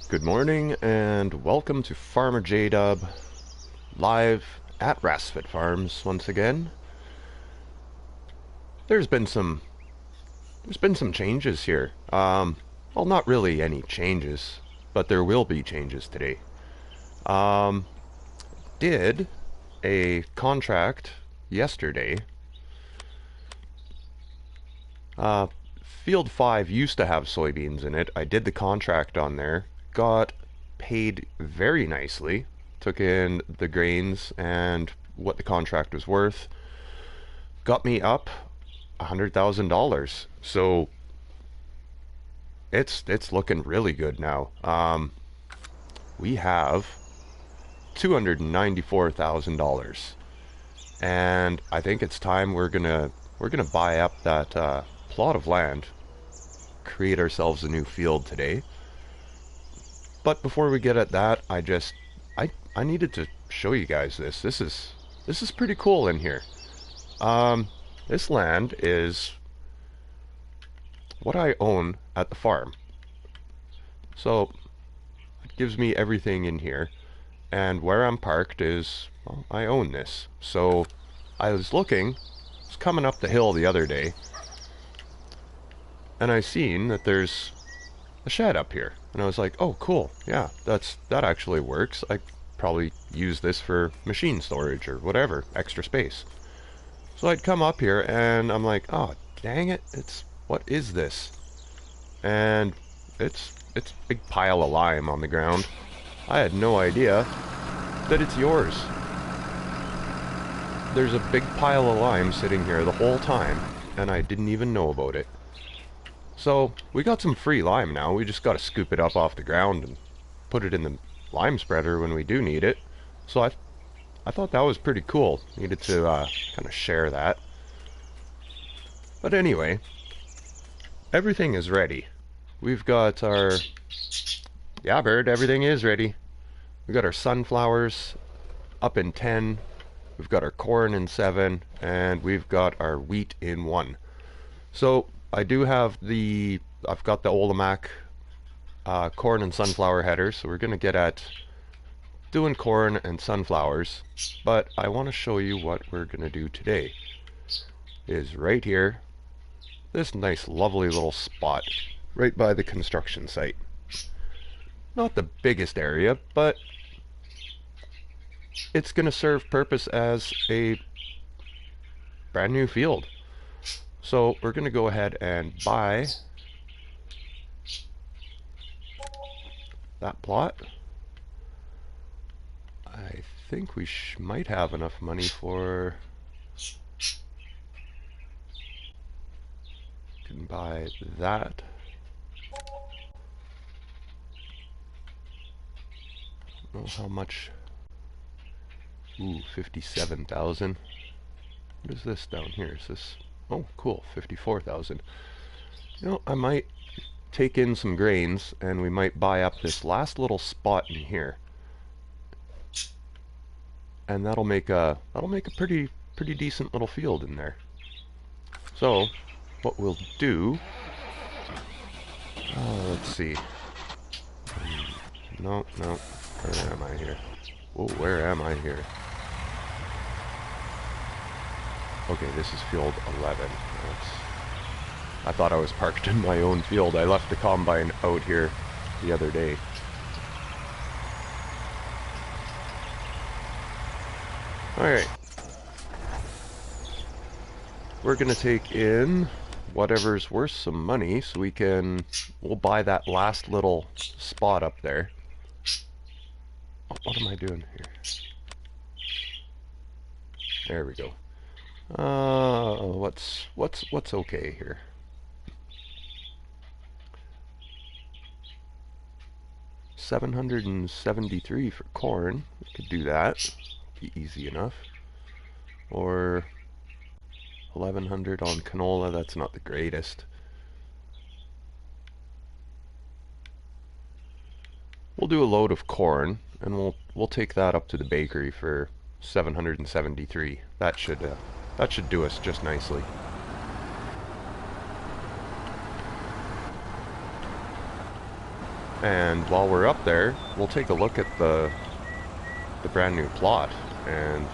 Good morning and welcome to Farmer J-Dub live at Rassvet Farms once again. There's been some changes here. Well, not really any changes, but there will be changes today. Did a contract yesterday. Field 5 used to have soybeans in it. I did the contract on there. Got paid very nicely. Took in the grains and what the contract was worth. Got me up $100,000. So it's looking really good now. We have $294,000, and I think it's time we're gonna buy up that plot of land, create ourselves a new field today. But before we get at that, I needed to show you guys this. This is pretty cool in here. This land is what I own at the farm. So it gives me everything in here. And where I'm parked is, well, I own this. So I was coming up the hill the other day, and I seen that there's a shed up here. And I was like, oh, cool. Yeah, that actually works. I probably use this for machine storage or whatever, extra space. So I'd come up here and I'm like, oh, dang it. What is this? And it's a big pile of lime on the ground. I had no idea that it's yours. There's a big pile of lime sitting here the whole time, and I didn't even know about it. So we got some free lime now. We just got to scoop it up off the ground and put it in the lime spreader when we do need it. So I thought that was pretty cool. Needed to kind of share that. But anyway, everything is ready. We've got our... Yeah, bird, everything is ready. We've got our sunflowers up in 10. We've got our corn in 7. And we've got our wheat in 1. So I do have I've got the Olamac corn and sunflower headers. So we're going to get at doing corn and sunflowers. But I want to show you what we're going to do today. Is right here. This nice lovely little spot right by the construction site. Not the biggest area, but it's going to serve purpose as a brand new field. So we're going to go ahead and buy that plot. I think we might have enough money for... Can buy that. I don't know how much. Ooh, 57,000. What is this down here? Is this... Oh, cool, 54,000. You know, I might take in some grains, and we might buy up this last little spot in here, and that'll make a pretty decent little field in there. So, what we'll do? Let's see. No. Where am I here? Oh, where am I here? Okay, this is field 11. I thought I was parked in my own field. I left the combine out here the other day. Alright. We're going to take in whatever's worth some money so we'll buy that last little spot up there. Oh, what am I doing here? There we go. What's okay here? $773 for corn. We could do that. Be easy enough. Or 1,100 on canola. That's not the greatest. We'll do a load of corn, and we'll take that up to the bakery for 773. That should do us just nicely. And while we're up there, we'll take a look at the brand new plot and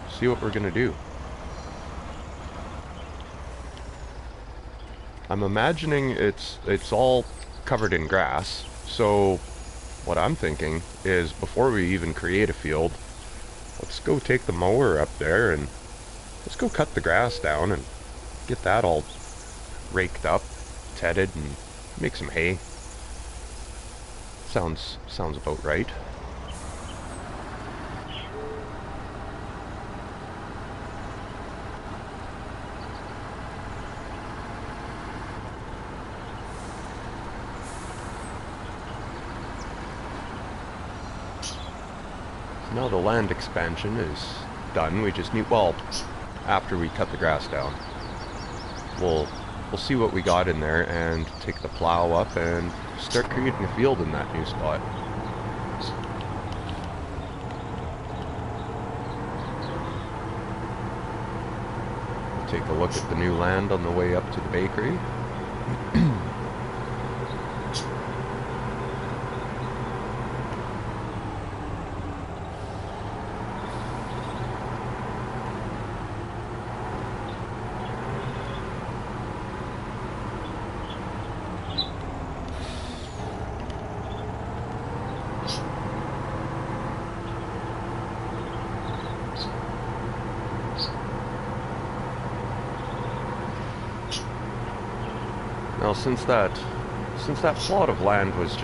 see what we're gonna do. I'm imagining it's all covered in grass, so what I'm thinking is before we even create a field, let's go take the mower up there and let's go cut the grass down and get that all raked up, tedded, and make some hay. Sounds about right. Now the land expansion is done. We just need, well, after we cut the grass down, we'll see what we got in there and take the plow up and start creating a field in that new spot. We'll take a look at the new land on the way up to the bakery. Now, since that plot of land was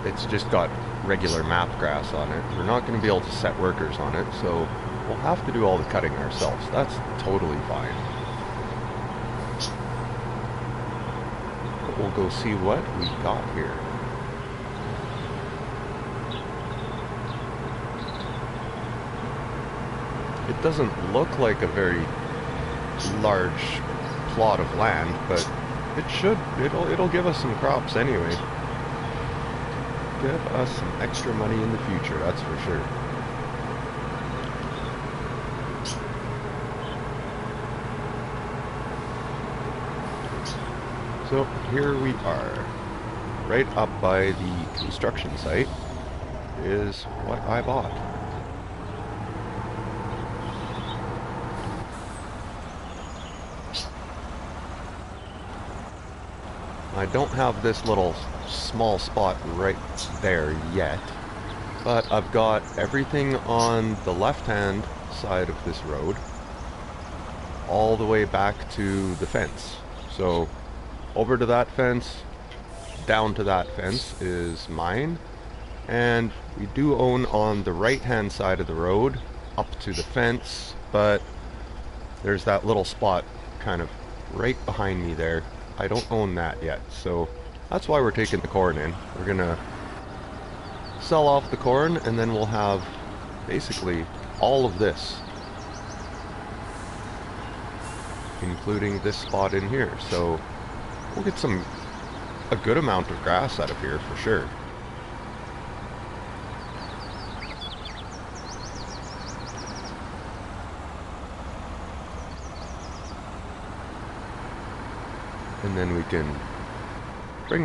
it's just got regular map grass on it, we're not going to be able to set workers on it, so we'll have to do all the cutting ourselves. That's totally fine. But we'll go see what we got here. It doesn't look like a very large plot of land, but it'll give us some crops anyway. Give us some extra money in the future, that's for sure. So here we are, right up by the construction site is what I bought. I don't have this little small spot right there yet, but I've got everything on the left-hand side of this road all the way back to the fence. So over to that fence, down to that fence is mine, and we do own on the right-hand side of the road up to the fence, but there's that little spot kind of right behind me there. I don't own that yet, so that's why we're taking the corn in. We're gonna sell off the corn, and then we'll have basically all of this, including this spot in here. So we'll get a good amount of grass out of here for sure. And then we can bring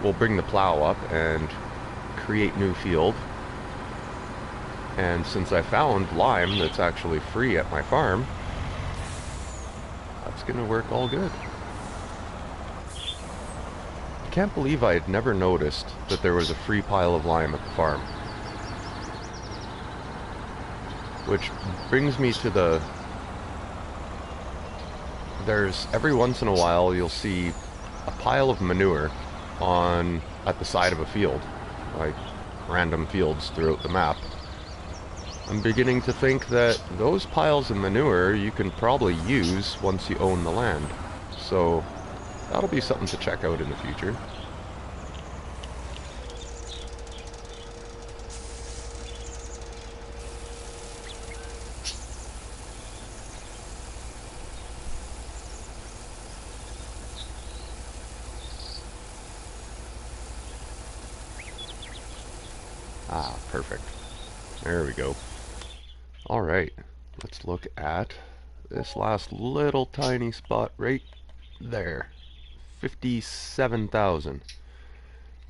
we'll bring the plow up and create new field. And since I found lime that's actually free at my farm, that's gonna work all good. I can't believe I had never noticed that there was a free pile of lime at the farm. Which brings me to there's every once in a while you'll see a pile of manure at the side of a field, like random fields throughout the map. I'm beginning to think that those piles of manure you can probably use once you own the land. So that'll be something to check out in the future. Ah, perfect. There we go. Alright, let's look at this last little tiny spot right there. 57,000.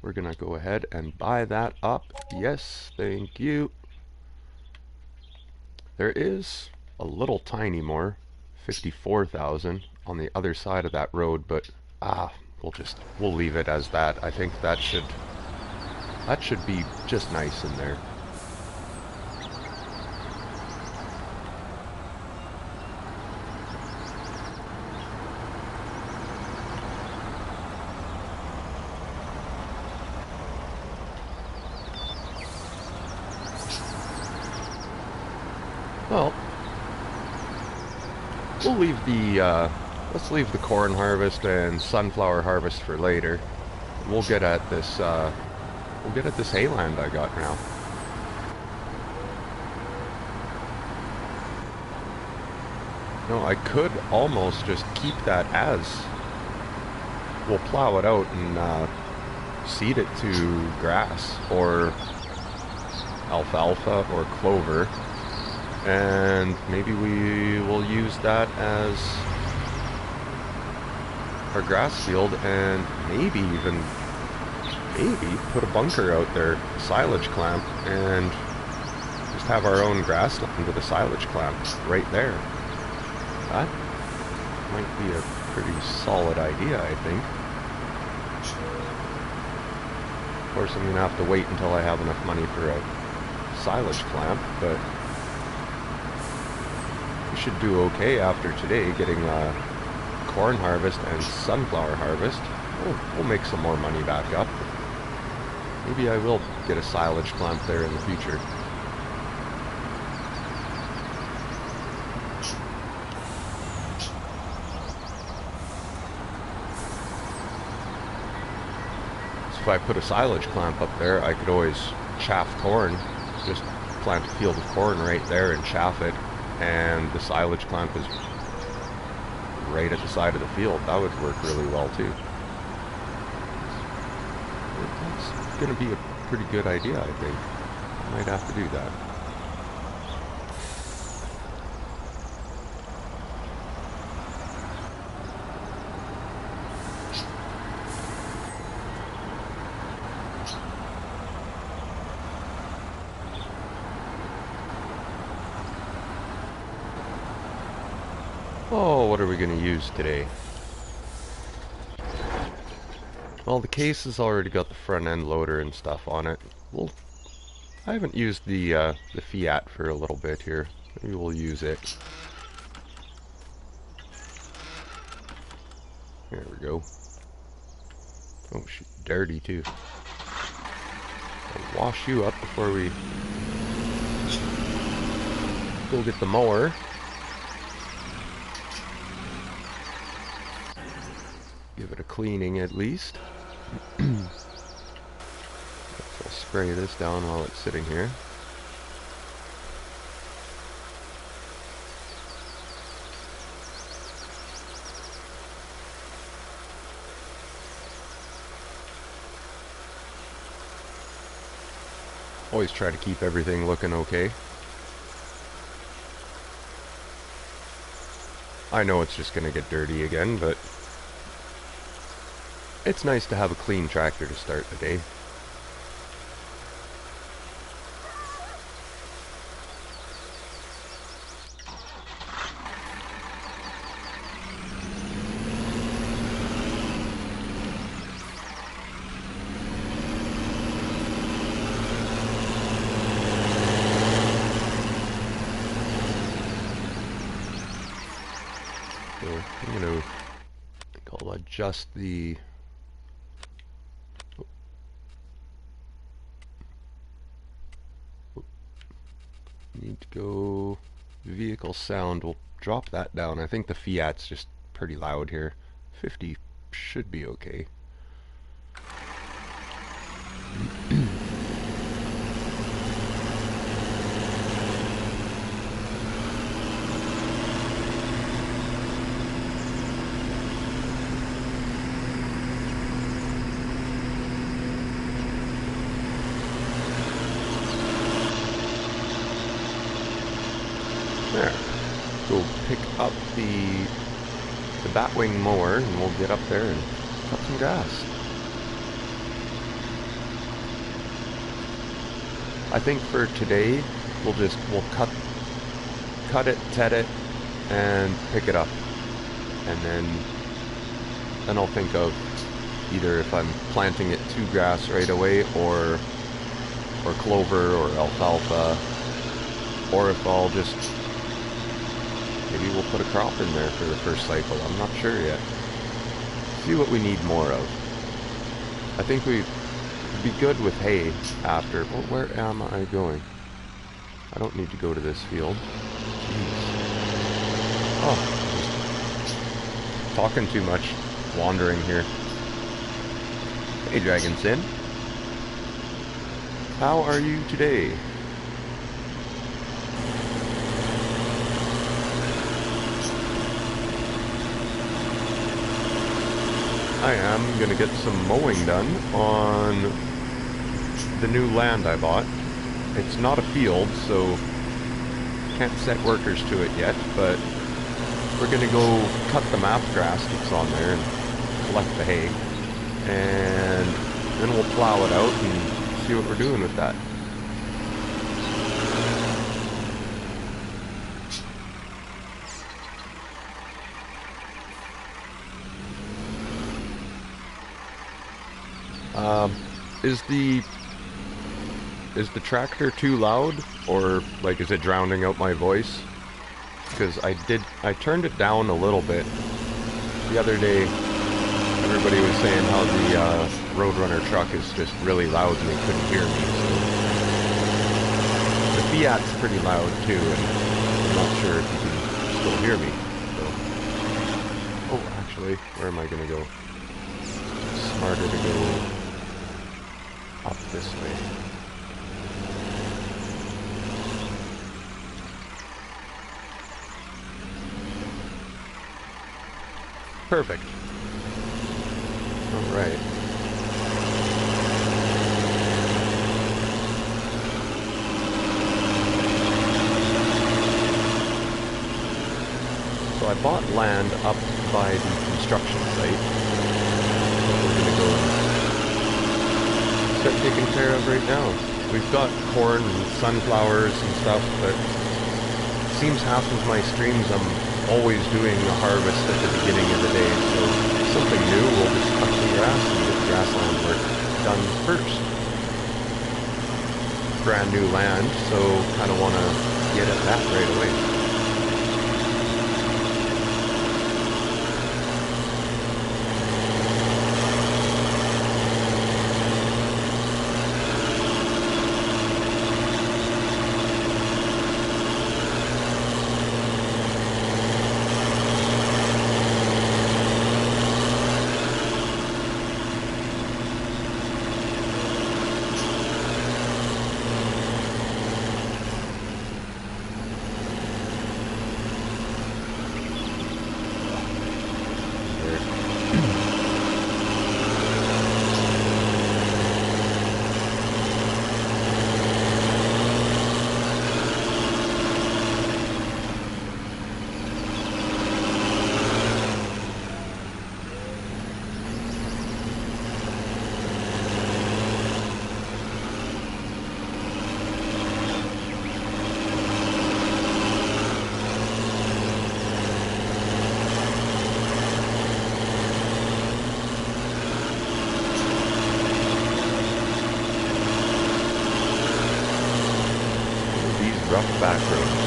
we're gonna go ahead and buy that up. Yes, thank you. There is a little tiny more, 54,000 on the other side of that road, but we'll leave it as that. I think that should be just nice in there. Well, we'll leave the let's leave the corn harvest and sunflower harvest for later. We'll get at this hayland I got now. No, I could almost just keep that as. We'll plow it out and seed it to grass or alfalfa or clover. And maybe we will use that as our grass field, and maybe put a bunker out there, silage clamp, and just have our own grassland with a silage clamp right there. That might be a pretty solid idea, I think. Of course, I'm going to have to wait until I have enough money for a silage clamp, but we should do okay after today, getting corn harvest and sunflower harvest. We'll make some more money back up. Maybe I will get a silage clamp there in the future. So if I put a silage clamp up there, I could always chaff corn. Just plant a field of corn right there and chaff it. And the silage clamp is right at the side of the field. That would work really well too. That's going to be a pretty good idea, I think. I might have to do that. Oh, what are we going to use today? Well, the case has already got the front end loader and stuff on it. I haven't used the Fiat for a little bit here. Maybe we'll use it. There we go. Oh, she's dirty too. I'll wash you up before we go get the mower. Give it a cleaning at least. I'll spray this down while it's sitting here. Always try to keep everything looking okay. I know it's just going to get dirty again, but it's nice to have a clean tractor to start the day. So I'm going to, I'll adjust the need to go vehicle sound. We'll drop that down. I think the Fiat's just pretty loud here. 50 should be okay. There. Go pick up the batwing mower and we'll get up there and cut some grass. I think for today, we'll cut it, ted it, and pick it up. And then I'll think of either if I'm planting it to grass right away, or clover or alfalfa, or if I'll just, maybe we'll put a crop in there for the first cycle. I'm not sure yet. See what we need more of. I think we'd be good with hay after. Oh, where am I going? I don't need to go to this field. Jeez. Oh, just talking too much, wandering here. Hey, Dragon Sin. How are you today? I am gonna get some mowing done on the new land I bought. It's not a field, so can't set workers to it yet, but we're gonna go cut the map grass that's on there and collect the hay, and then we'll plow it out and see what we're doing with that. Is the tractor too loud, or like is it drowning out my voice? Because I turned it down a little bit the other day. Everybody was saying how the Roadrunner truck is just really loud and they couldn't hear me. So the Fiat's pretty loud too, and I'm not sure if you can still hear me. So. Oh, actually, where am I gonna go? It's smarter to go up this way. Perfect. All right. So I bought land up by the construction site. We're gonna go start taking care of right now. We've got corn and sunflowers and stuff, but it seems half of my streams I'm always doing a harvest at the beginning of the day, so something new, we'll just cut some grass and get the grassland work done first. Brand new land, so kind of want to get at that right away. Rough back roads.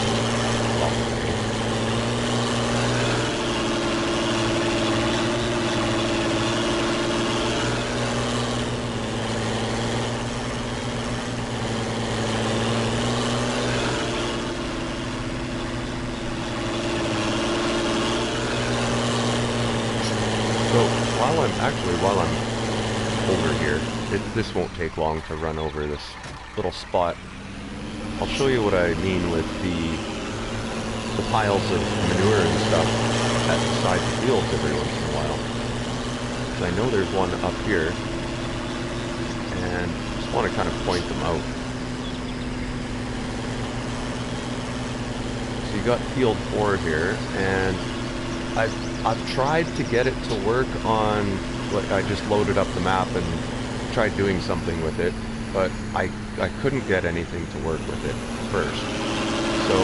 While I'm over here, this won't take long to run over this little spot. I'll show you what I mean with the piles of manure and stuff at the side of the fields every once in a while. So I know there's one up here, and just want to kind of point them out. So you got field 4 here, and I've tried to get it to work on, like, I just loaded up the map and tried doing something with it, but I I couldn't get anything to work with it first. So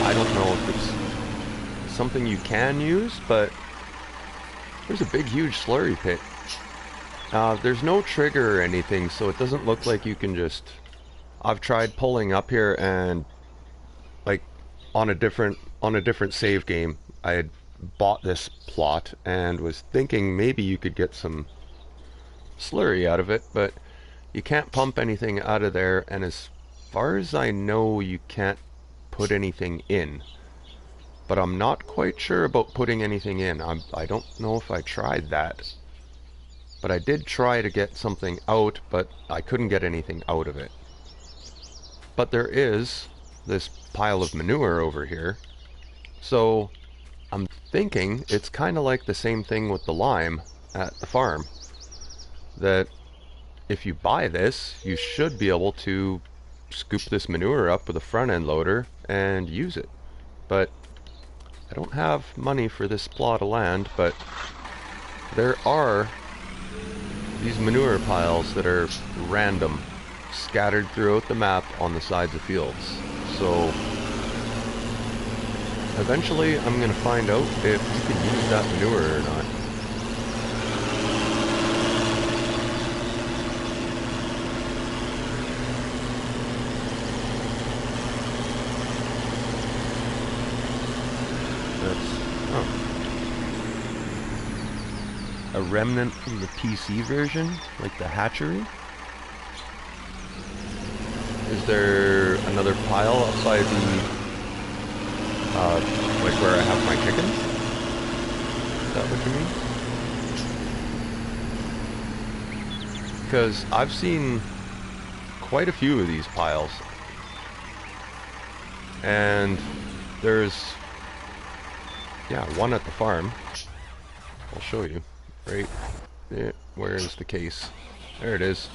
I don't know if it's something you can use, but there's a big, huge slurry pit. There's no trigger or anything, so it doesn't look like you can just... I've tried pulling up here and like on a different save game, I had bought this plot and was thinking maybe you could get some slurry out of it, but you can't pump anything out of there, and as far as I know, you can't put anything in. But I'm not quite sure about putting anything in. I don't know if I tried that. But I did try to get something out, but I couldn't get anything out of it. But there is this pile of manure over here. So I'm thinking it's kind of like the same thing with the lime at the farm. That if you buy this, you should be able to scoop this manure up with a front end loader and use it. But I don't have money for this plot of land, but there are these manure piles that are random, scattered throughout the map on the sides of fields. So eventually I'm going to find out if you can use that manure or not. A remnant from the PC version, like the hatchery. Is there another pile up by the, like where I have my chickens? Is that what you mean? Because I've seen quite a few of these piles. And there's, yeah, one at the farm. I'll show you. Right there. Where is the case? There it is.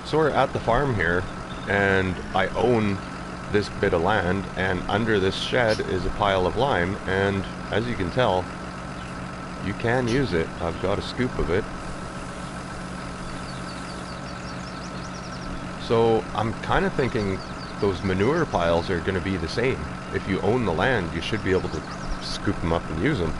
So we're at the farm here, and I own this bit of land, and under this shed is a pile of lime, and as you can tell, you can use it. I've got a scoop of it. So I'm kind of thinking those manure piles are going to be the same. If you own the land, you should be able to scoop them up and use them.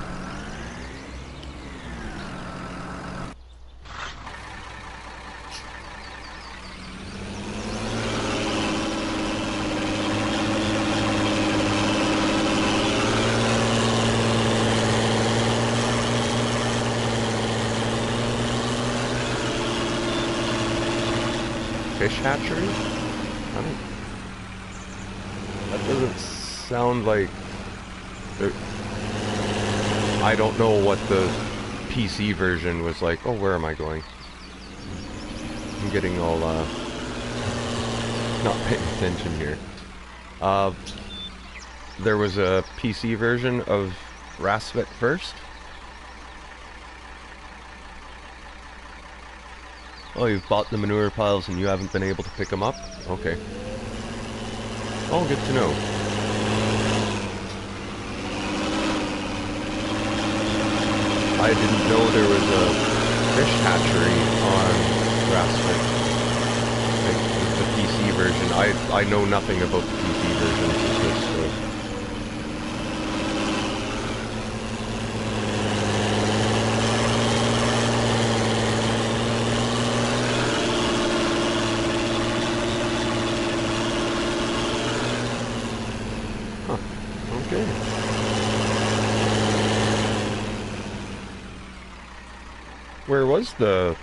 Fish hatchery? That doesn't sound like... I don't know what the PC version was like. Oh, where am I going? I'm getting all, not paying attention here. There was a PC version of Rassvet first. Oh, you've bought the manure piles and you haven't been able to pick them up? Okay. Oh, good to know. I didn't know there was a fish hatchery on Rassvet. Like the PC version. I know nothing about the PC version of this, so. Where was the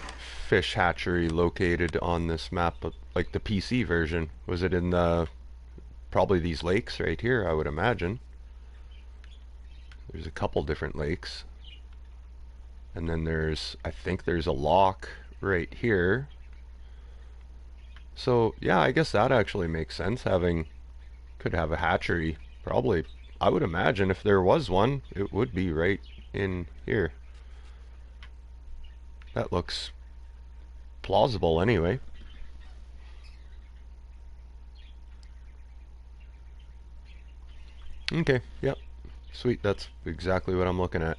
fish hatchery located on this map, like the PC version? Was it in the, probably these lakes right here, I would imagine. There's a couple different lakes. And then there's, I think there's a lock right here. So, yeah, I guess that actually makes sense, could have a hatchery. Probably, I would imagine if there was one, it would be right in here. That looks plausible anyway. Okay, yep. Sweet, that's exactly what I'm looking at.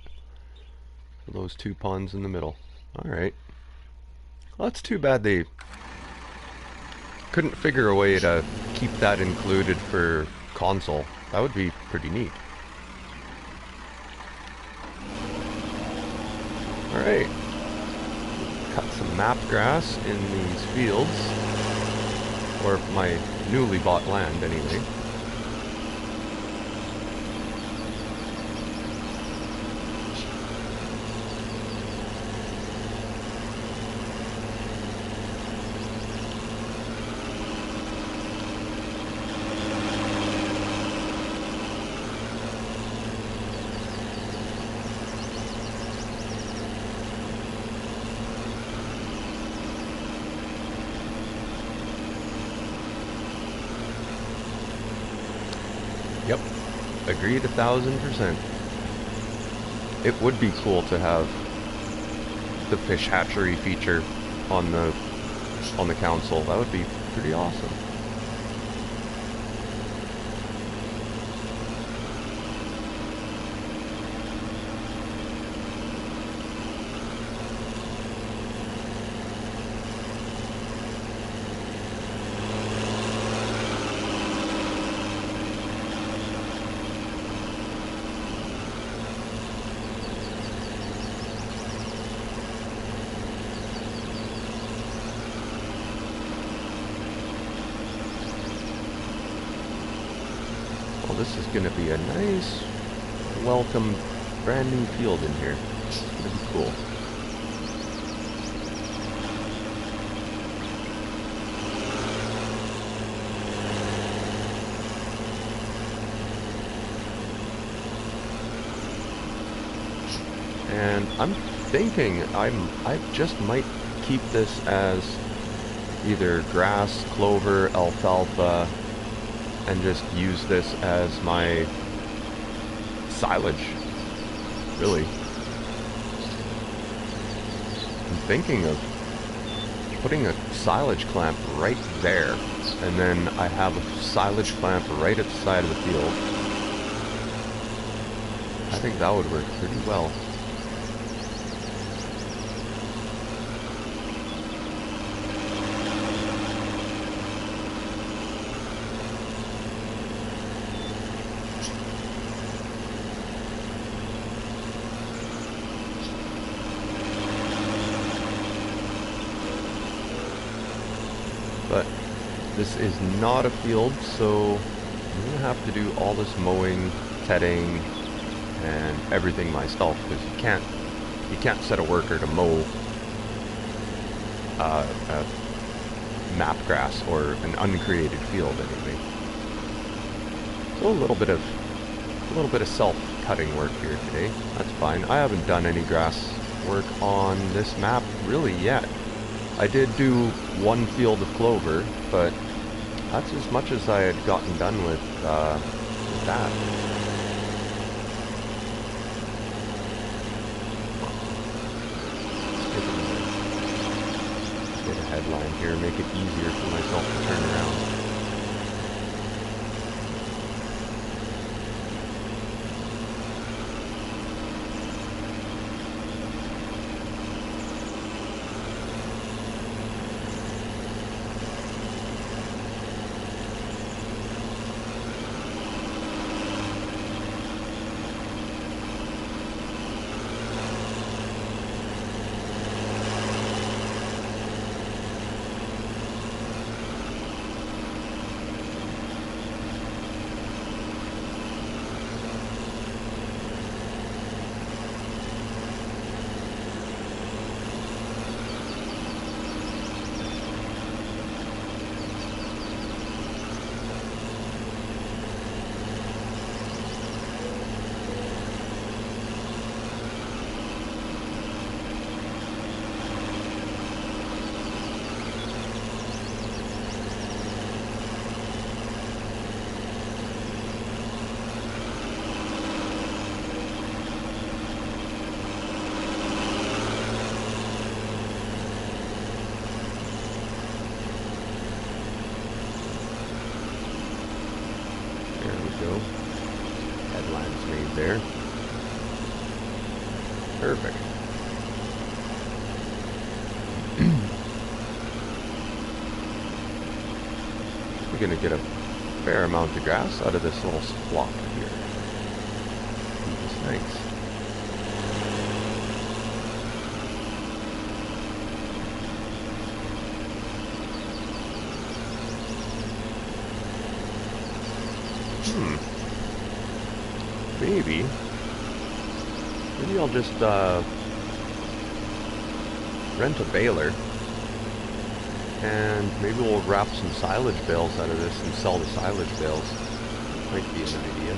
For those two ponds in the middle. Alright. Well, that's too bad they couldn't figure a way to keep that included for console, that would be pretty neat. Alright. Cut some map grass in these fields. Or my newly bought land, anyway. Yep, agreed 1000%. It would be cool to have the fish hatchery feature on the console. That would be pretty awesome. Well, this is going to be a nice, welcome, brand new field in here. It's going to be cool. And I'm thinking I just might keep this as either grass, clover, alfalfa, and just use this as my silage, really. I'm thinking of putting a silage clamp right there, and then I have a silage clamp right at the side of the field. I think that would work pretty well. But this is not a field, so I'm going to have to do all this mowing, tedding, and everything myself, because you can't set a worker to mow map grass or an uncreated field anyway. So a little bit of self-cutting work here today. That's fine. I haven't done any grass work on this map really yet. I did do one field of clover, but that's as much as I had gotten done with that. Let's get a headline here, make it easier for myself to turn around. Go. Headlines made there. Perfect. We're gonna get a fair amount of grass out of this little splot here. Which is nice. Maybe I'll just rent a baler, and maybe we'll wrap some silage bales out of this and sell the silage bales. Might be an idea.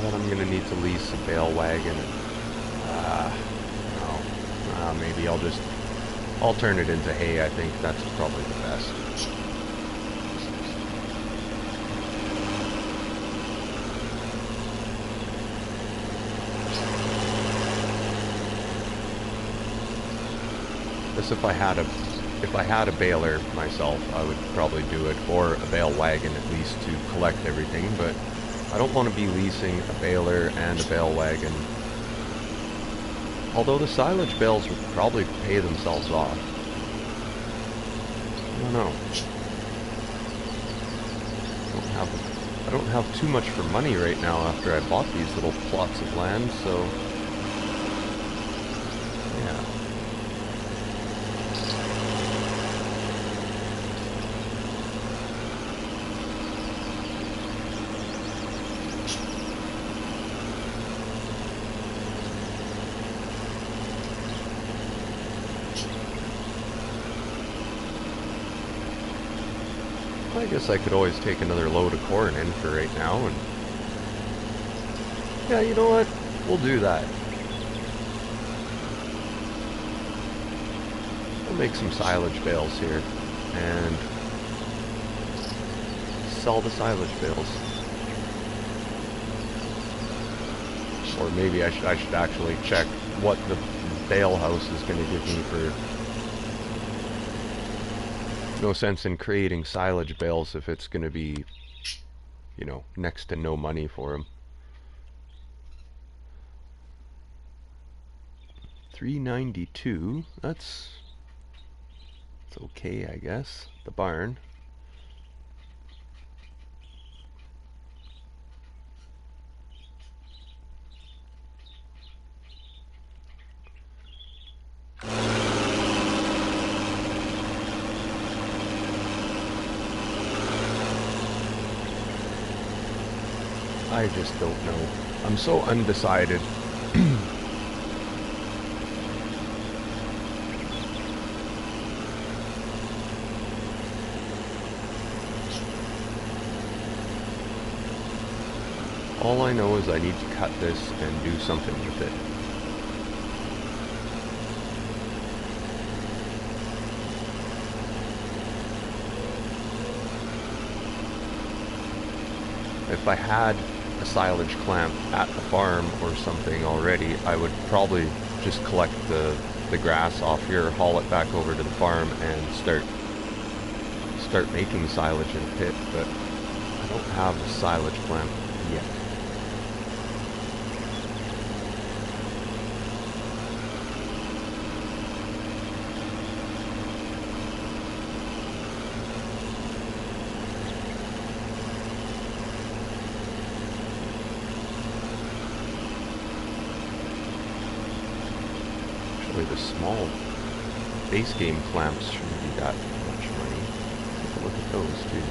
But I'm gonna need to lease a bale wagon. No, maybe I'll turn it into hay. I think that's probably the best. If I had a baler myself, I would probably do it, or a bale wagon at least, to collect everything, but I don't want to be leasing a baler and a bale wagon. Although the silage bales would probably pay themselves off. I don't know. I don't have too much for money right now after I bought these little plots of land, so yeah. I guess I could always take another load of corn in for right now, and yeah, you know what? We'll do that. We'll make some silage bales here and sell the silage bales. Or maybe I should actually check what the bale house is going to give me for. No sense in creating silage bales if it's going to be, you know, next to no money for them. $392. That's okay, I guess. The barn. I just don't know. I'm so undecided. All I know is I need to cut this and do something with it. If I had a silage clamp at the farm or something already, I would probably just collect the grass off here, haul it back over to the farm, and start making silage in a pit, but I don't have a silage clamp yet. The small base game clamps shouldn't be that much money. Take a look at those too.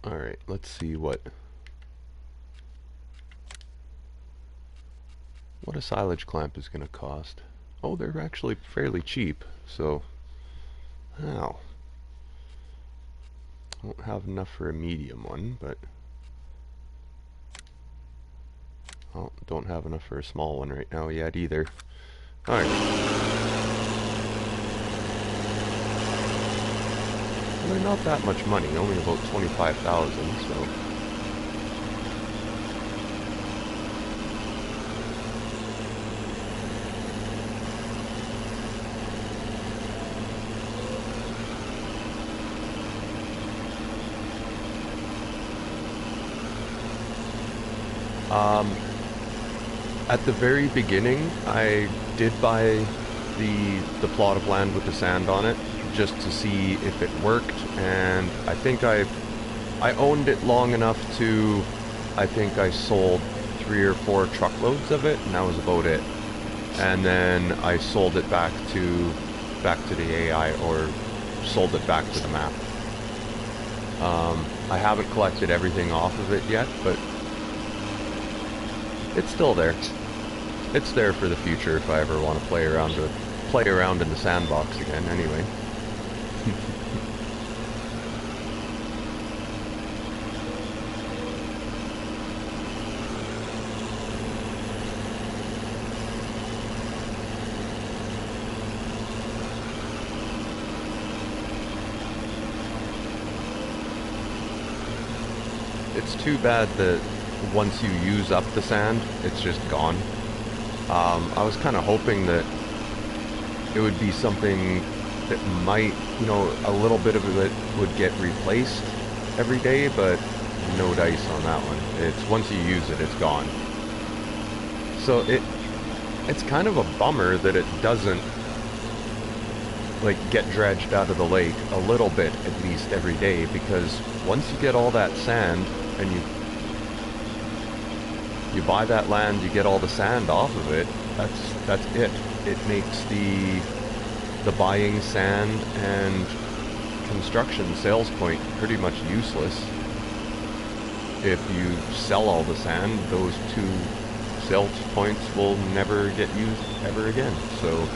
Alright, let's see what a silage clamp is going to cost. Oh, they're actually fairly cheap, so ow. Won't have enough for a medium one, but oh, don't have enough for a small one right now yet either. Alright. Well, they're not that much money, only about 25,000, so At the very beginning, I did buy the plot of land with the sand on it, just to see if it worked, and I think I owned it long enough to, I think I sold 3 or 4 truckloads of it, and that was about it. And then I sold it back to the AI, or sold it back to the map. I haven't collected everything off of it yet, but it's still there. It's there for the future if I ever want to play around in the sandbox again, anyway. It's too bad that once you use up the sand, it's just gone. I was kind of hoping that it would be something that might, you know, a little bit of it would get replaced every day, but no dice on that one. It's once you use it, it's gone. So it's kind of a bummer that it doesn't like get dredged out of the lake a little bit at least every day, because once you get all that sand and you buy that land, you get all the sand off of it, that's it. It makes the buying sand and construction sales point pretty much useless. If you sell all the sand, those 2 sales points will never get used ever again. So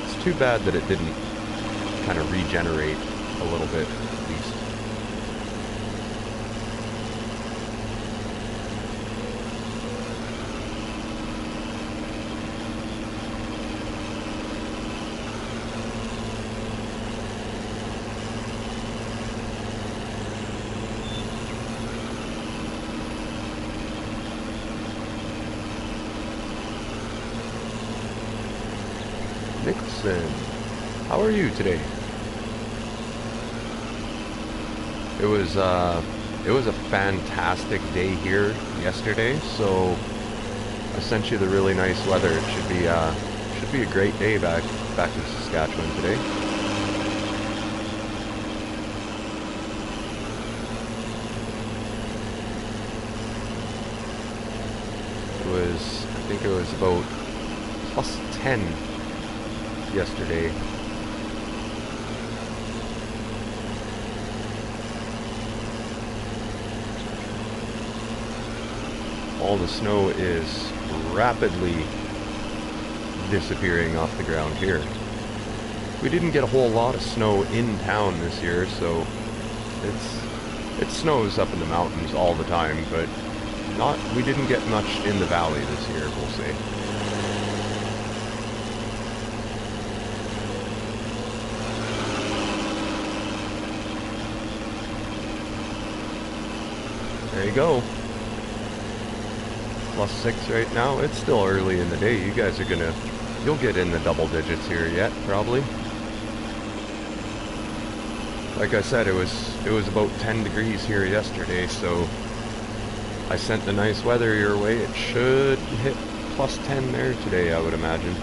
it's too bad that it didn't kind of regenerate a little bit at least. Nixon, how are you today? It was a fantastic day here yesterday, so I sent you the really nice weather. It should be a great day back in Saskatchewan today. I think it was about +10 yesterday. All the snow is rapidly disappearing off the ground here. We didn't get a whole lot of snow in town this year, so it snows up in the mountains all the time, but we didn't get much in the valley this year, we'll say. There you go. +6 right now. It's still early in the day. You guys are you'll get in the double digits here yet, probably. Like I said, it was about 10 degrees here yesterday, so I sent the nice weather your way. It should hit +10 there today, I would imagine.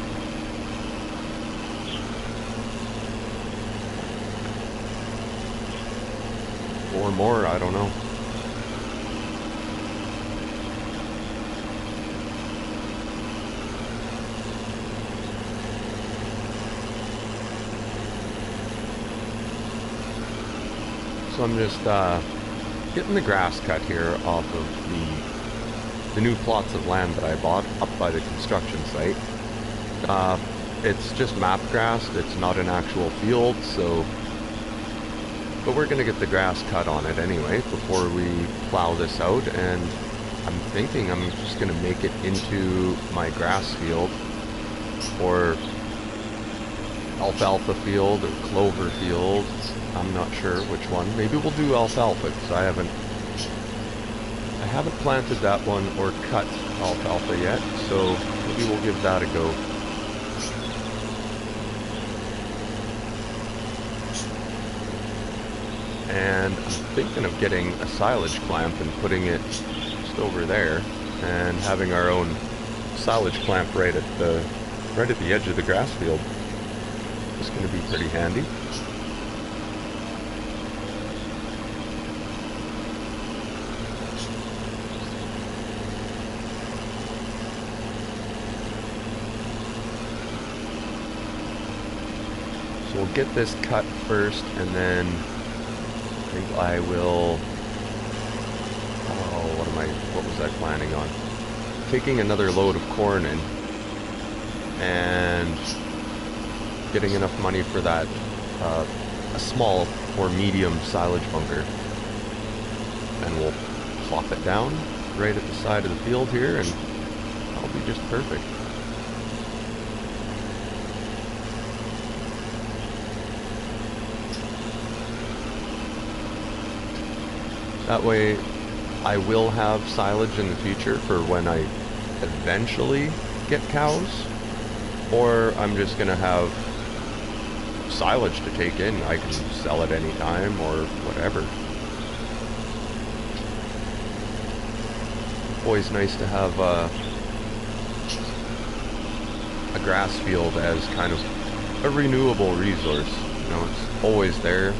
Or more, I don't know. So I'm just getting the grass cut here off of the new plots of land that I bought up by the construction site. It's just map grass, it's not an actual field, so but we're gonna get the grass cut on it anyway before we plow this out, and I'm thinking I'm just gonna make it into my grass field, or alfalfa field, or clover field. I'm not sure which one. Maybe we'll do alfalfa, because I haven't planted that one or cut alfalfa yet, so maybe we'll give that a go. And I'm thinking of getting a silage clamp and putting it just over there, and having our own silage clamp right at the edge of the grass field is going to be pretty handy. So we'll get this cut first, and then I think I will, what was I planning on? Taking another load of corn in, and getting enough money for that, a small or medium silage bunker. And we'll plop it down right at the side of the field here, and that'll be just perfect. That way, I will have silage in the future for when I eventually get cows, or I'm just going to have silage to take in. I can sell it anytime or whatever. Always nice to have a grass field as kind of a renewable resource. You know, it's always there.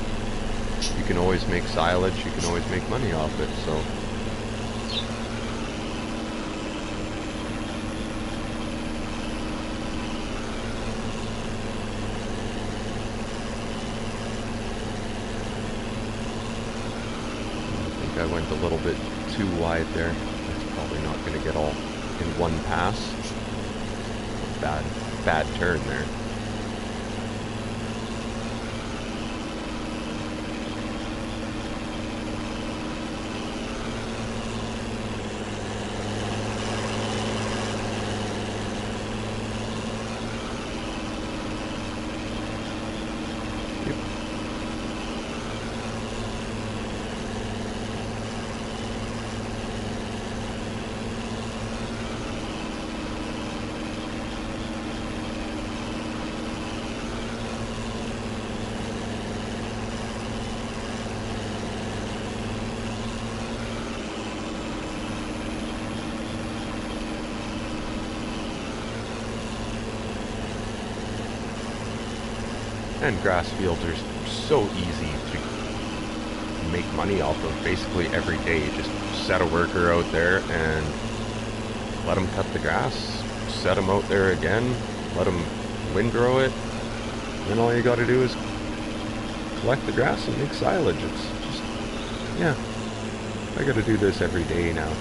You can always make silage, you can always make money off it, so. I think I went a little bit too wide there. That's probably not going to get all in one pass. Bad turn there. And grass fields are so easy to make money off of basically every day. Just set a worker out there and let them cut the grass, set them out there again, let them windrow it, then all you got to do is collect the grass and make silage. It's just, yeah, I got to do this every day now.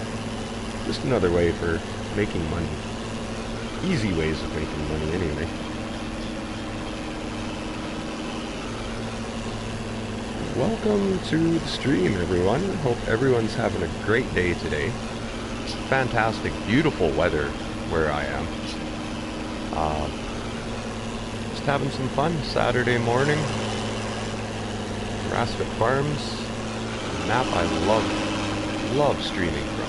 Just another way for making money. Easy ways of making money anyway. Welcome to the stream, everyone. Hope everyone's having a great day today. Fantastic, beautiful weather where I am. Just having some fun Saturday morning. Rassvet Farms, a map I love streaming from.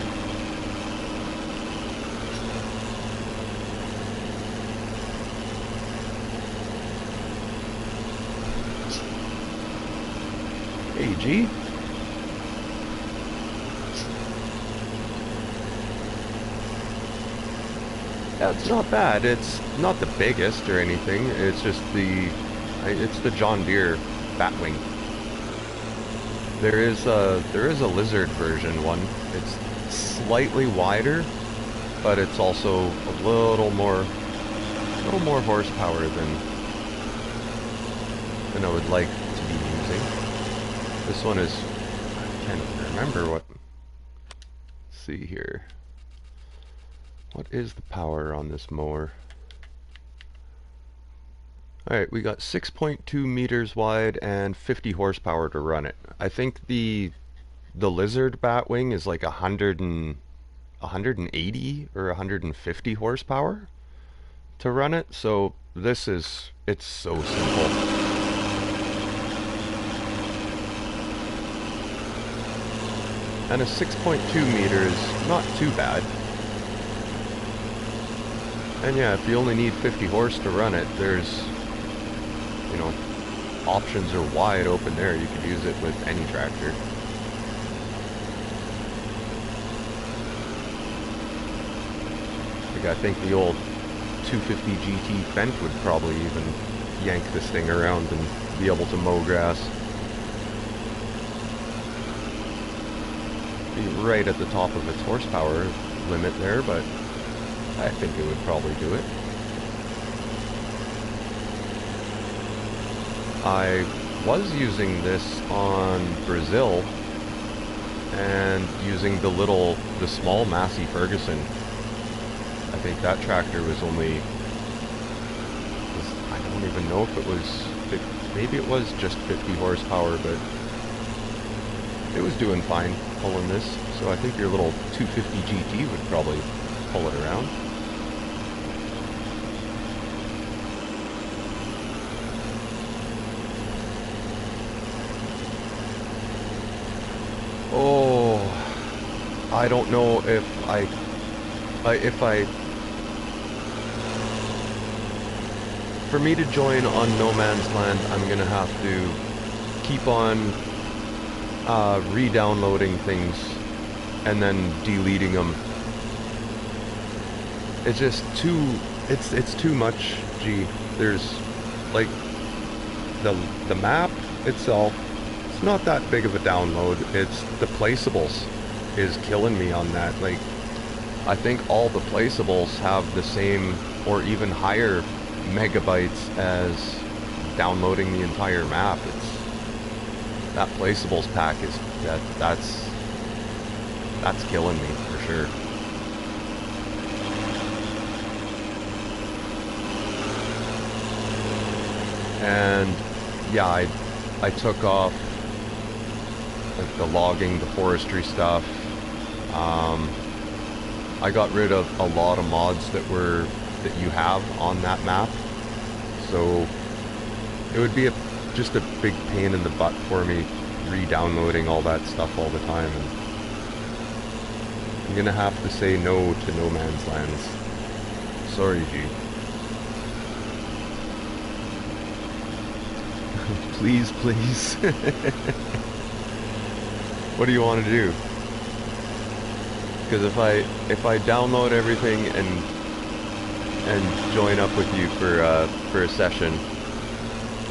AG. Yeah, it's not bad. It's not the biggest or anything. It's just it's the John Deere Batwing. There is a lizard version one. It's slightly wider, but it's also a little more horsepower than I would like to be using. This one is, I can't remember what, let's see here. What is the power on this mower? Alright, we got 6.2 meters wide and 50 horsepower to run it. I think the Lizard Batwing is like 180 or 150 horsepower to run it, so it's so simple. And a 6.2 meter is not too bad. And yeah, if you only need 50 horse to run it, there's, you know, options are wide open there. You could use it with any tractor. Like, I think the old 250 GT Fendt would probably even yank this thing around and be able to mow grass. Be right at the top of its horsepower limit there, but I think it would probably do it. I was using this on Brazil and using the small Massey Ferguson. I think that tractor was only, I don't even know if it was, maybe it was just 50 horsepower, but it was doing fine pulling this. So I think your little 250 GT would probably pull it around. Oh, I don't know if for me to join on No Man's Land, I'm gonna have to keep on re-downloading things and then deleting them. It's just it's too much. Gee, there's like the map itself. It's not that big of a download. It's the placeables is killing me on that. Like, I think all the placeables have the same or even higher megabytes as downloading the entire map. It's that placeables pack is that's killing me for sure. And yeah, I took off like the logging, the forestry stuff. I got rid of a lot of mods that you have on that map, so it would be just a big pain in the butt for me re-downloading all that stuff all the time, and I'm gonna have to say no to No Man's Lands. Sorry, G. Please, please. What do you want to do? Because if I download everything and join up with you for a session,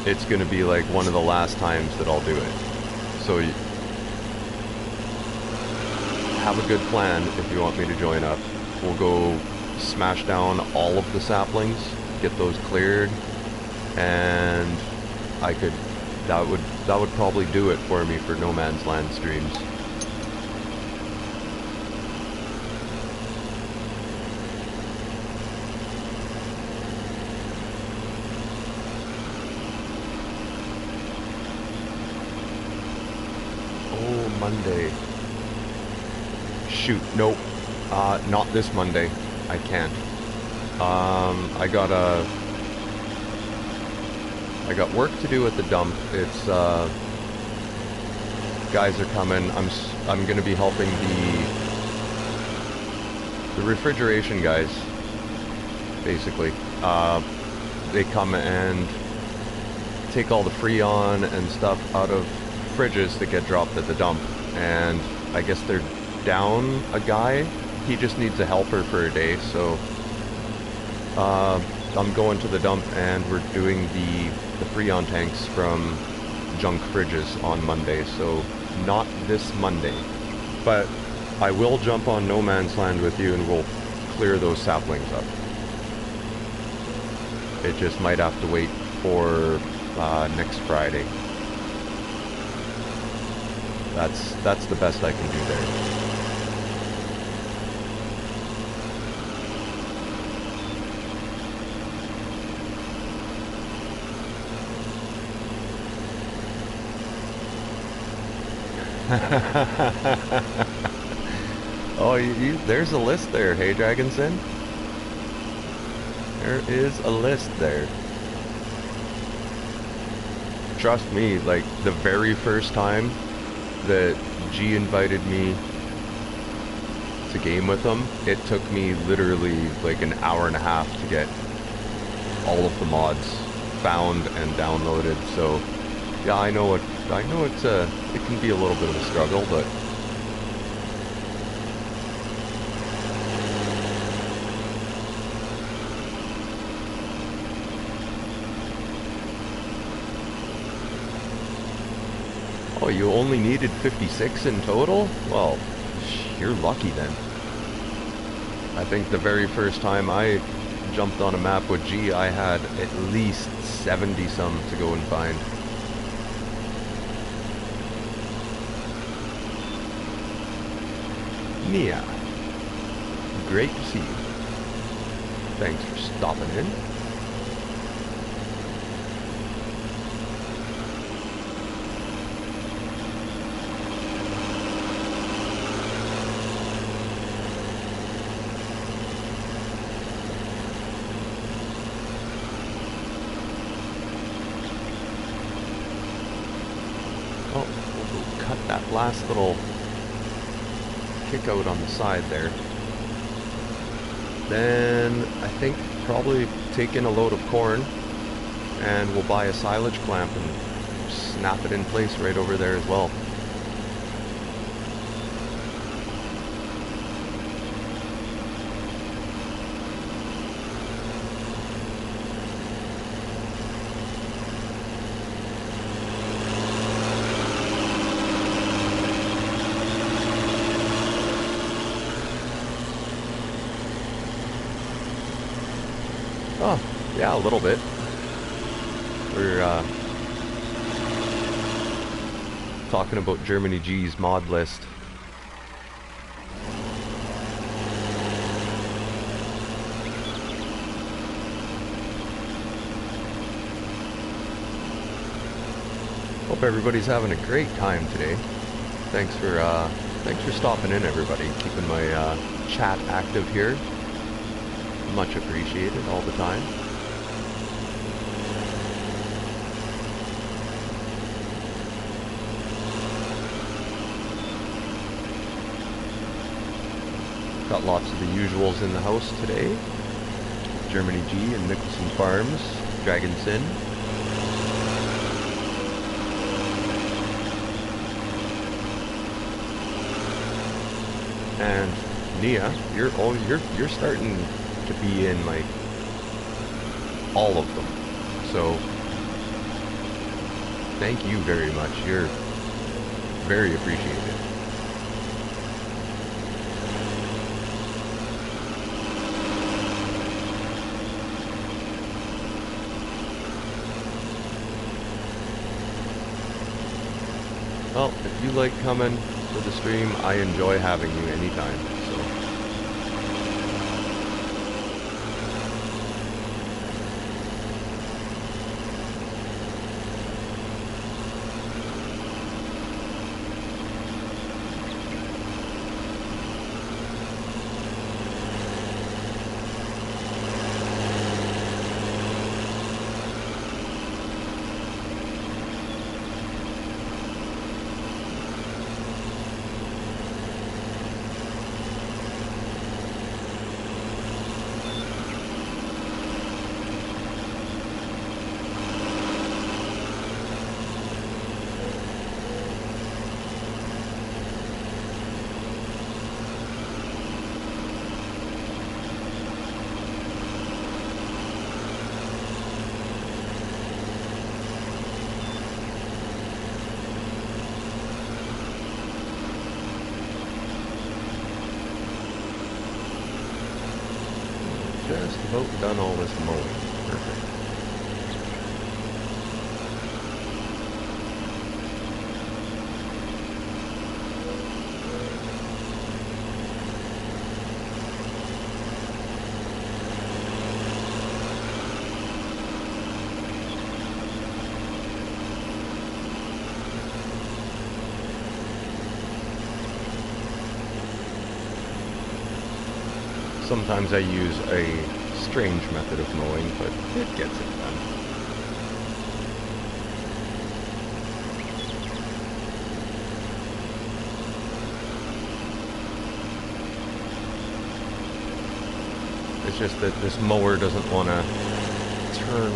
it's gonna be like one of the last times that I'll do it. So have a good plan if you want me to join up. We'll go smash down all of the saplings, get those cleared, and that would probably do it for me for No Man's Land streams. Oh, Monday. Shoot, nope. Not this Monday. I can't. I got work to do at the dump. It's guys are coming. I'm gonna be helping the refrigeration guys. Basically, they come and take all the Freon and stuff out of fridges that get dropped at the dump. And I guess they're down a guy. He just needs a helper for a day. So I'm going to the dump and we're doing the Freon tanks from junk fridges on Monday, so not this Monday. But I will jump on No Man's Land with you and we'll clear those saplings up. It just might have to wait for next Friday. That's the best I can do there. Oh, there's a list there, hey Dragonson. There is a list there. Trust me, like the very first time that G invited me to game with him, it took me literally like an hour and a half to get all of the mods found and downloaded. So yeah, I know it can be a little bit of a struggle, but Oh, you only needed 56 in total? Well, you're lucky then. I think the very first time I jumped on a map with G, I had at least 70 some to go and find. Nia, great to see you. Thanks for stopping in. Oh, we'll go cut that last little kick out on the side there. Then I think probably take in a load of corn and we'll buy a silage clamp and snap it in place right over there as well. Oh, yeah, a little bit. We're talking about Germany G's mod list. Hope everybody's having a great time today. Thanks for stopping in, everybody. Keeping my chat active here. Much appreciated all the time. Got lots of the usuals in the house today. Germany G and Nicholson Farms, Dragon Sin. And Nia, you're starting to be in like all of them. So thank you very much. You're very appreciated. Well, if you like coming to the stream, I enjoy having you anytime. So just about done all this mowing. Perfect. Sometimes I use a strange method of mowing, but it gets it done. It's just that this mower doesn't want to turn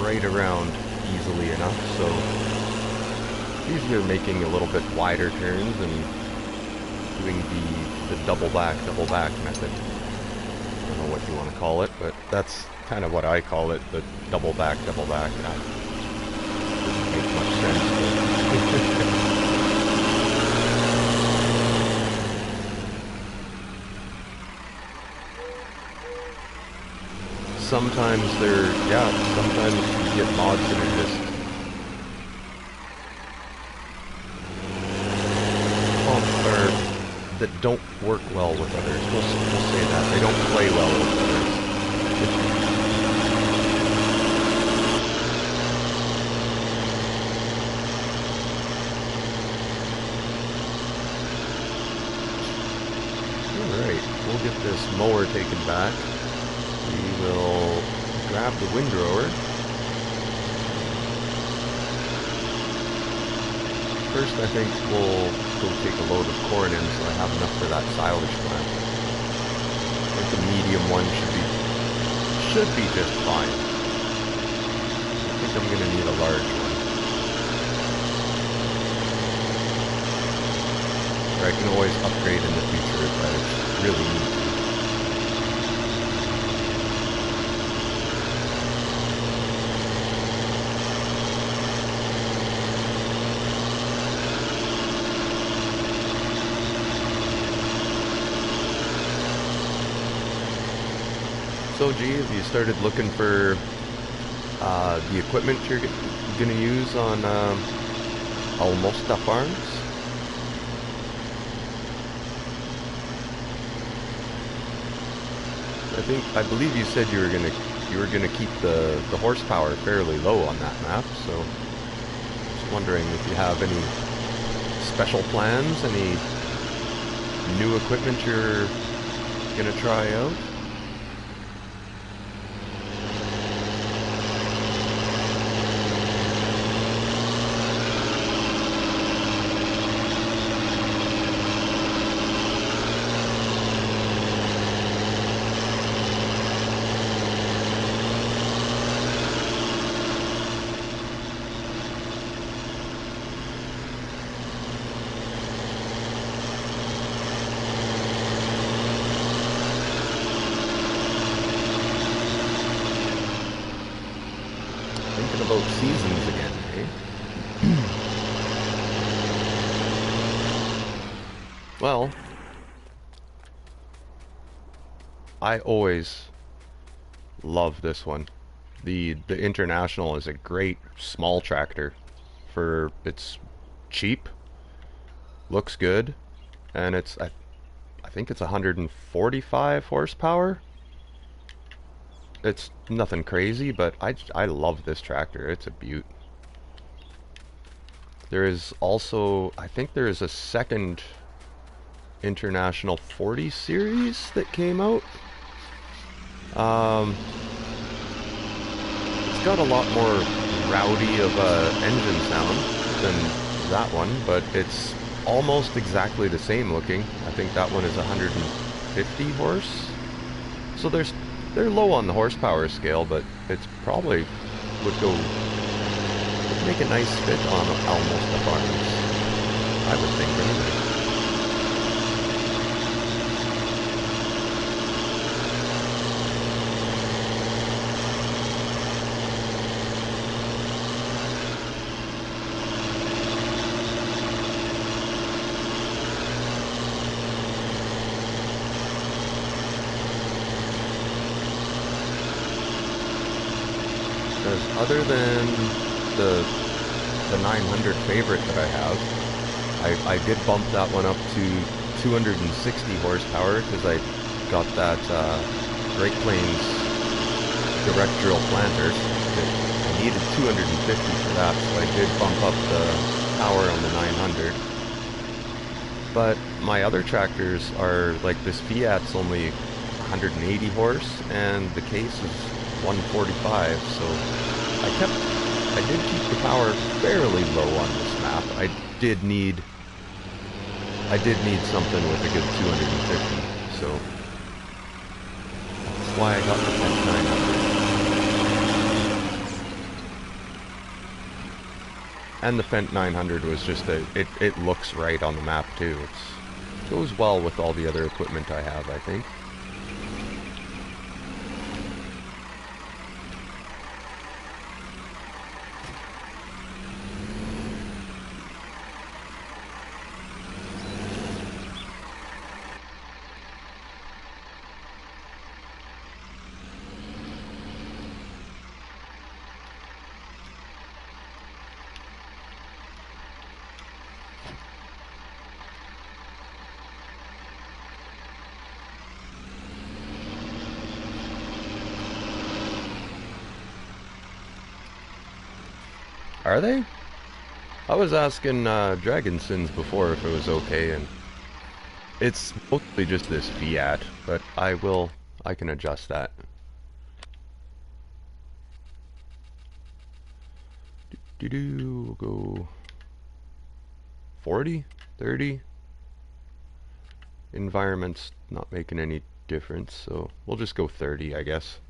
right around easily enough, so it's easier making a little bit wider turns and doing the double back method. I don't know what you want to call it, but that's kind of what I call it, the double back. That doesn't make much sense. But sometimes sometimes you get mods that are just or that don't work well with others. We'll say that. They don't play well with others. Alright, we'll get this mower taken back. We will grab the windrower. First, I think we'll go take a load of corn in so I have enough for that silage plant. I think the medium one should be just fine. I think I'm gonna need a large one. Or I can always upgrade in the future if I really need to. So, G, have you started looking for the equipment you're going to use on almost the farms? I believe you said you were gonna keep the horsepower fairly low on that map. So, just wondering if you have any special plans, any new equipment you're gonna try out. Thinking about seasons again, eh? Well, I always love this one. The International is a great small tractor. It's cheap, looks good, and I think it's 145 horsepower. It's nothing crazy, but I love this tractor. It's a beaut. There is also, I think there is a second International 40 series that came out. It's got a lot more rowdy of a engine sound than that one, but it's almost exactly the same looking. I think that one is 150 horse. So they're low on the horsepower scale, but it's probably would make a nice fit on almost the farms, I would think anyway. Because other than the 900 favorite that I have, I did bump that one up to 260 horsepower because I got that Great Plains direct drill planter. I needed 250 for that, so I did bump up the power on the 900. But my other tractors are like this Fiat's only 180 horse, and the case is 145, so I did keep the power fairly low on this map. I did need something with a good 250, so that's why I got the Fent 900. And the Fent 900 was just it looks right on the map too. It goes well with all the other equipment I have, I think. Are they? I was asking Dragon Sins before if it was okay, and it's mostly just this Fiat, but I can adjust that. We'll go 40, 30. Environment's not making any difference, so we'll just go 30, I guess.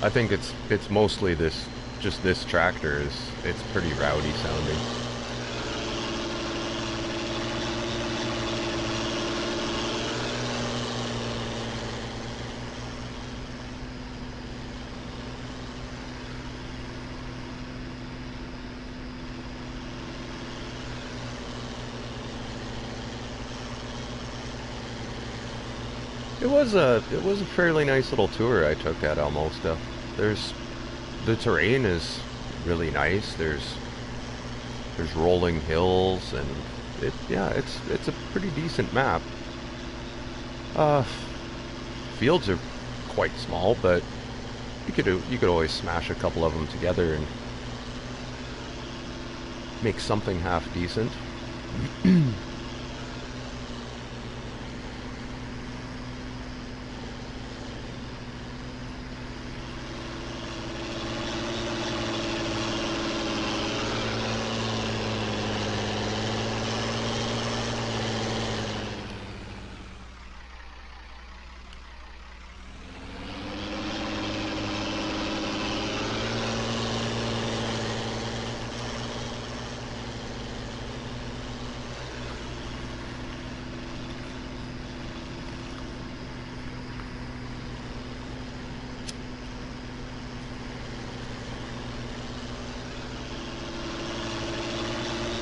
I think it's mostly just this tractor it's pretty rowdy sounding. It was a fairly nice little tour I took at Almosta. The terrain is really nice. There's rolling hills, and it's a pretty decent map. Fields are quite small, but you could always smash a couple of them together and make something half decent.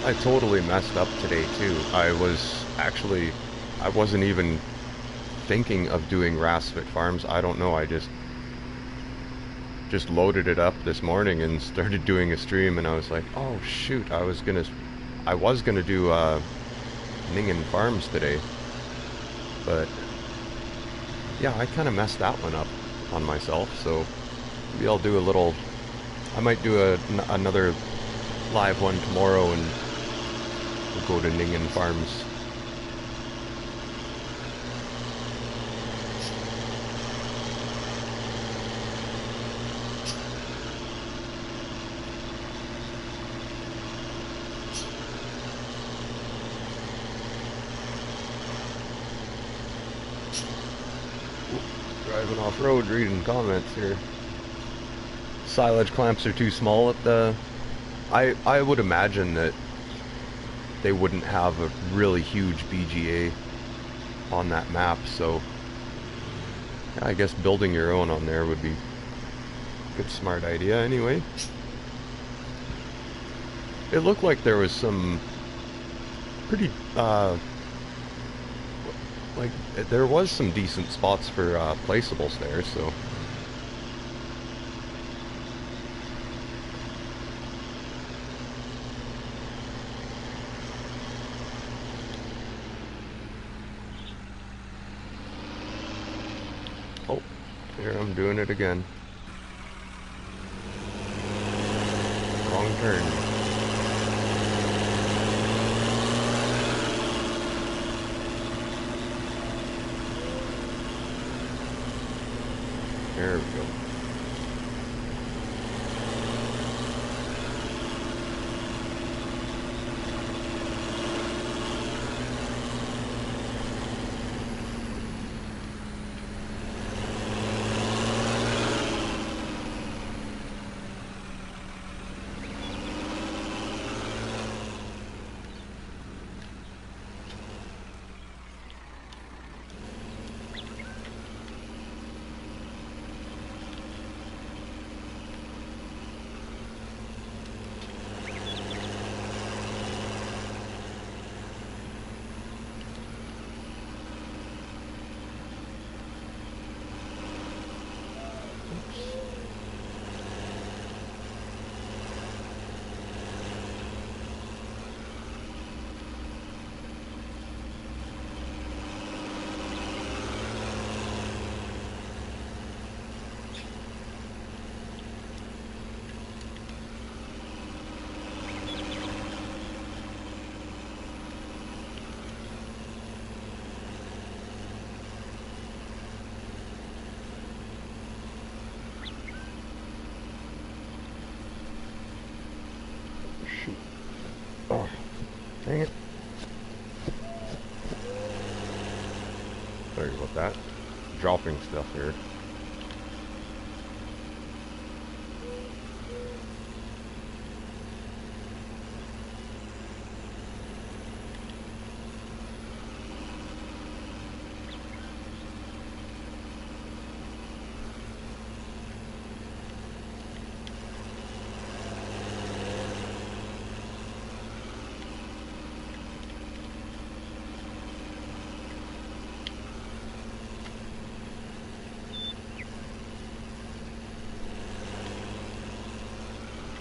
I totally messed up today too. I wasn't even thinking of doing Rassvet farms. I don't know, I just loaded it up this morning and started doing a stream, and I was like, oh shoot, I was gonna do Ningen farms today. But yeah, I kinda messed that one up on myself, so maybe I'll do I might do another live one tomorrow, and we'll go to Ningen Farms. Driving off-road, reading comments here. Silage clamps are too small at the... I would imagine that they wouldn't have a really huge BGA on that map, so yeah, I guess building your own on there would be a good smart idea anyway. It looked like there was some pretty like there was some decent spots for placeables there, so oh, here I'm doing it again. Wrong turn. There we go. Dang it. Sorry about that. Dropping stuff here.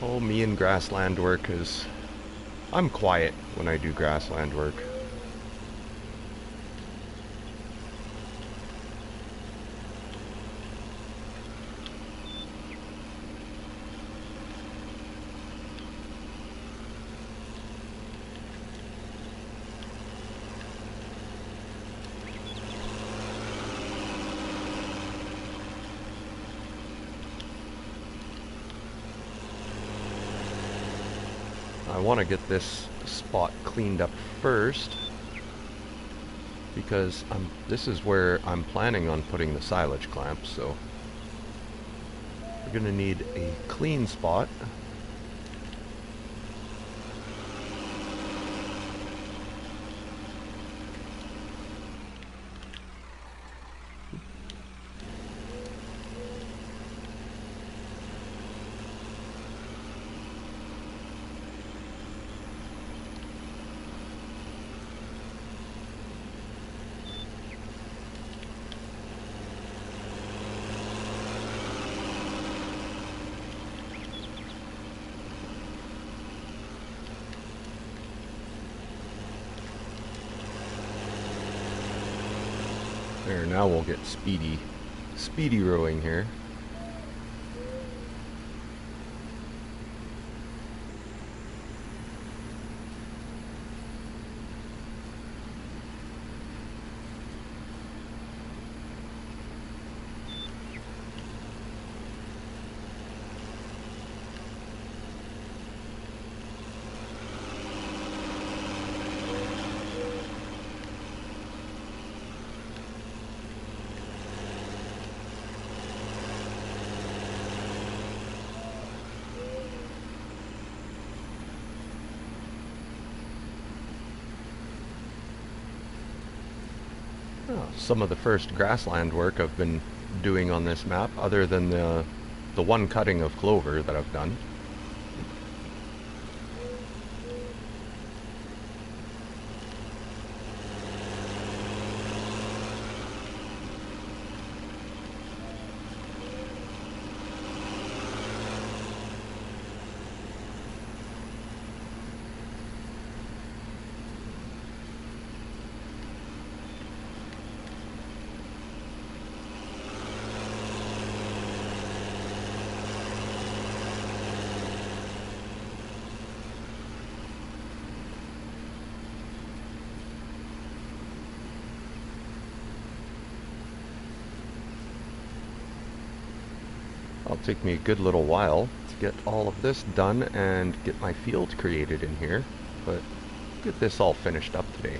Oh, me and grassland work is... I'm quiet when I do grassland work. I want to get this spot cleaned up first because this is where I'm planning on putting the silage clamps, so we're going to need a clean spot. There, now we'll get speedy rowing here. Some of the first grassland work I've been doing on this map, other than the one cutting of clover that I've done. It'll take me a good little while to get all of this done and get my field created in here, but get this all finished up today.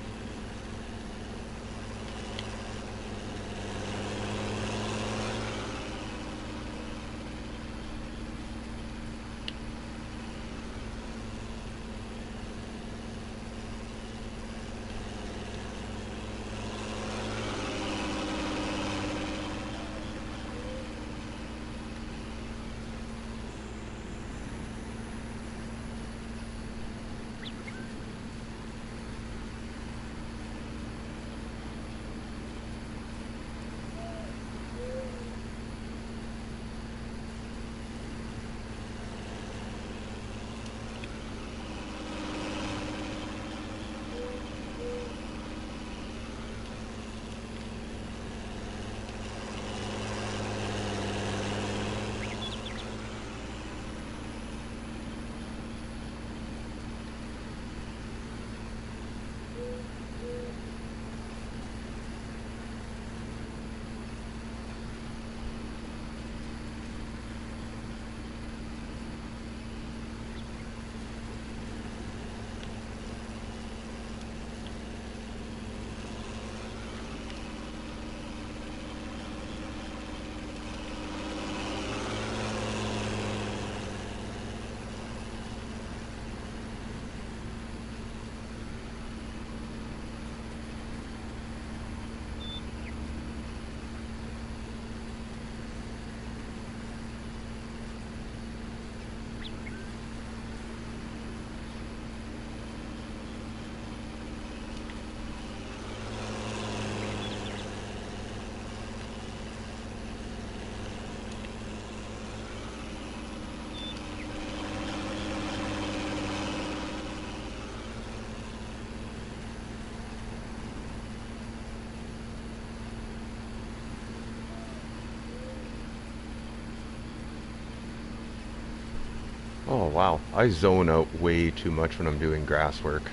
wow, I zone out way too much when I'm doing grass work.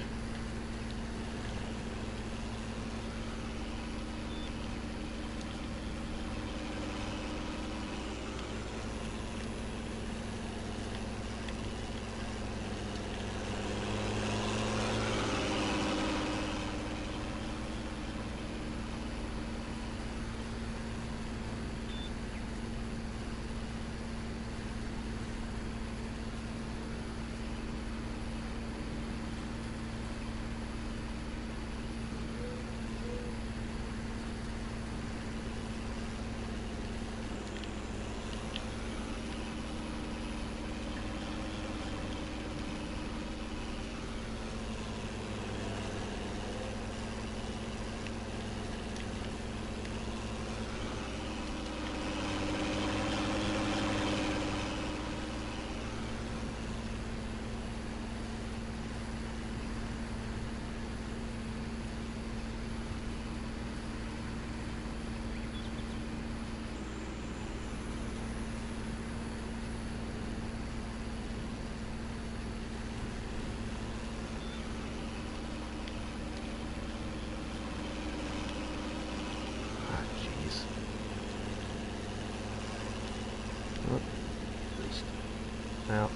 Now,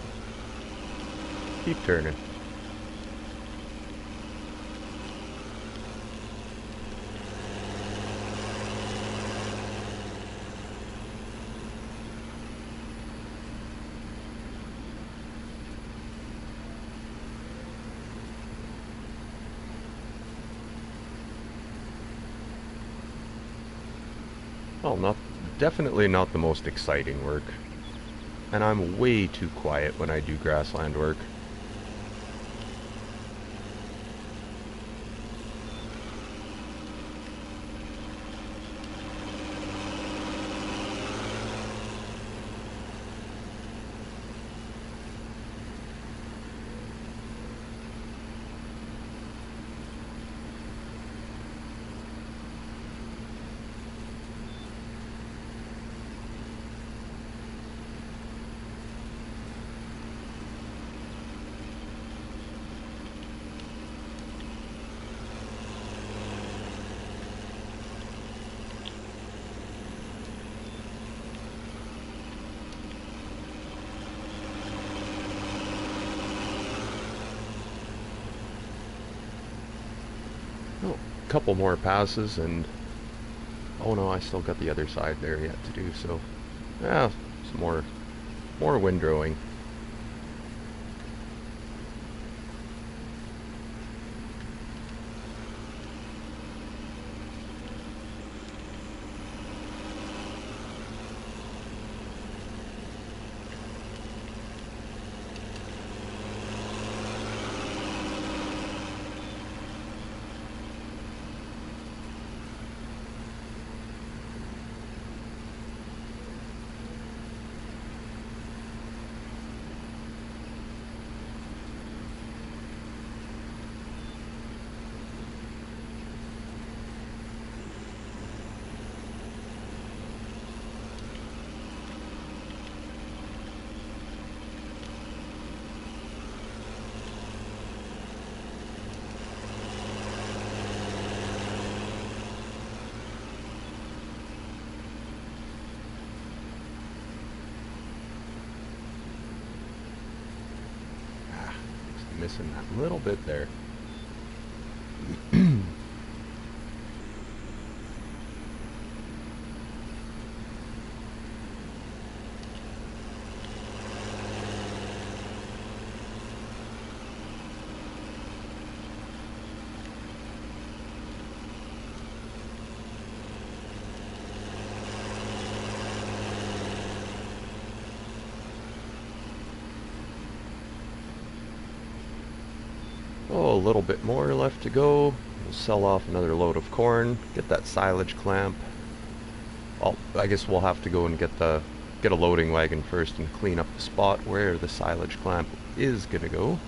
keep turning. Well, definitely not the most exciting work. And I'm way too quiet when I do grassland work. Oh, couple more passes and oh no, I still got the other side there yet to do, so yeah, some more windrowing. Missing that little bit there. Oh, a little bit more left to go. We'll sell off another load of corn, get that silage clamp. I guess we'll have to go and get a loading wagon first and clean up the spot where the silage clamp is gonna go.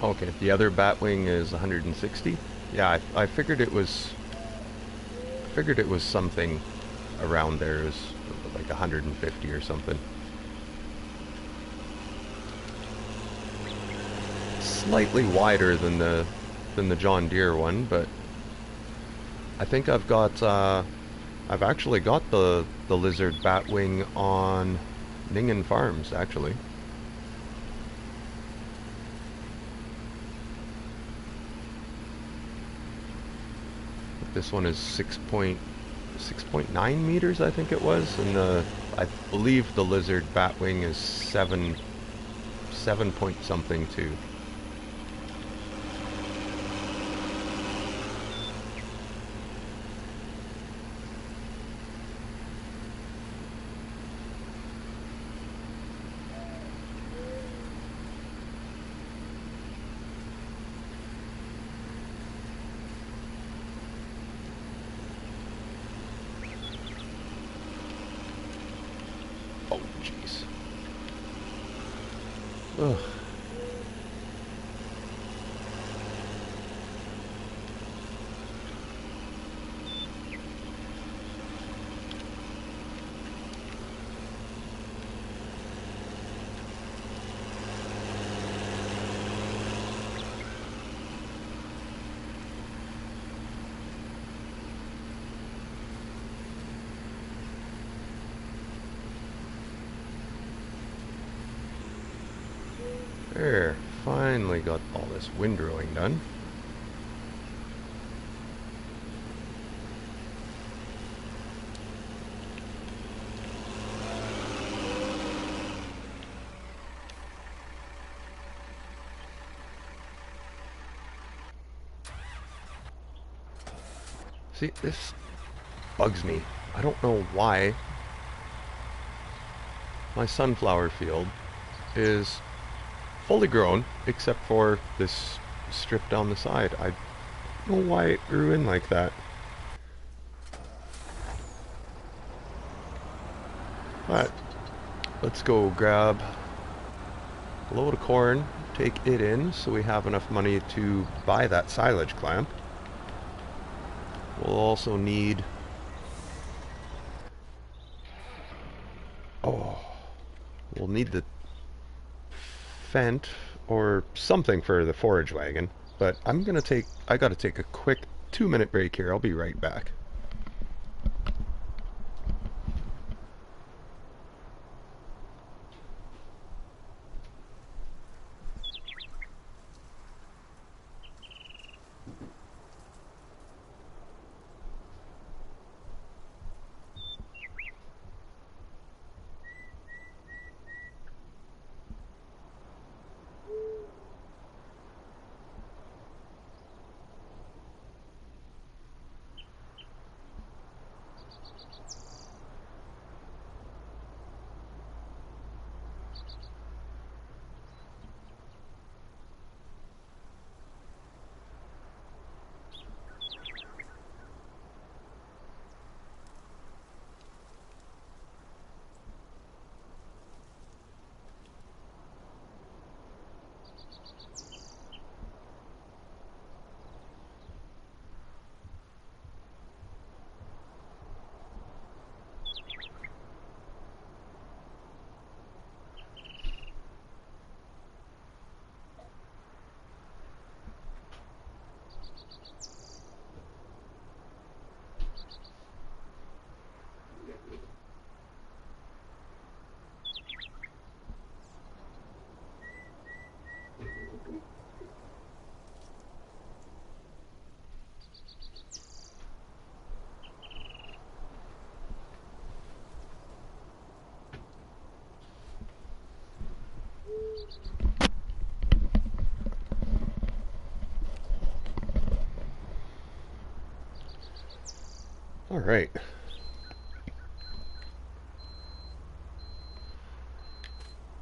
Okay, the other batwing is 160. Yeah, I figured it was. Figured it was something around there. It was like 150 or something. Slightly wider than the John Deere one, but I think I've actually got the Lizard Batwing on Ningen Farms actually. This one is 6.9 meters, I think it was, and I believe the Lizard Batwing is 7 point something too. Oh, jeez. Ugh. There, finally got all this windrowing done. See, this bugs me. I don't know why my sunflower field is fully grown, except for this strip down the side. I don't know why it grew in like that. But let's go grab a load of corn, take it in so we have enough money to buy that silage clamp. We'll also need... Oh, we'll need the Fent or something for the forage wagon. But I gotta take a quick 2-minute break here. I'll be right back. All right.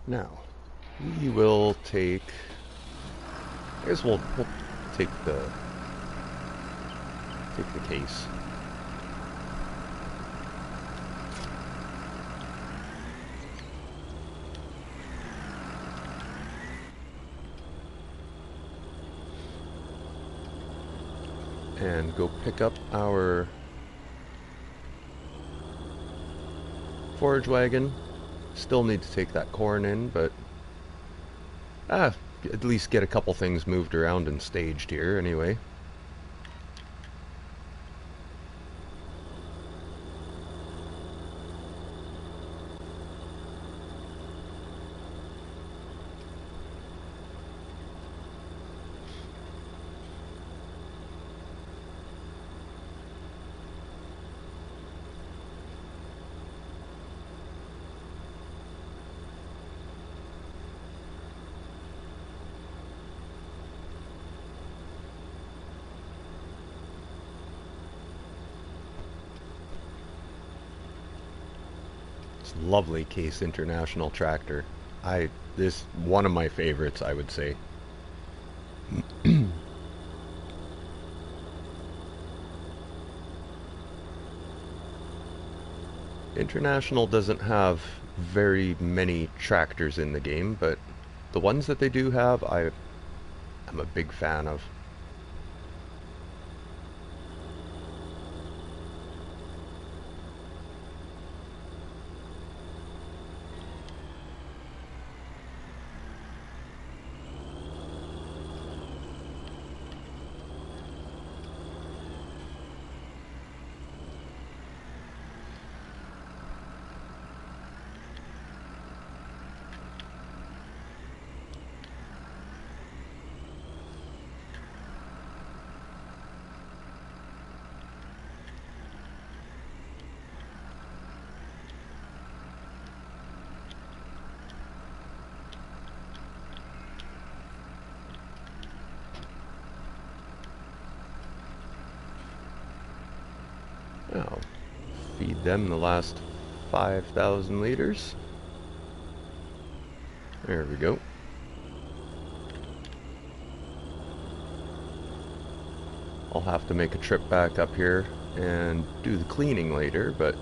Now, we will take... I guess we'll take the case. and go pick up our forage wagon. Still need to take that corn in, but at least get a couple things moved around and staged here anyway. Lovely Case International tractor. This one of my favorites, I would say. International doesn't have very many tractors in the game, but the ones that they do have, I'm a big fan of. Now, feed them the last 5,000 liters. There we go. I'll have to make a trip back up here and do the cleaning later, but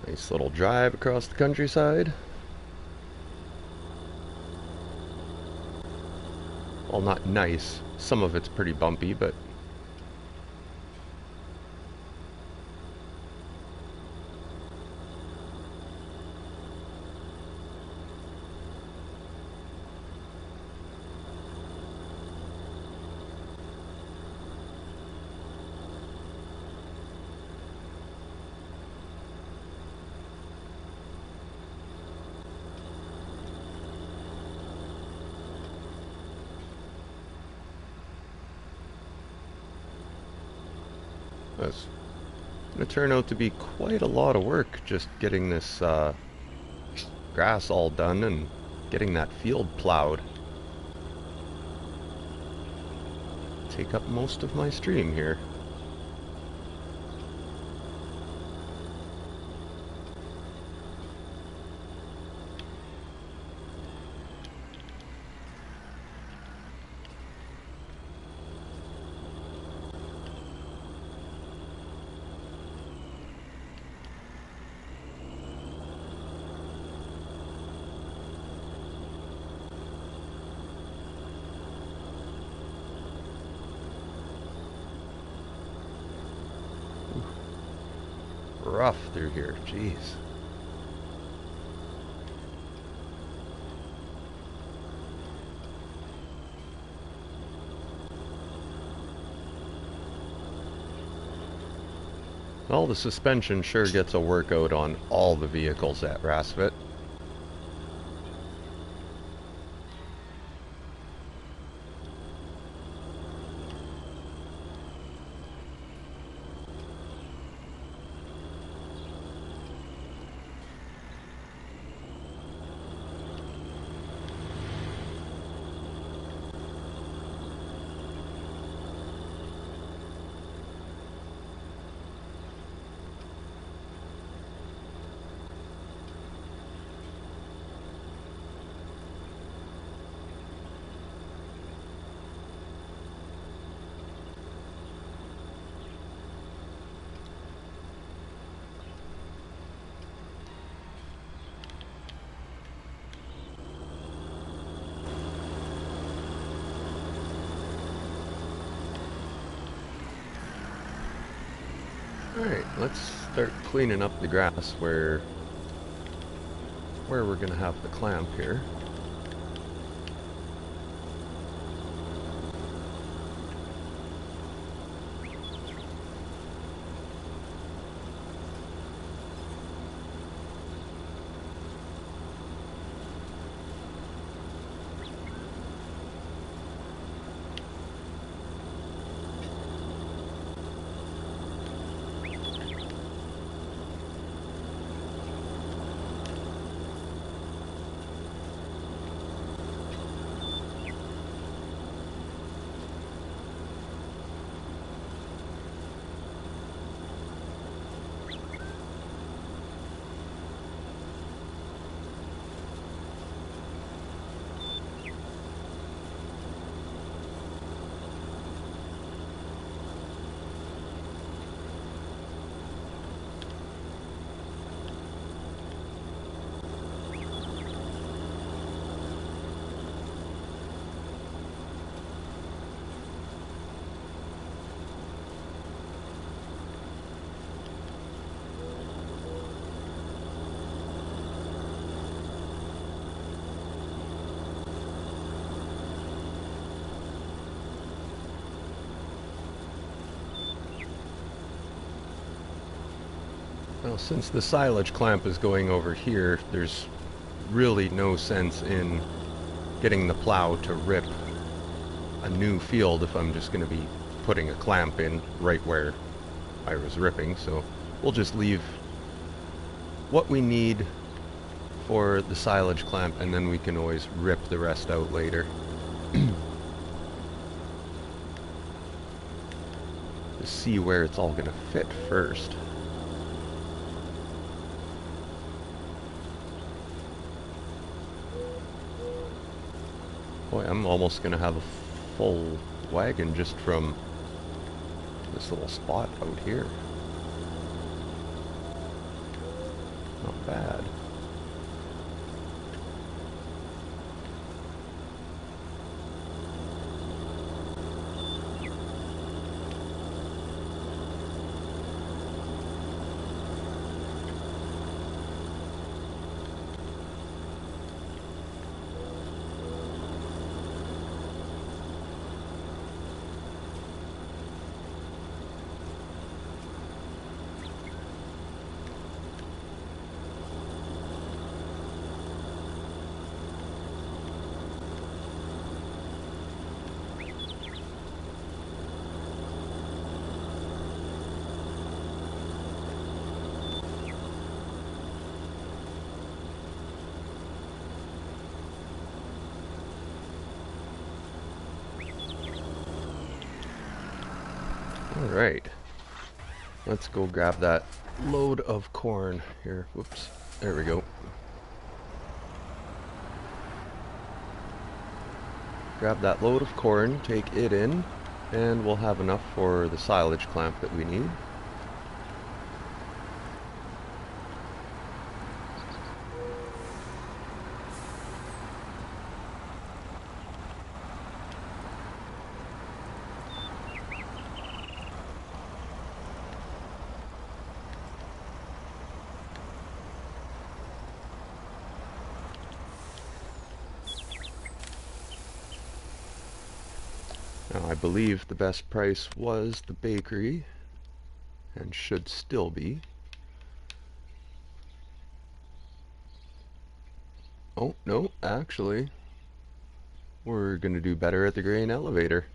nice little drive across the countryside. Well, not nice. Some of it's pretty bumpy, but that's going to turn out to be quite a lot of work just getting this grass all done and getting that field plowed. Take up most of my stream here. Rough through here, jeez. Well, the suspension sure gets a workout on all the vehicles at Rassvet. Alright, let's start cleaning up the grass where we're gonna have the clamp here. Well, since the silage clamp is going over here, there's really no sense in getting the plow to rip a new field if I'm just going to be putting a clamp in right where I was ripping. So we'll just leave what we need for the silage clamp, and then we can always rip the rest out later. Just see where it's all going to fit first. Boy, I'm almost going to have a full wagon just from this little spot out here. Not bad. Alright, let's go grab that load of corn here. Whoops, there we go. Grab that load of corn, take it in, and we'll have enough for the silage clamp that we need. Now, I believe the best price was the bakery, and should still be. Oh, no, actually, we're going to do better at the grain elevator.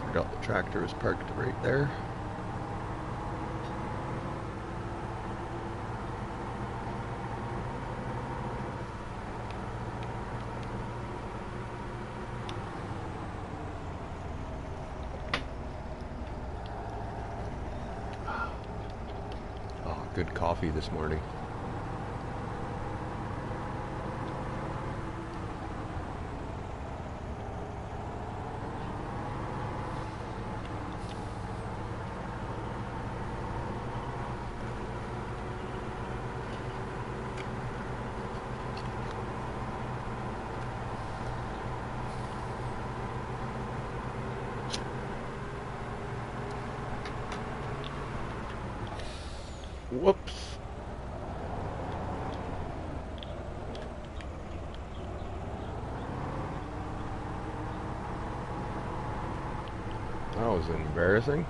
Forgot the tractor was parked right there. Oh, good coffee this morning. was embarrassing.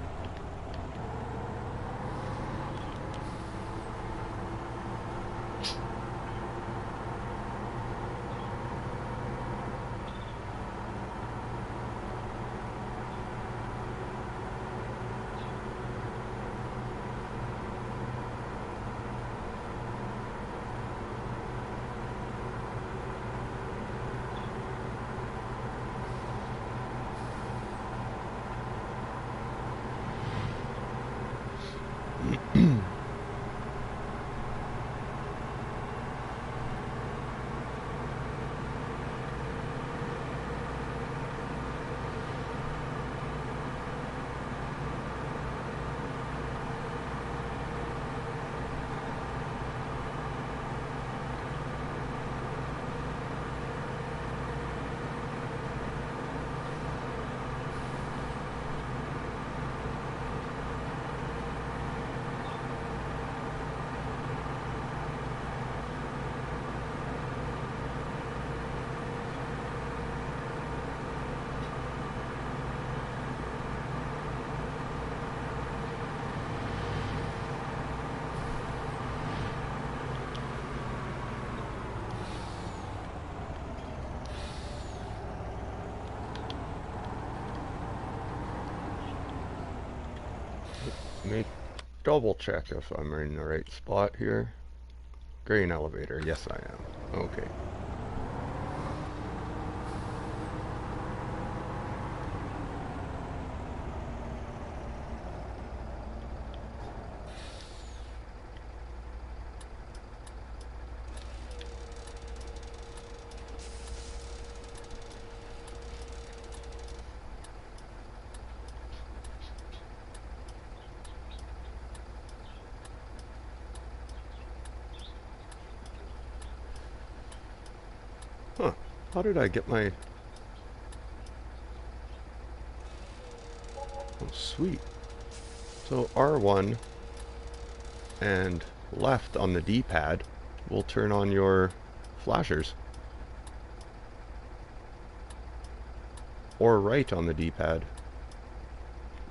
Let me double check if I'm in the right spot here. Grain elevator, yes I am. Okay. Huh. How did I get my... Oh, sweet. So R1 and left on the D-pad will turn on your flashers. Or right on the D-pad.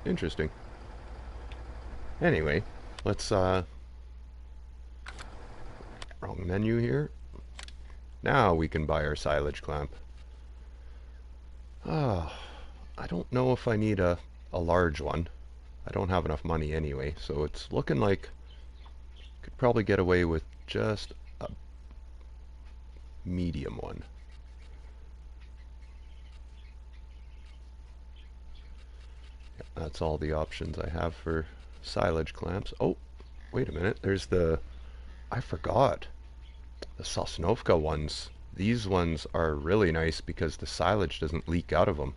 Interesting. Anyway, let's, wrong menu here. Now we can buy our silage clamp. I don't know if I need a large one. I don't have enough money anyway, so it's looking like I could probably get away with just a medium one. Yeah, that's all the options I have for silage clamps. Oh, wait a minute, there's the... I forgot. The Sosnovka ones. These ones are really nice because the silage doesn't leak out of them.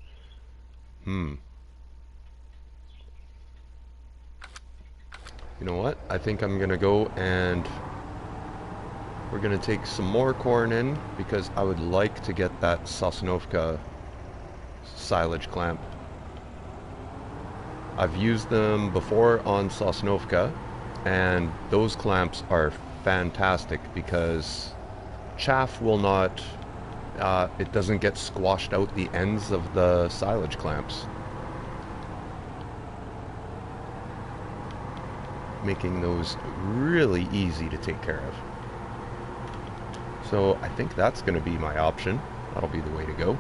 You know what? I think I'm gonna go and we're gonna take some more corn in because I would like to get that Sosnovka silage clamp. I've used them before on Sosnovka and those clamps are fantastic because chaff will not, it doesn't get squashed out the ends of the silage clamps, making those really easy to take care of. So I think that's going to be my option. That'll be the way to go.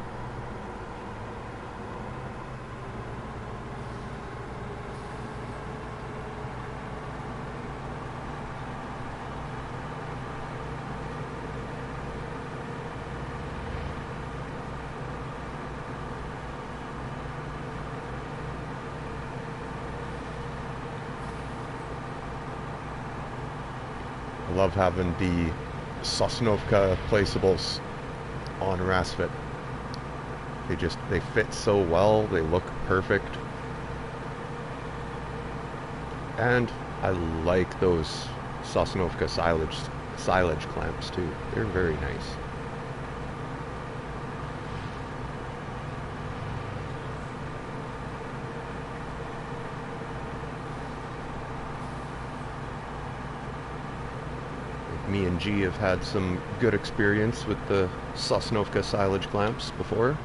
I love having the Sosnovka placeables on Rassvet. They fit so well, they look perfect. And I like those Sosnovka silage clamps too. They're very nice. Me and G have had some good experience with the Sosnovka silage clamps before.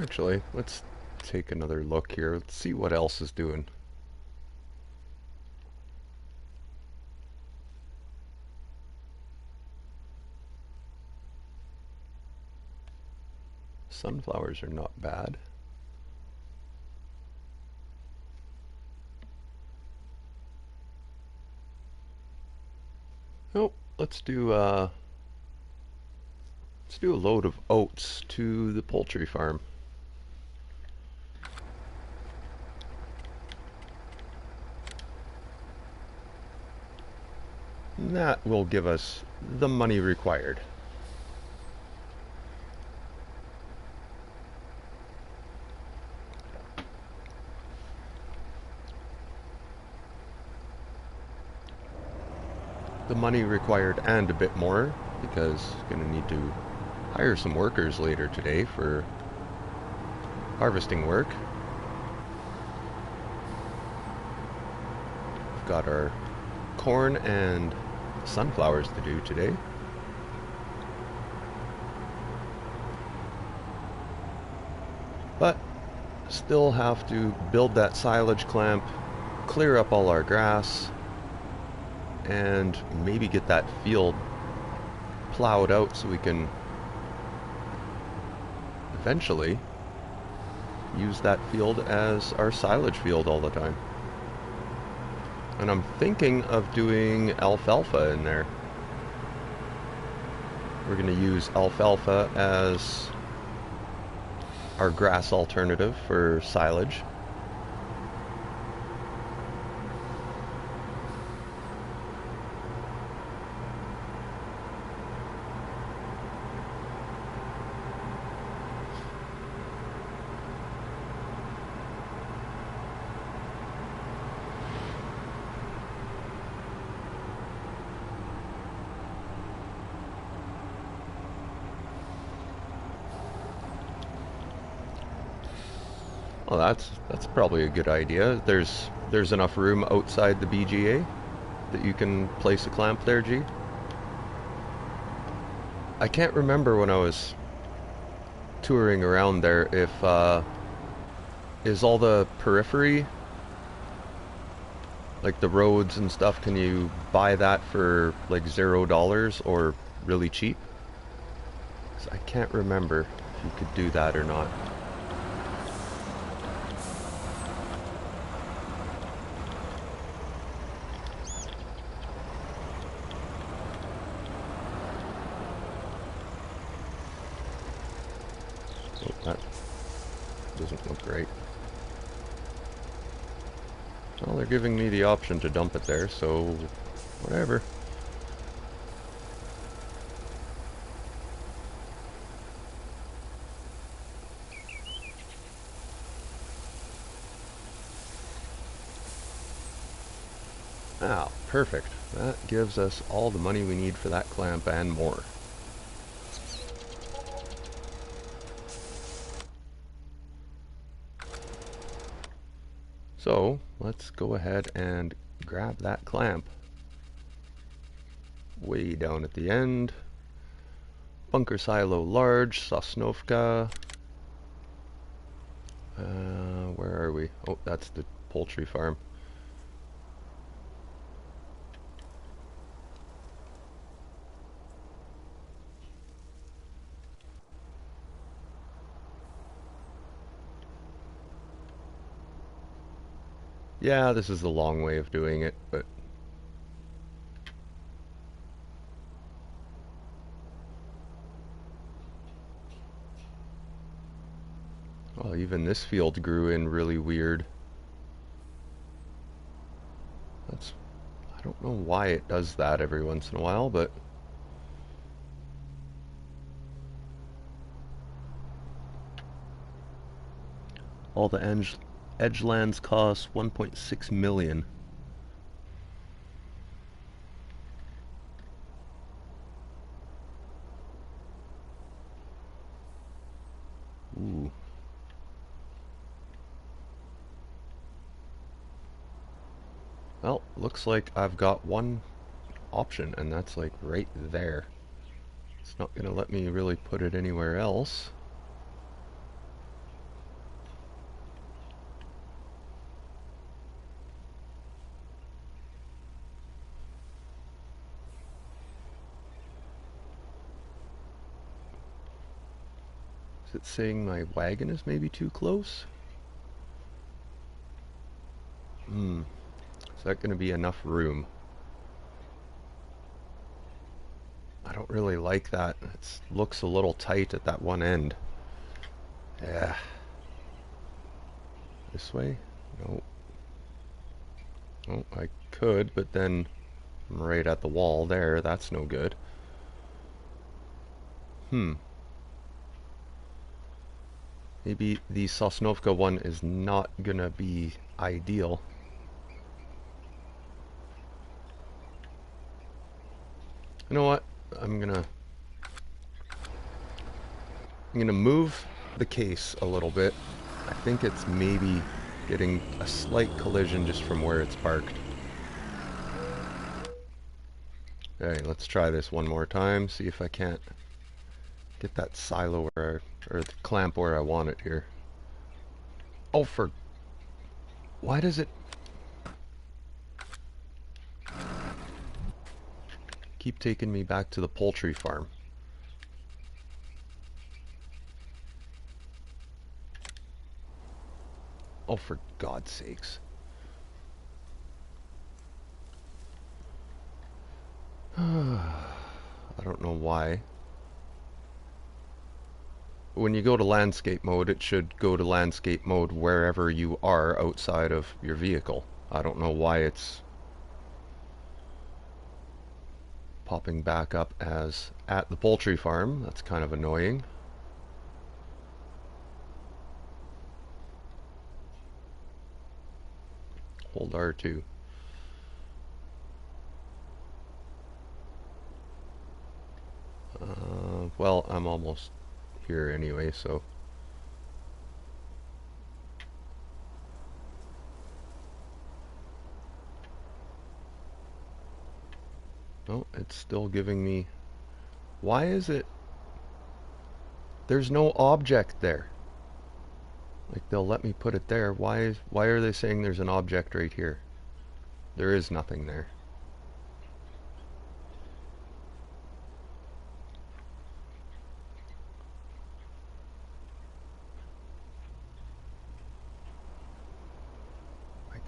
Actually, let's take another look here. Let's see what else is doing. Sunflowers are not bad. Oh, let's do a load of oats to the poultry farm. And that will give us the money required. The money required and a bit more, because I'm going to need to hire some workers later today for harvesting work. We've got our corn and sunflowers to do today. But still have to build that silage clamp, clear up all our grass, and maybe get that field plowed out so we can eventually use that field as our silage field all the time. And I'm thinking of doing alfalfa in there. We're going to use alfalfa as our grass alternative for silage. Well, that's probably a good idea. There's enough room outside the BGA that you can place a clamp there, G. I can't remember when I was touring around there if is all the periphery, like the roads and stuff, can you buy that for like $0 or really cheap? 'Cause I can't remember if you could do that or not. That doesn't look right. Well, they're giving me the option to dump it there, so whatever. Ah, perfect. That gives us all the money we need for that clamp and more. So, let's go ahead and grab that clamp. Way down at the end. Bunker silo large, Sosnovka. Where are we? Oh, that's the poultry farm. Yeah, this is the long way of doing it, but well, even this field grew in really weird. I don't know why it does that every once in a while, but all the edge lands cost 1.6 million. Ooh. Well, looks like I've got one option, and that's like right there. It's not gonna let me really put it anywhere else. Is it saying my wagon is maybe too close? Is that going to be enough room? I don't really like that. It looks a little tight at that one end. Yeah. This way? No. Oh, I could, but then I'm right at the wall there. That's no good. Maybe the Sosnovka one is not gonna be ideal. You know what? I'm gonna move the case a little bit. I think it's maybe getting a slight collision just from where it's parked. Okay, let's try this one more time. See if I can't get that silo where or the clamp where I want it here. Oh, why does it keep taking me back to the poultry farm? Oh, for God's sakes. I don't know why. When you go to landscape mode, it should go to landscape mode wherever you are outside of your vehicle. I don't know why it's popping back up as at the poultry farm. That's kind of annoying. Hold R2. Well, I'm almost here anyway, so... Oh, it's still giving me... Why is it... There's no object there. Like, they'll let me put it there. Why are they saying there's an object right here? There is nothing there.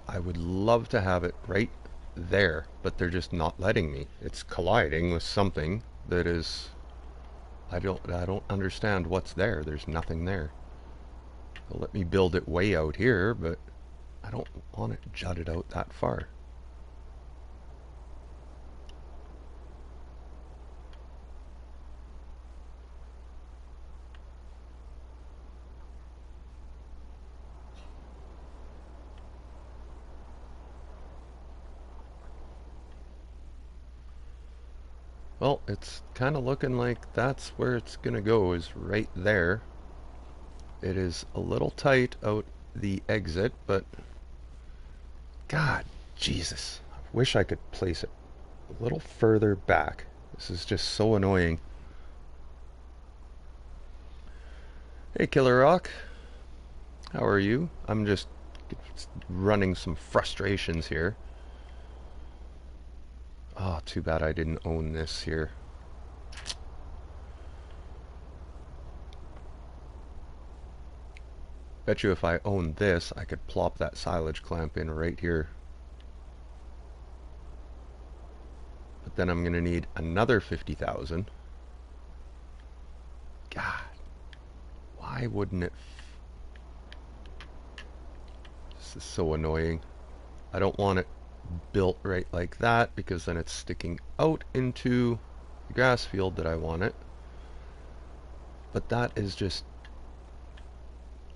I would love to have it right there, but they're just not letting me. It's colliding with something that is... I don't understand what's there. There's nothing there. They'll let me build it way out here, but I don't want it jutted out that far. Well, it's kind of looking like that's where it's going to go, is right there. It is a little tight out the exit, but God, Jesus. I wish I could place it a little further back. This is just so annoying. Hey, Killer Rock. How are you? I'm just running some frustrations here. Oh, too bad I didn't own this here. Bet you if I owned this, I could plop that silage clamp in right here. But then I'm going to need another 50,000. God. Why wouldn't it... This is so annoying. I don't want it built right like that, because then it's sticking out into the grass field that I want it. But that is just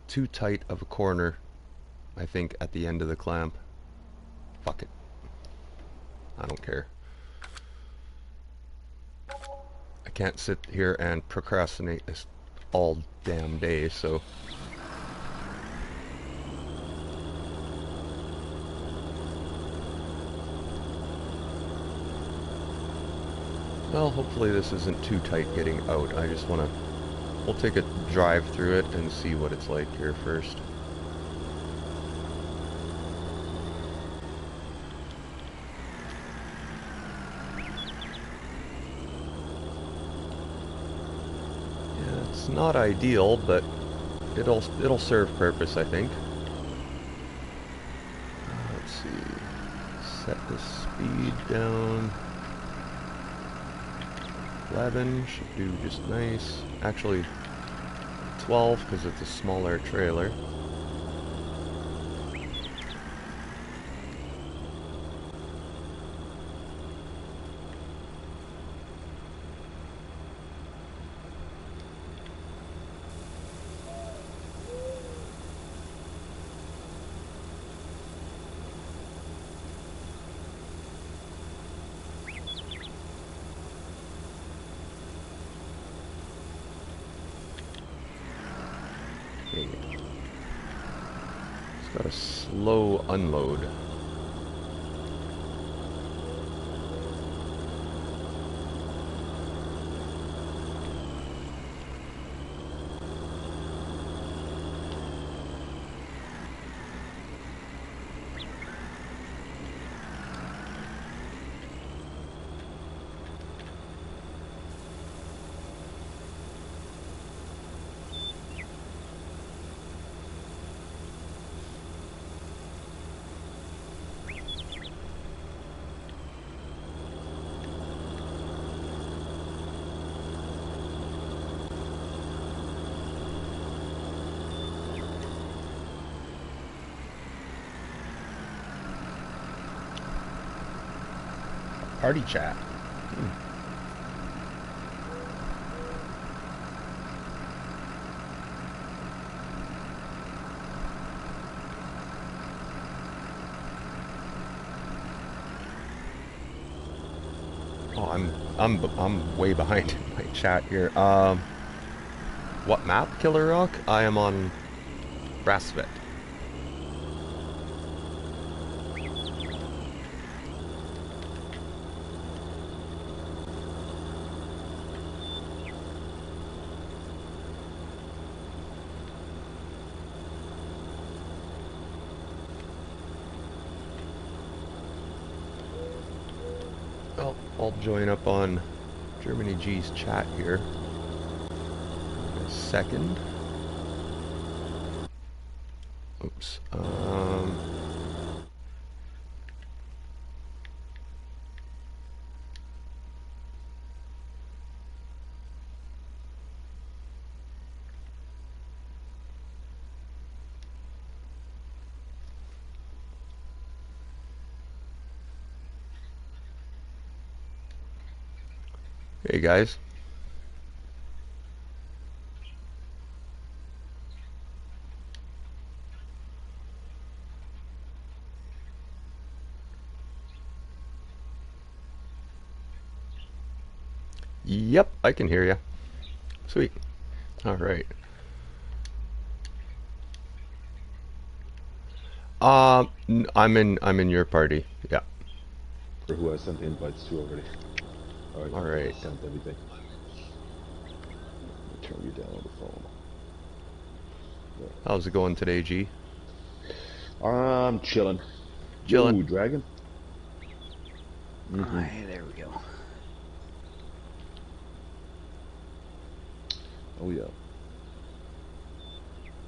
too tight of a corner, I think, at the end of the clamp. Fuck it. I don't care. I can't sit here and procrastinate this all damn day, so... Well, hopefully this isn't too tight getting out. I just want to... We'll take a drive through it and see what it's like here first. Yeah, it's It's not ideal, but it'll serve purpose, I think. Let's see. Set the speed down. 11 should do just nice. Actually, 12 because it's a smaller trailer. It's got a slow unload. Party chat. Oh, I'm way behind in my chat here. What map, Killer Rock? I am on Rassvet. Well, I'll join up on Germany G's chat here in a second. Oops. Hey guys. Yep, I can hear you. Sweet. All right. I'm in your party. Yeah. Or who I sent the invites to already. All right. I sent everything. Let me turn you down on the phone. Yeah. How's it going today, G? I'm chilling. Chilling. Ooh, dragon. Alright, there we go. Oh yeah.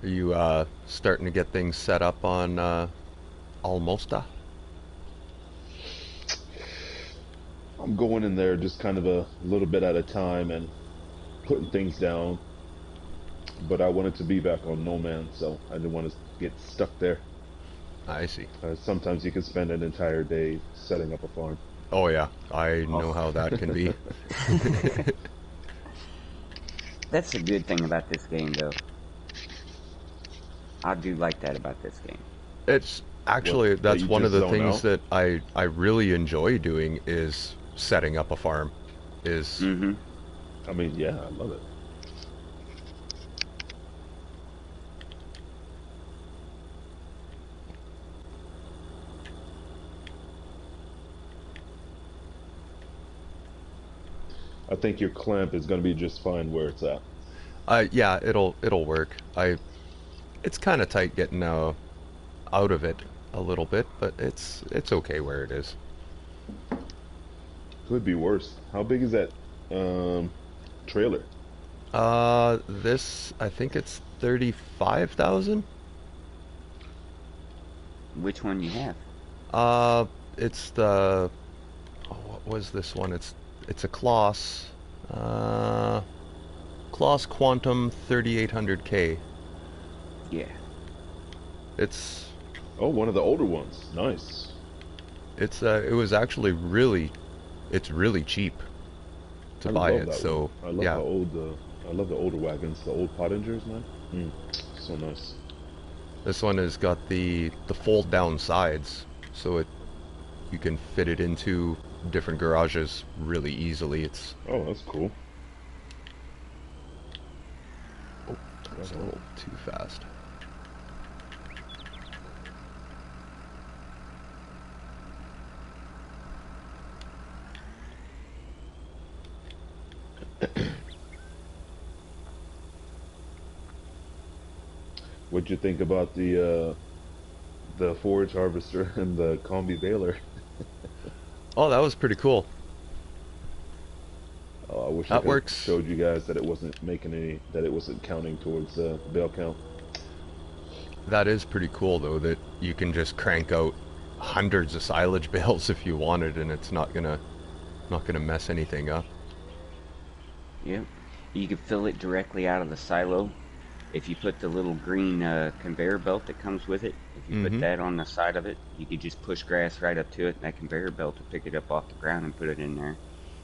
Are you starting to get things set up on Almosta? I'm going in there just kind of a little bit at a time and putting things down. But I wanted to be back on No Man, so I didn't want to get stuck there. I see. Sometimes you can spend an entire day setting up a farm. Oh yeah, I know how that can be. That's the good thing about this game, though. I do like that about this game. It's What, actually, that that's you one of just the zone things out? that I really enjoy doing is setting up a farm. Is I mean, yeah, I love it. I think your clamp is going to be just fine where it's at. yeah, it'll work. It's kind of tight getting out of it a little bit, but it's okay where it is. Could be worse. How big is that trailer? This, I think it's 35,000. Which one you have? Uh, it's the, oh, what was this one? It's a Kloss, uh, Kloss Quantum 3800K. Yeah. It's, Oh, one of the older ones. Nice. it was actually it's really cheap to I buy love it, that one. so, I love yeah. how old I love the older wagons, the old Pottingers, man. So nice. This one has got the fold down sides, so you can fit it into different garages really easily. It's Oh, that's cool. oh, that was a little too fast. What'd you think about the forage harvester and the combi baler? Oh, that was pretty cool. Oh, I wish I That could have works. showed you guys that it wasn't making any, that it wasn't counting towards bale count. That is pretty cool though, that you can just crank out hundreds of silage bales if you wanted, and it's not gonna mess anything up. Yep. You can fill it directly out of the silo. If you put the little green conveyor belt that comes with it, if you put Mm-hmm. that on the side of it, you could just push grass right up to it, and that conveyor belt will pick it up off the ground and put it in there.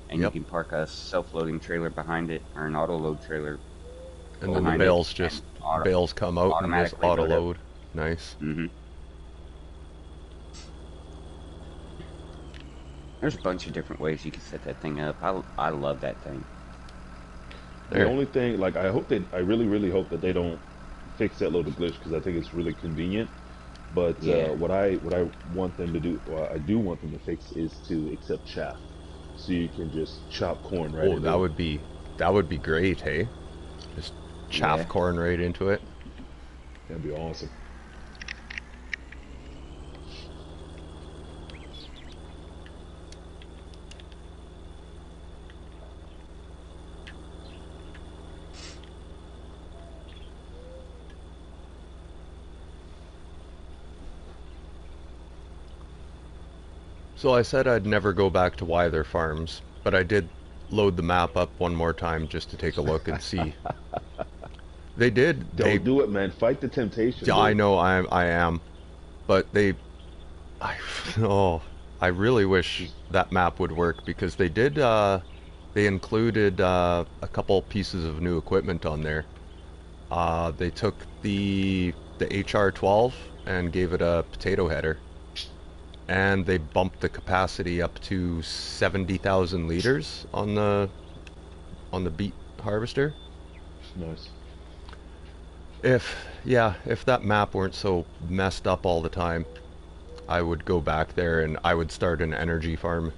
And you Yep. can park a self-loading trailer behind it, or an auto-load trailer And then the behind it, bales and just bales come out and just automatically auto load up. load. Nice. hmm There's a bunch of different ways you can set that thing up. I love that thing. The There. only thing, like, I really, really hope that they don't fix that little glitch because I think it's really convenient. But Yeah. what I want them to do, well, I do want them to fix is to accept chaff, so you can just chop corn right Oh, into it. that would be great, hey? Just Yeah. chaff corn right into it. That'd be awesome. So I said I'd never go back to Wyther Farms, but I did load the map up one more time just to take a look and see. They did. They. Don't do it, man. Fight the temptation, Yeah, I dude. know. I am, but they. I. Oh, I really wish Just that map would work because they did. They included a couple pieces of new equipment on there. They took the HR-12 and gave it a potato header, and they bumped the capacity up to 70,000 liters on the beet harvester. nice. If that map weren't so messed up all the time, I would go back there and I would start an energy farm.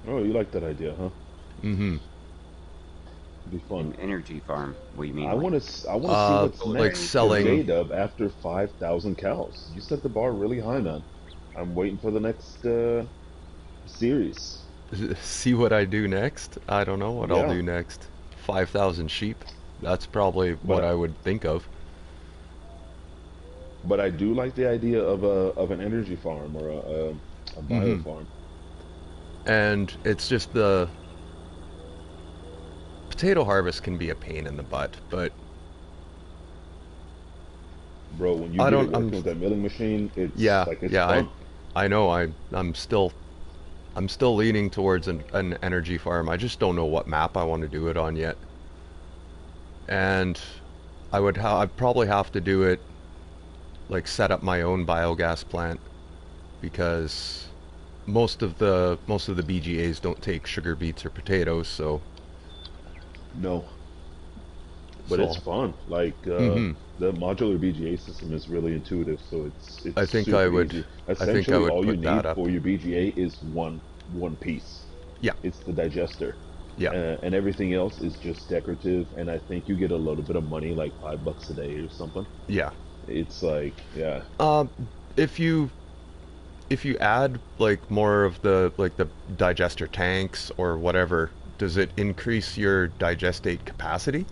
Oh, you like that idea, huh? Mm-hmm. It'd be fun. An energy farm. What do you mean? I Like want to. I want to see what's Like next for selling. J-Dub after 5,000 cows. You set the bar really high, man. I'm waiting for the next series. See what I do next. I don't know what I'll Yeah, do next. 5,000 sheep. That's probably what I but would think of. but I do like the idea of an energy farm or a bio Mm-hmm. farm. And it's just the potato harvest can be a pain in the butt, but Bro, when you I get don't. it working with that milling machine, it's Yeah, like it's yeah. fun. I know. I'm still leaning towards an energy farm. I just don't know what map I want to do it on yet. And I'd probably have to do it like set up my own biogas plant because most of the BGAs don't take sugar beets or potatoes, No, but it's so fun. Like mhm. the modular BGA system is really intuitive, so it's I think I super would easy. I think I Essentially, would all you put that need up. for your BGA is one piece. Yeah, It's the digester, yeah. and everything else is just decorative. And I think you get a little bit of money, like $5 a day or something. Yeah. It's like, yeah, Um if you if you add like more of the digester tanks or whatever, does it increase your digestate capacity?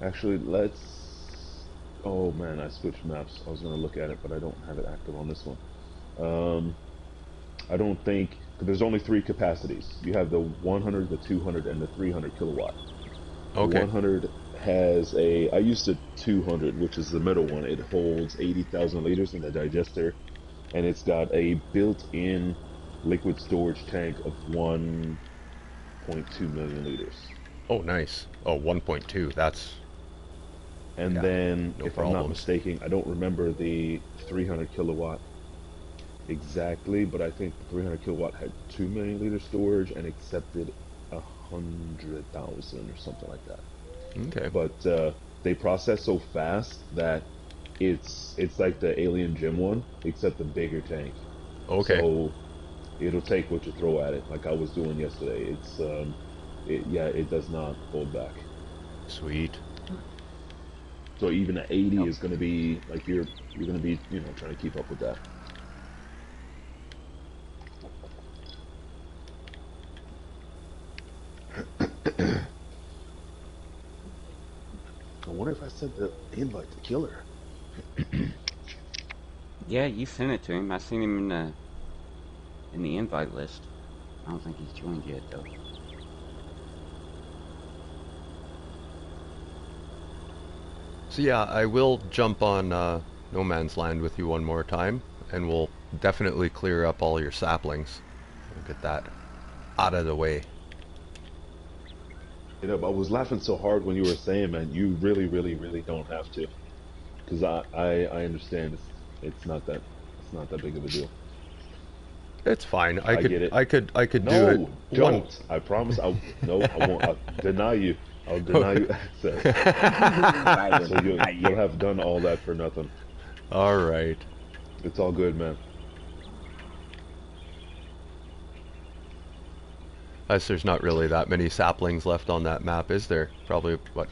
Actually, let's. Oh man, I switched maps. I was gonna look at it, but I don't have it active on this one. Um, I don't think 'cause there's only three capacities. You have the 100, the 200, and the 300 kilowatt. The Okay. 100 has a. I used the 200, which is the middle one. It holds 80,000 liters in the digester, and it's got a built-in liquid storage tank of 1.2 million liters. Oh, nice. Oh, 1.2. That's, And yeah, then, no if I'm not problems. mistaken, I don't remember the 300 kilowatt exactly, but I think the 300 kilowatt had 2 million liter storage and accepted 100,000 or something like that. Okay. But they process so fast that it's like the Alien Gym one, except a bigger tank. Okay. So it'll take what you throw at it, like I was doing yesterday. Yeah, it does not hold back. Sweet. So even at 80 Yep. is going to be like you're going to be trying to keep up with that. I wonder if I sent the invite to Killer. Yeah, you sent it to him. I seen him in the invite list. I don't think he's joined yet though. So yeah, I will jump on No Man's Land with you one more time, and we'll definitely clear up all your saplings. We'll get that out of the way. I was laughing so hard when you were saying, man, you really, really, really don't have to, because I understand it's not that big of a deal. It's fine. I I could get it. I could I could do it No, one. don't. I promise. No, I won't. I'll deny you. I'll deny you access. I will So deny you'll you. have done all that for nothing. All right. It's all good, man. As there's not really that many saplings left on that map, is there? Probably what,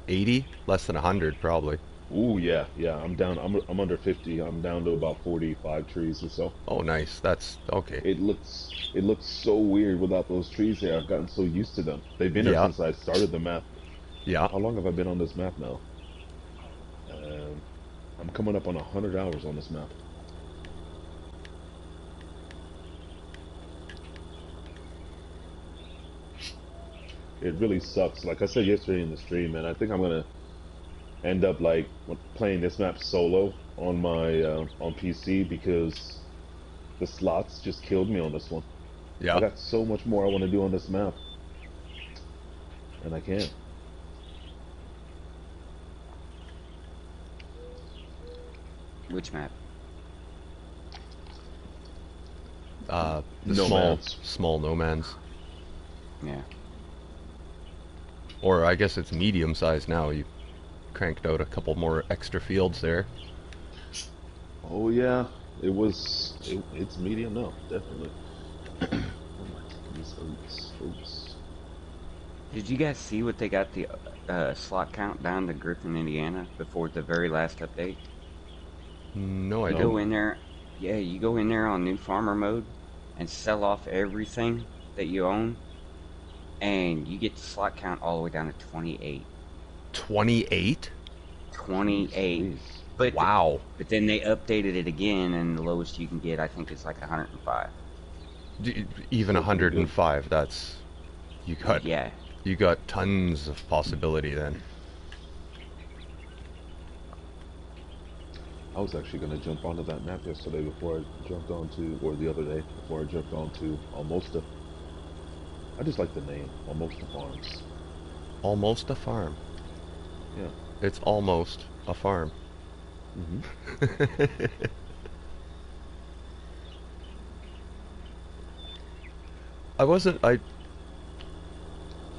80? Less than 100, probably. Ooh, yeah, yeah. I'm down. I'm under 50. I'm down to about 45 trees or so. Oh, nice. That's okay. It looks so weird without those trees there. I've gotten so used to them. They've been there Yeah. since I started the map. Yeah. How long have I been on this map now? I'm coming up on 100 hours on this map. It really sucks. Like I said yesterday in the stream, man, I think I'm gonna end up like playing this map solo on my on PC because the slots just killed me on this one. I Yeah. got so much more I want to do on this map, and I can't. Which map? The No small man's. small no man's. Yeah. Or I guess it's medium size now. You cranked out a couple more extra fields there. Oh yeah, it's medium now, definitely. Oh my, these oats, oops. Did you guys see what they got the slot count down to Griffin, Indiana before the very last update? No, I You No. go didn't. in there, yeah, you go in there on new farmer mode and sell off everything that you own, and you get the slot count all the way down to 28. 28? 28. Jeez. But Wow. but then they updated it again, and the lowest you can get, I think, is like 105. Even Still pretty good. 105, that's Yeah. you got tons of possibility then. I was actually gonna jump onto that map yesterday before I jumped onto, or the other day before I jumped onto Almosta. I just like the name, Almosta Farms. Almost a farm. Yeah. It's almost a farm. Hmm. I wasn't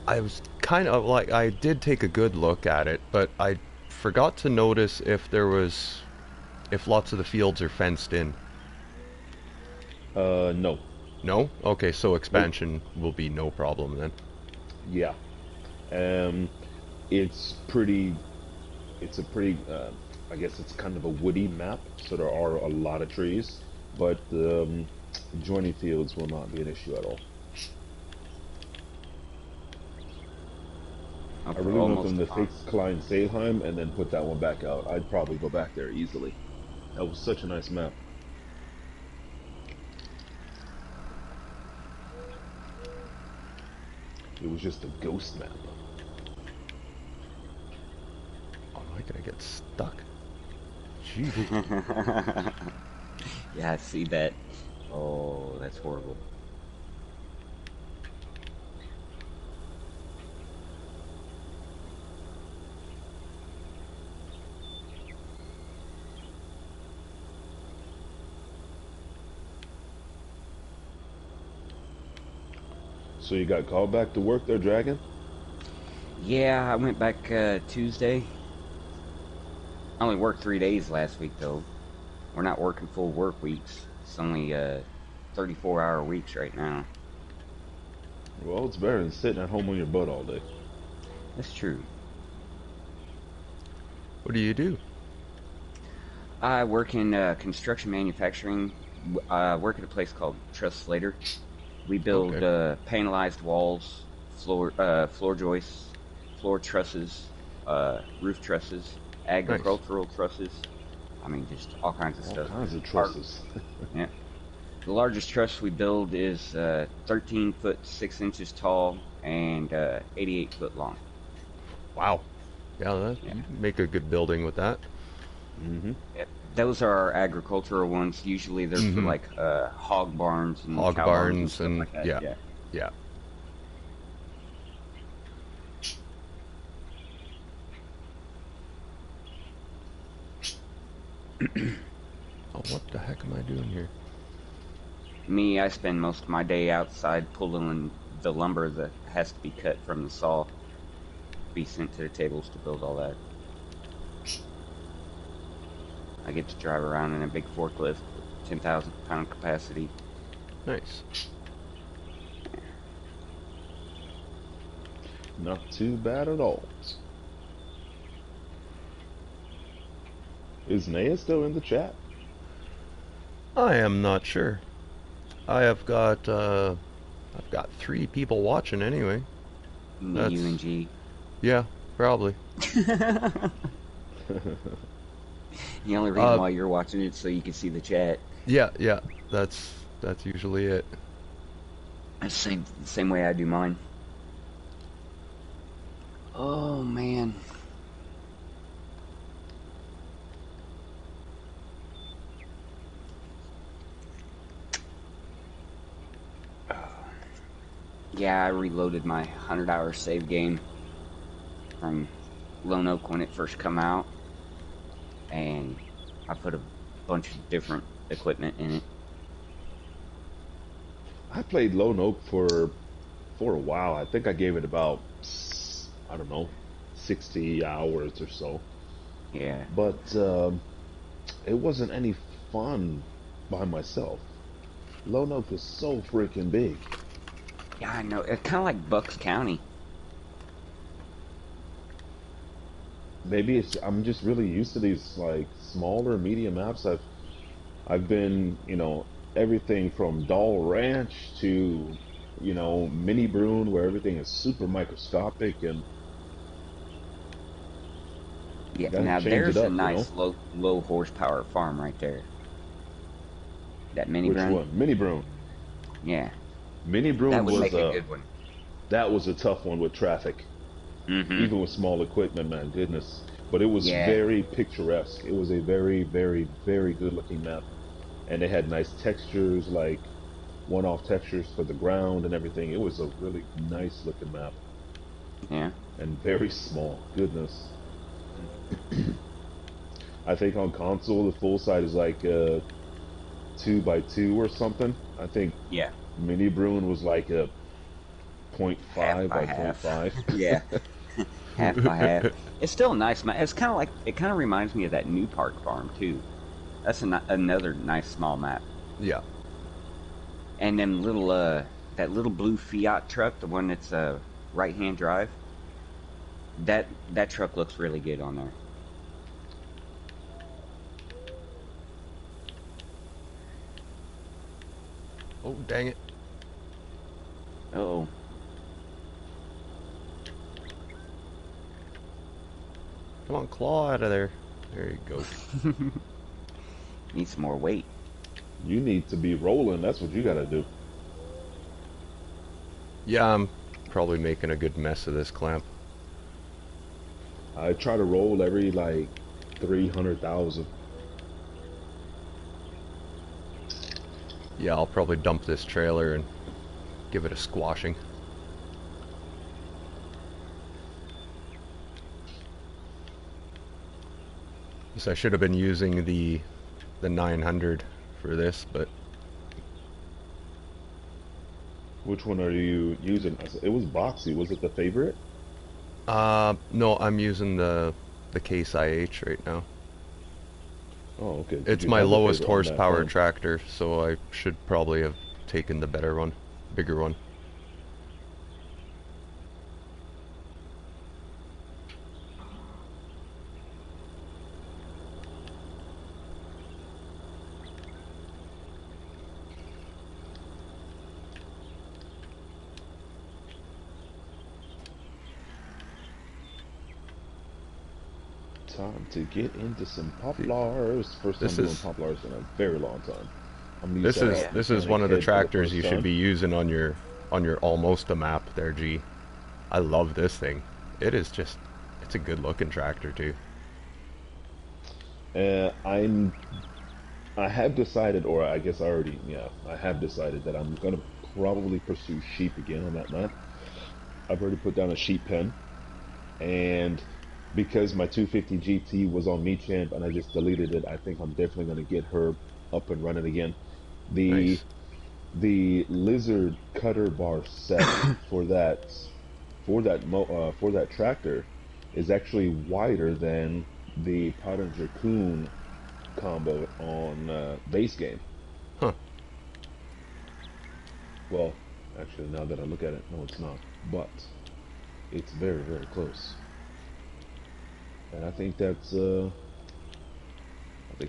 I was kind of like, I did take a good look at it, but I forgot to notice if lots of the fields are fenced in. No. No? Okay, so Nope. expansion will be no problem then. Yeah. Um, it's pretty. It's a pretty. I guess it's kind of a woody map, so there are a lot of trees, but joining fields will not be an issue at all. I Okay, really want almost them a to farm. fix Klein Saveheim and then put that one back out. I'd probably go back there easily. That was such a nice map. It was just a ghost map. Oh, am I gonna get stuck? Jeez. Yeah, I see that. Oh, that's horrible. So you got called back to work there, Dragon? Yeah, I went back Tuesday. I only worked 3 days last week though. We're not working full work weeks. It's only 34-hour weeks right now. Well, it's better than sitting at home on your butt all day. That's true. What do you do? I work in construction manufacturing. I work at a place called Truss Slater. We build Okay. panelized walls, floor joists, floor trusses, roof trusses, Nice. agricultural trusses. I mean, just all kinds of All stuff. kinds of Our trusses. Yeah, the largest truss we build is 13 foot 6 inches tall and 88 foot long. Wow. Yeah, Yeah. you can make a good building with that. Hmm. Yep. Those are our agricultural ones. Usually they're for Mm-hmm. like hog barns and Hog cow barns and barns stuff and like that. yeah, Yeah. yeah. Oh, what the heck am I doing here? Me, I spend most of my day outside pulling the lumber that has to be cut from the saw, be sent to the tables to build all that. I get to drive around in a big forklift with 10,000 pound capacity. Nice. Not too bad at all. Is Naya still in the chat? I am not sure. I have got I've got 3 people watching anyway. In the That's UNG. yeah, probably. The only reason Uh, why you're watching it is so you can see the chat. yeah, yeah. That's usually it. That's same way I do mine. Oh man. Yeah, I reloaded my 100-hour save game from Lone Oak when it first come out, and I put a bunch of different equipment in it. I played Lone Oak for a while. I think I gave it about, I don't know, 60 hours or so. Yeah. But it wasn't any fun by myself. Lone Oak is so freaking big. Yeah, I know. It's kind of like Bucks County. Maybe I'm just really used to these like smaller medium maps. I've been, everything from Doll Ranch to, Mini Brune where everything is super microscopic and Yeah. gotta Now change it there's a up. nice low horsepower farm right there. That mini Which brun. one? Mini Brune. Yeah, Mini that Brune would was make a good one. that was a tough one with traffic, Mm-hmm. even with small equipment, man, goodness. But it was Yeah. very picturesque. It was a very, very, very good looking map. And they had nice textures, like one-off textures for the ground and everything. It was a really nice looking map Yeah. and very small. Goodness. I think on console the full side is like 2 by 2 or something. I think Yeah. Mini Brune was like a point Half 0.5 by by point half. 0.5. Yeah. Half by half. It's still nice. It's kind of like it kind of reminds me of that New Park farm too. That's another nice small map. Yeah. And them little that little blue Fiat truck, the one that's right hand drive. That truck looks really good on there. Oh, dang it. Oh. Come on, claw out of there. There you go. Need some more weight. You need to be rolling. That's what you gotta do. Yeah, I'm probably making a good mess of this clamp. I try to roll every like 300,000. Yeah, I'll probably dump this trailer and give it a squashing. Guess I should have been using the 900 for this, but Which one are you using? It was Boxy. Was it the favorite? no, I'm using the Case IH right now. Oh, okay. Did It's you my have the lowest favorite on that horsepower phone? tractor, so I should probably have taken the better one, bigger one. Time to get into some See, poplars. First time this doing is poplars in a very long time. I'm gonna use this that is Yeah. this is mechanic one of the head for the tractors first you should time. be using on your almost a map there, G. I love this thing. It is just it's a good looking tractor too. I'm I have decided, or I guess I already, yeah, I have decided that I'm gonna probably pursue sheep again on that map. I've already put down a sheep pen, and because my 250 GT was on Me Champ and I just deleted it, I think I'm definitely gonna get her up and running again. The Nice. the lizard cutter bar set for for that tractor is actually wider than the Pottinger Coon combo on base game. Huh. Well, actually, now that I look at it, no, it's not. But it's very, very close, and I think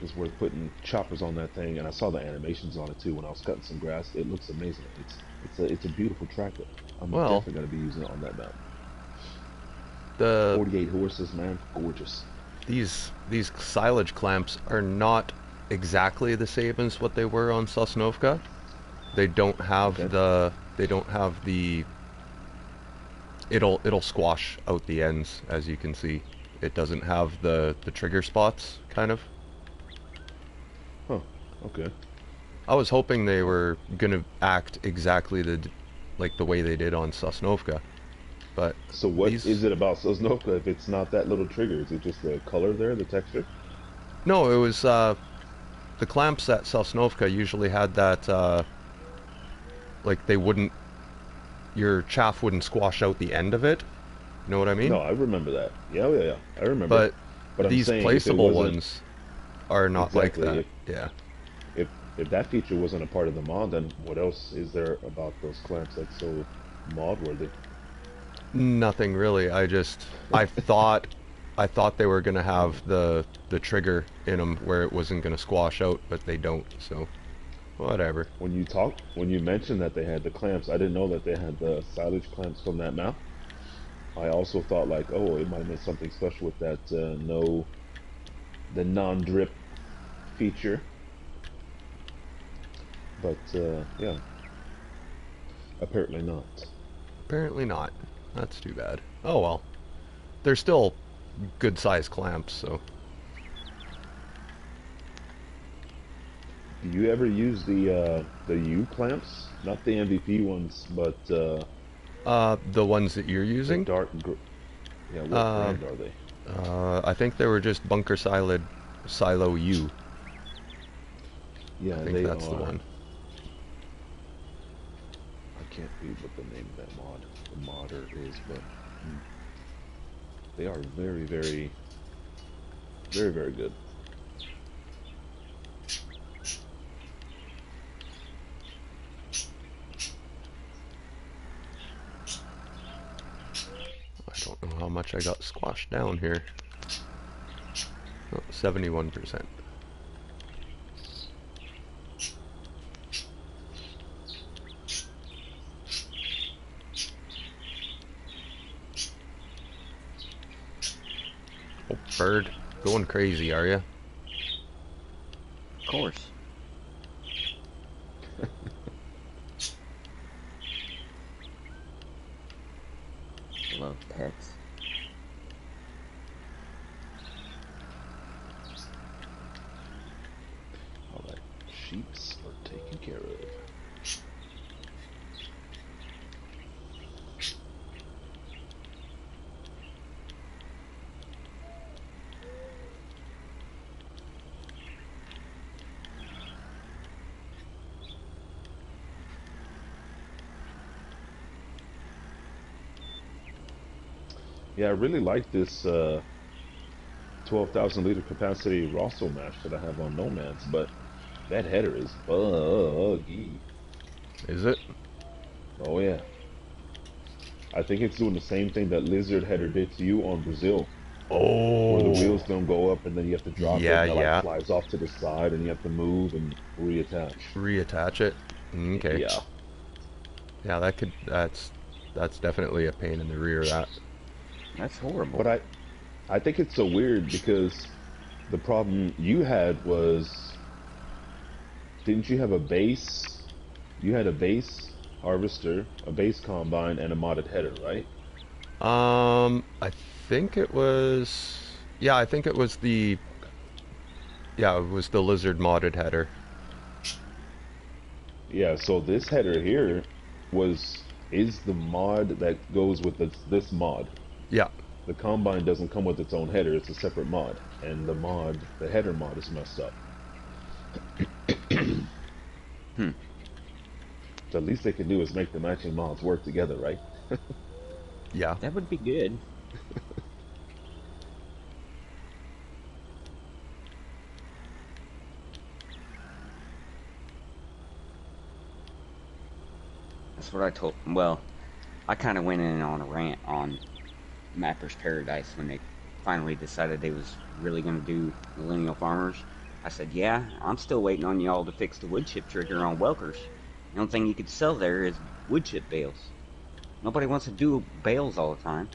it's worth putting choppers on that thing. And I saw the animations on it too when I was cutting some grass. It looks amazing. It's a beautiful tractor. I'm Well, definitely gonna be using it on that map. the 48 horses, man, gorgeous. these silage clamps are not exactly the same as what they were on Sosnovka. Okay. They don't have the it'll squash out the ends, as you can see. It doesn't have the trigger spots kind of. Huh. Okay. I was hoping they were gonna act exactly like the way they did on Sosnovka, but So what these is it about Sosnovka if it's not that little trigger? Is it just the color there, the texture? no, it was the clamps at Sosnovka usually had that like they wouldn't your chaff wouldn't squash out the end of it. You know what I mean? No, I remember that. Yeah, yeah, yeah. I remember. But But I'm these saying if it placeable wasn't ones are not like exactly that. Yeah. if if that feature wasn't a part of the mod, then what else is there about those clamps that's so mod worthy? Nothing really. I thought they were gonna have the trigger in them where it wasn't gonna squash out, but they don't. So whatever. When you mentioned that they had the clamps, I didn't know that they had the silage clamps from that map. I also thought like, oh, it might have been something special with that the non-drip feature. But yeah, apparently not. Apparently not. That's too bad. Oh well. They're still good sized clamps, so Do you ever use the U clamps? Not the MVP ones, but the ones that you're the using, dark. Yeah, what uh, brand are they? I think they were just Bunker Silo U. I Yeah, think they that's the are. one. I can't read what the name of that modder is, but they are very, very, very, very good. I don't know how much I got squashed down here. Oh, 71%. bird. Going crazy, are you? Of course. Love pets. All right, sheeps are taken care of. Yeah, I really like this 12,000 liter capacity Rosso match that I have on Nomads, but that header is buggy. Is it? Oh yeah. I think it's doing the same thing that Lizard header did to you on Brazil, where the Oh. wheels don't go up and then you have to drop it Yeah, and it like yeah. flies off to the side and you have to move and reattach. Reattach it. Okay. Yeah. Yeah, that's definitely a pain in the rear, that. That's horrible. But I think it's so weird because the problem you had was, didn't you have a base? You had a base harvester, a base combine, and a modded header, right? I think it was, yeah, I think it was the, yeah, it was the lizard modded header. Yeah, so this header here is the mod that goes with this mod. Yeah. The combine doesn't come with its own header, it's a separate mod. And the header mod is messed up. Hmm. So the least they can do is make the matching mods work together, right? Yeah. That would be good. That's what I told. Well, I kind of went in on a rant on Mapper's Paradise when they finally decided they was really going to do Millennial Farmers. I said, yeah, I'm still waiting on y'all to fix the wood chip trigger on Welkers. The only thing you could sell there is wood chip bales. Nobody wants to do bales all the time.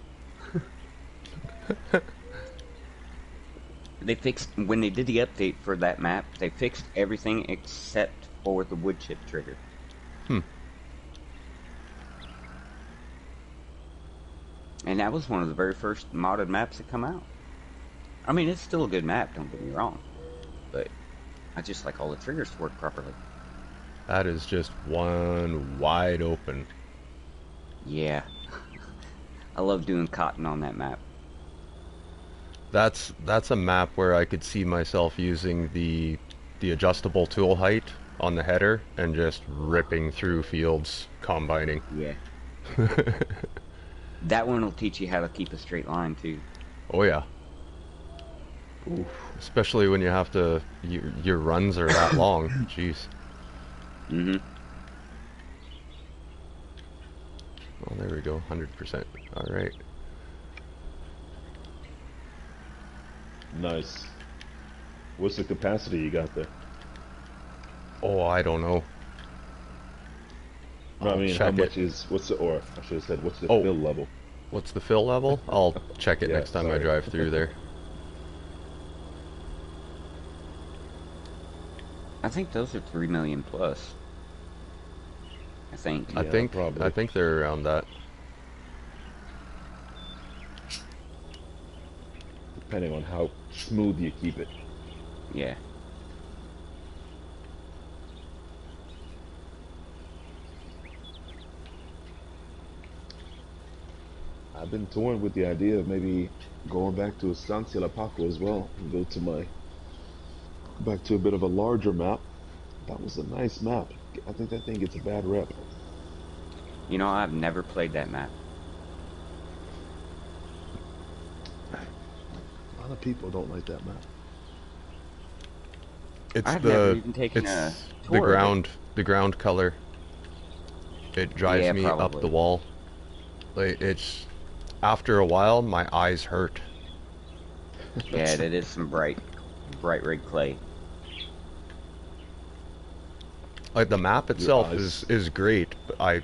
They fixed, when they did the update for that map, they fixed everything except for the wood chip trigger. Hmm. And that was one of the very first modded maps that come out. I mean, it's still a good map, don't get me wrong. But I just like all the triggers to work properly. That is just one wide open. Yeah. I love doing cotton on that map. That's a map where I could see myself using the adjustable tool height on the header and just ripping through fields combining. Yeah. That one will teach you how to keep a straight line, too. Oh yeah. Oof. Especially when you have to, your runs are that long. Jeez. Mm-hmm. Oh, there we go. 100%. All right. Nice. What's the capacity you got there? Oh, I don't know. No, I I'll mean, how check much it. is, what's the, or I should have said, what's the Oh. fill level? What's the fill level? I'll check it Yeah, next time I sorry. drive through there. I think those are 3 million plus. I think. Yeah, I probably. think they're around that. Depending on how smooth you keep it. Yeah. I've been torn with the idea of maybe going back to Estancia La Paco as well and go to back to a bit of a larger map. That was a nice map. I think that thing gets a bad rep. You know, I've never played that map. A lot of people don't like that map. It's I've never the even taken a it's tour of it. the ground color. It drives Yeah, me up probably. the wall. Like it's after a while my eyes hurt. Yeah, that is some bright red clay. Like the map Your itself eyes. is great, but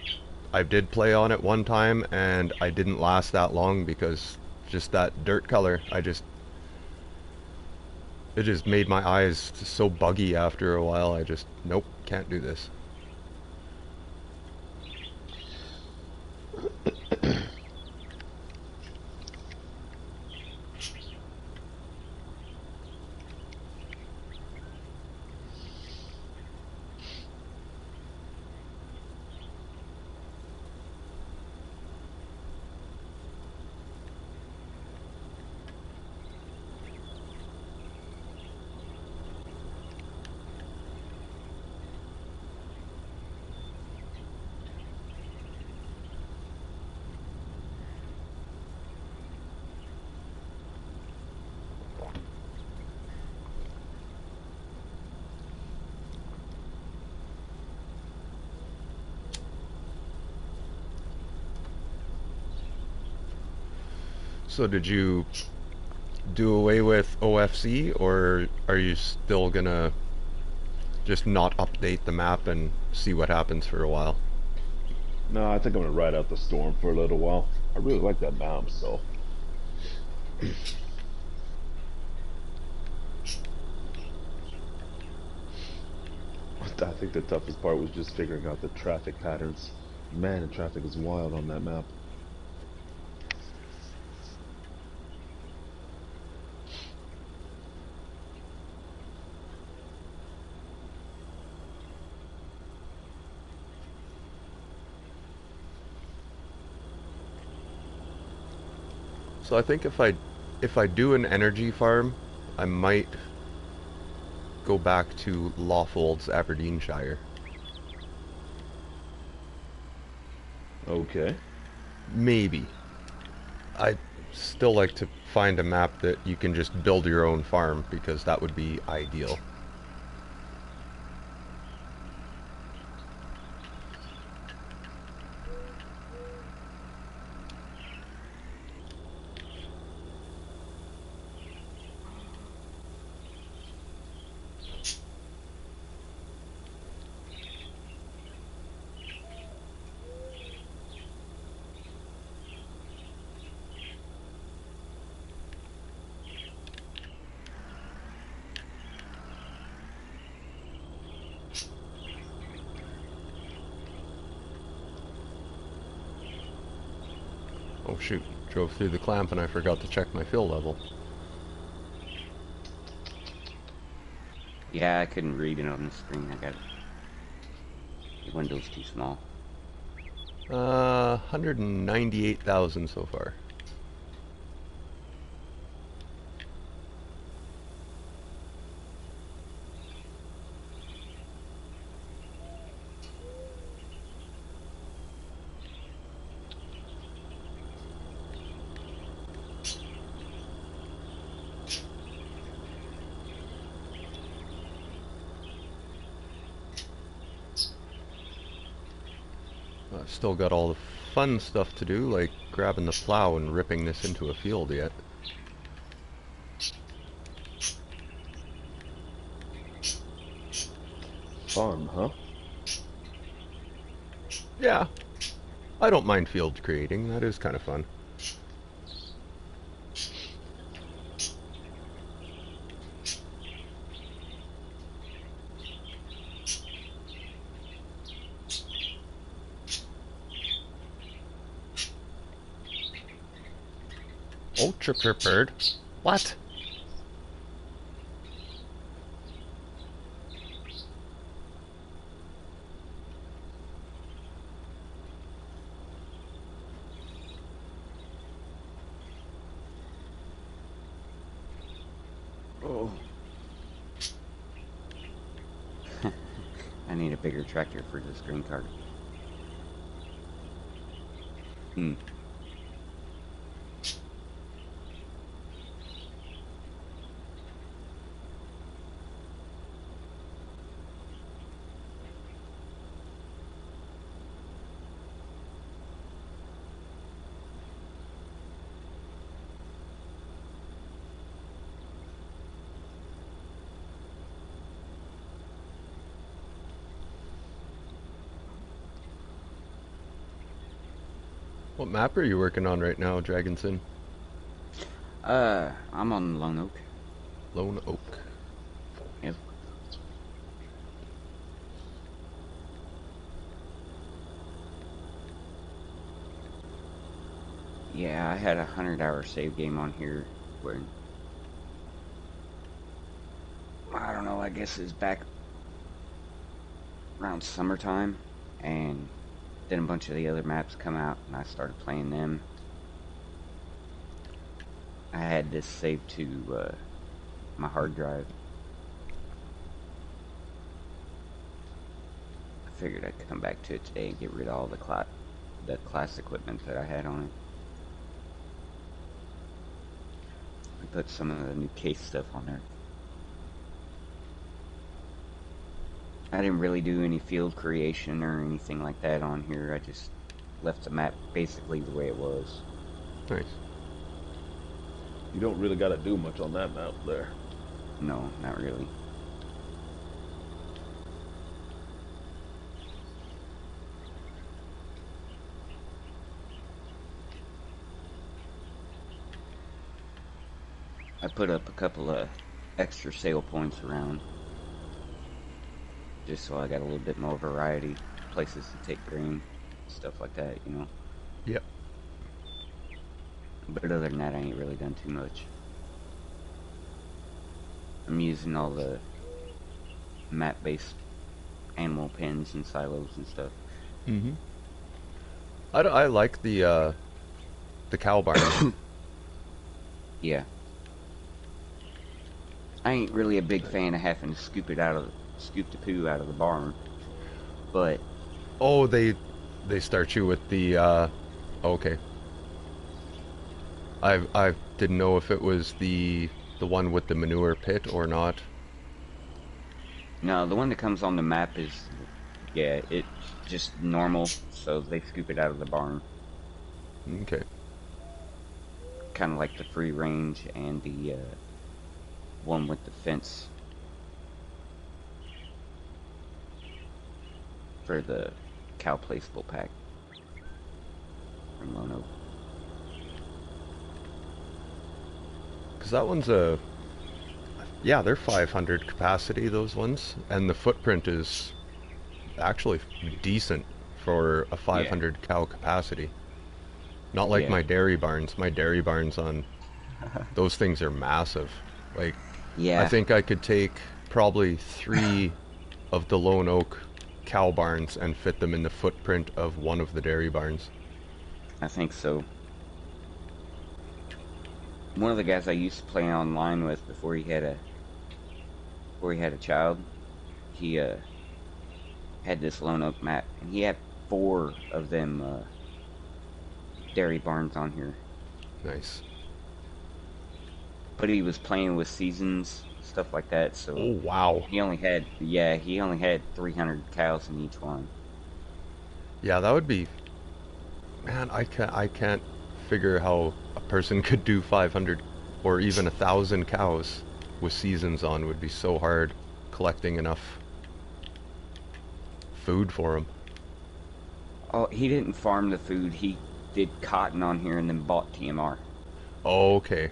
I did play on it one time and I didn't last that long because just that dirt color. It just made my eyes so buggy after a while. I just, nope, can't do this. So did you do away with OFC, or are you still gonna just not update the map and see what happens for a while? No, I think I'm gonna ride out the storm for a little while. I really like that map, so I think the toughest part was just figuring out the traffic patterns. Man, the traffic is wild on that map. So I think if I do an energy farm, I might go back to Lawfold's Aberdeenshire. Okay. Maybe. I still like to find a map that you can just build your own farm, because that would be ideal. Oh shoot, drove through the clamp and I forgot to check my fill level. Yeah, I couldn't read it on the screen. I got the window's too small. 198,000 so far. I've still got all the fun stuff to do, like grabbing the plow and ripping this into a field yet. Fun, huh? Yeah, I don't mind field creating, that is kind of fun. Oh, chirp chirp bird. What? Oh. I need a bigger tractor for this green cart. Hmm. What map are you working on right now, Dragonson? I'm on Lone Oak. Lone Oak. Yep. Yeah, I had a 100-hour save game on here where, I don't know, I guess it was back around summertime, and then a bunch of the other maps come out, and I started playing them. I had this saved to my hard drive. I figured I'd come back to it today and get rid of all the class equipment that I had on it. I put some of the new case stuff on there. I didn't really do any field creation or anything like that on here. I just left the map basically the way it was. Nice. You don't really got to do much on that map there. No, not really. I put up a couple of extra sale points around, just so I got a little bit more variety, places to take grain, stuff like that, you know. Yep. But other than that, I ain't really done too much. I'm using all the map-based animal pens and silos and stuff. Mm-hmm. I like the cow barn. Yeah. I ain't really a big fan of having to scoop the poo out of the barn, but Oh, they start you with the okay. I didn't know if it was the one with the manure pit or not. no, the one that comes on the map is, yeah, it just normal, so they scoop it out of the barn. Okay. Kind of like the free range and the one with the fence for the cow placeable pack from Lone Oak. Because that one's yeah, they're 500 capacity, those ones, and the footprint is actually decent for a 500 cow capacity. Not like Yeah. my dairy barns. My dairy barns on those things are massive. Like, Yeah. I think I could take probably 3 of the Lone Oak cow barns and fit them in the footprint of one of the dairy barns. I think so. One of the guys I used to play online with before he had a child, he had this Lone Oak map, and he had 4 of them dairy barns on here. Nice. But he was playing with seasons, stuff like that, so Oh, wow. he only had 300 cows in each one. Yeah, that would be... Man, I can't figure how a person could do 500 or even 1,000 cows with seasons on. Would be so hard collecting enough food for them. Oh, he didn't farm the food. He did cotton on here and then bought TMR. Oh, okay.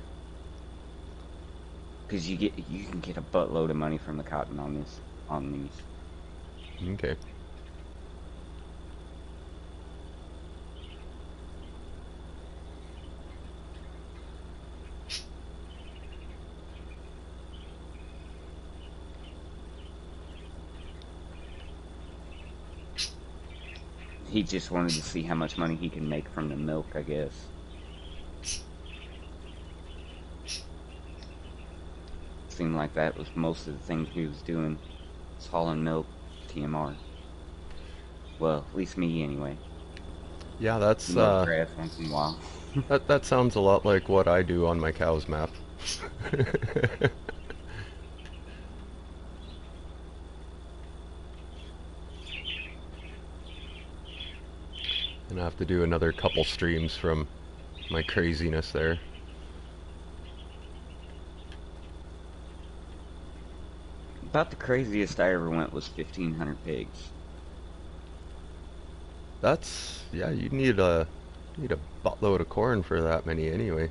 Because you can get a buttload of money from the cotton on these. Okay. He just wanted to see how much money he can make from the milk, I guess. Seemed like that was most of the things he was doing. Was hauling milk, TMR. Well, at least me anyway. Yeah, that's Milk grass once in a while. that sounds a lot like what I do on my cows map. And I have to do another couple streams from my craziness there. About the craziest I ever went was 1,500 pigs. That's, yeah, you need a buttload of corn for that many anyway.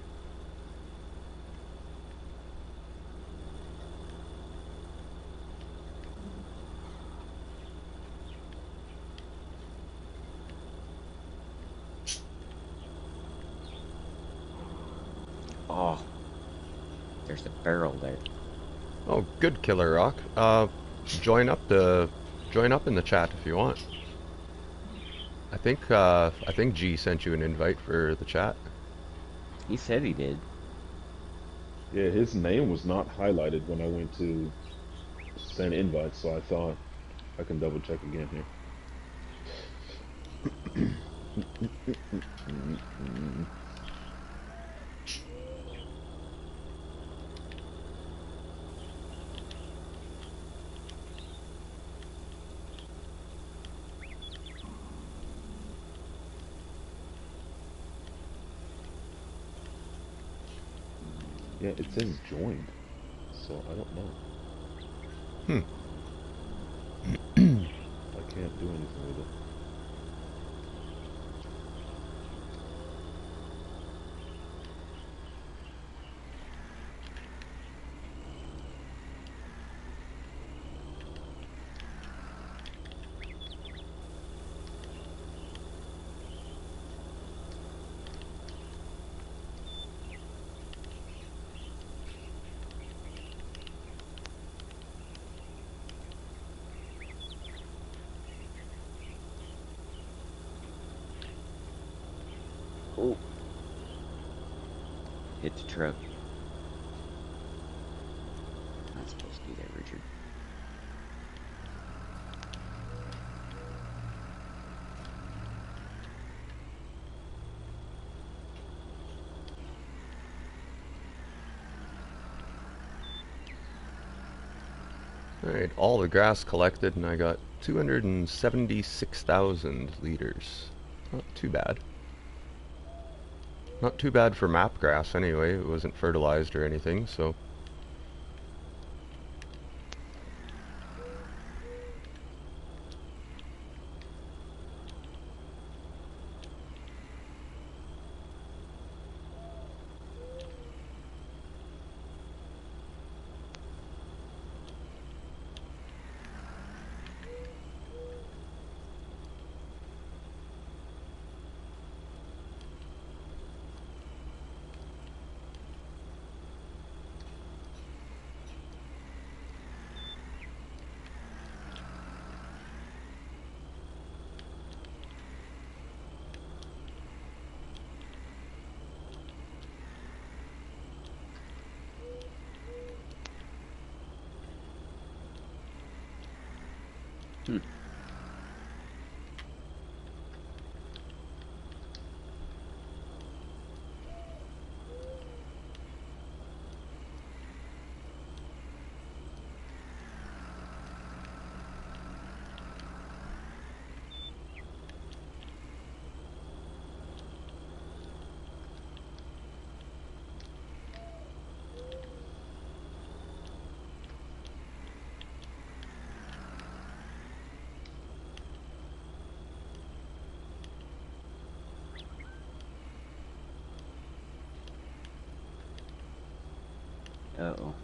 There's a barrel there. Oh, good, Killer Rock. Join up in the chat if you want. I think G sent you an invite for the chat. He said he did. Yeah, his name was not highlighted when I went to send invites, so I thought I can double check again here. Yeah, it says joined, so I don't know. Hmm. I can't do anything with it. Oh. Hit the truck. Not supposed to do that, Richard. Alright, all the grass collected, and I got 276,000 liters. Not too bad. Not too bad for map grass anyway. It wasn't fertilized or anything, so... Hmm. Uh-oh.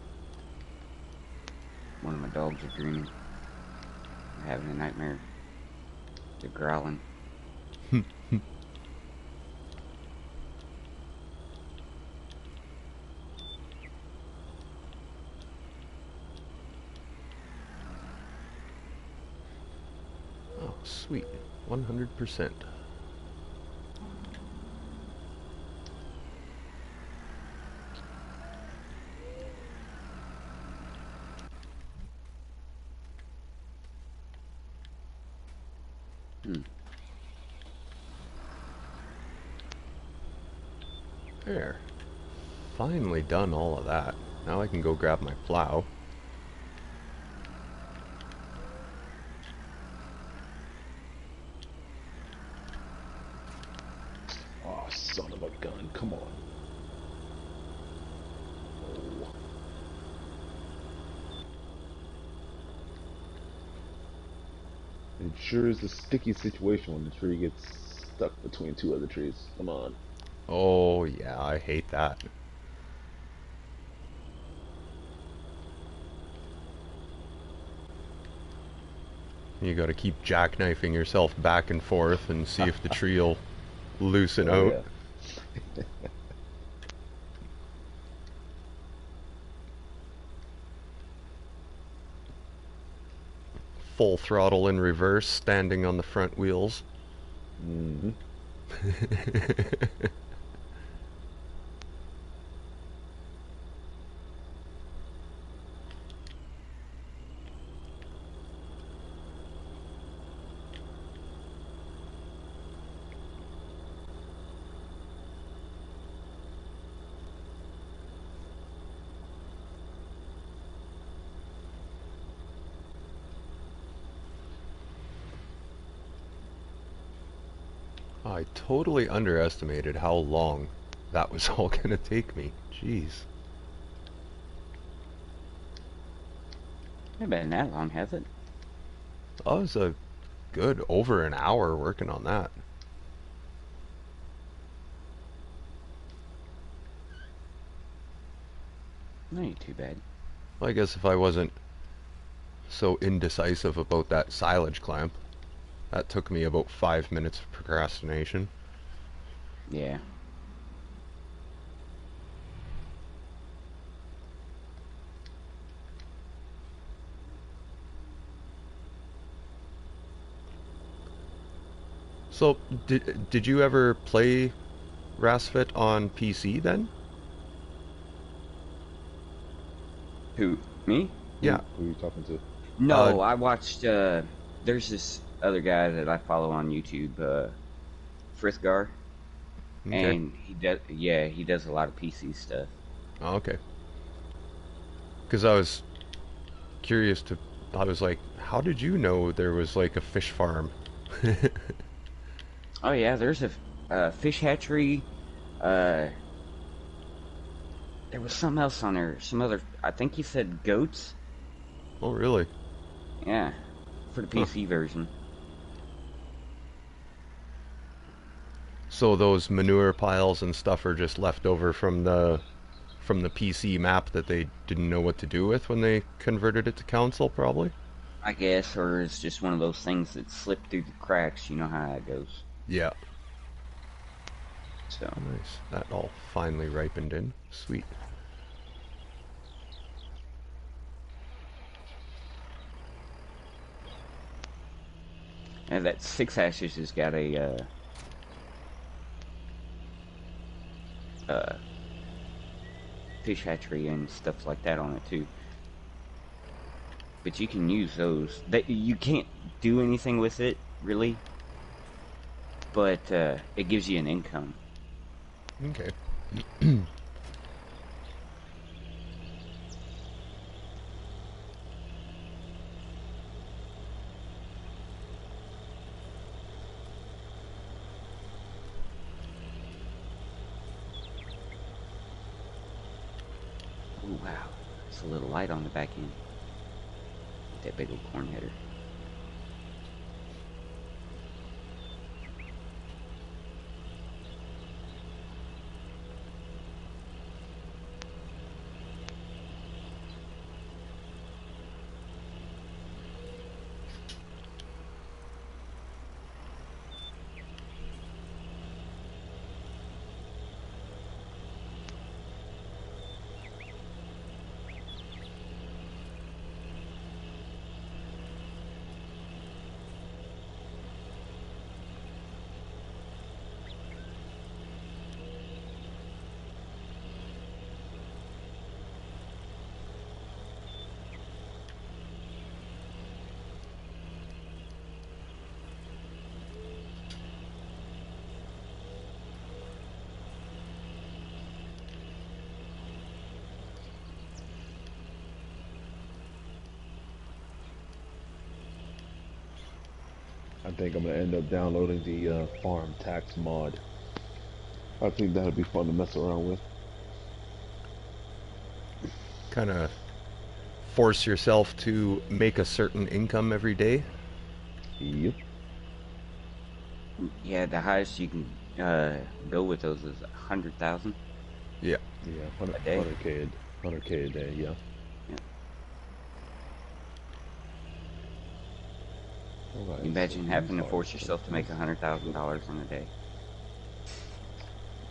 One of my dogs are dreaming. I'm having a nightmare. They're growling. Oh, sweet. 100%. Hmm. There. Finally done all of that. Now I can go grab my plow. Oh, son of a gun, come on. Oh. It sure is a sticky situation when the tree gets stuck between two other trees. Come on. Oh, yeah, I hate that. You gotta keep jackknifing yourself back and forth and see if the tree will loosen Oh, out. yeah. full throttle in reverse, standing on the front wheels. Mm-hmm. I totally underestimated how long that was all gonna take me. Jeez. Hasn't been that long, has it? That was a good over an hour working on that. Not ain't too bad. Well, I guess if I wasn't so indecisive about that silage clamp, that took me about 5 minutes of procrastination. Yeah. So, did you ever play Rassvet on PC then? Who? Me? Yeah. Who are you talking to? No, I watched, there's this other guy that I follow on YouTube, Frithgar, Okay. and he does a lot of PC stuff. Oh, okay. Because I was curious to, I was like, how did you know there was like a fish farm? Oh yeah, there's a fish hatchery, there was something else on there, some other, I think he said goats? Oh, really? Yeah, for the PC version. So those manure piles and stuff are just left over from the PC map that they didn't know what to do with when they converted it to console, probably? I guess, or it's just one of those things that slip through the cracks, you know how that goes. Yeah. So, Nice. That all finally ripened in. Sweet. and that 6 hashes has got a, fish hatchery and stuff like that on it too. But you can use those. You can't do anything with it, really. But it gives you an income. Okay. Oh wow, it's a little light on the back end. That big old corn header. I think I'm gonna end up downloading the farm tax mod. I think that'll be fun to mess around with. Kind of force yourself to make a certain income every day. Yep. Yeah, the highest you can go with those is 100,000 Yeah. Yeah, a day. 100K a day, yeah. Yeah. Alright, Imagine so having to these force are yourself to make $100,000 in a day.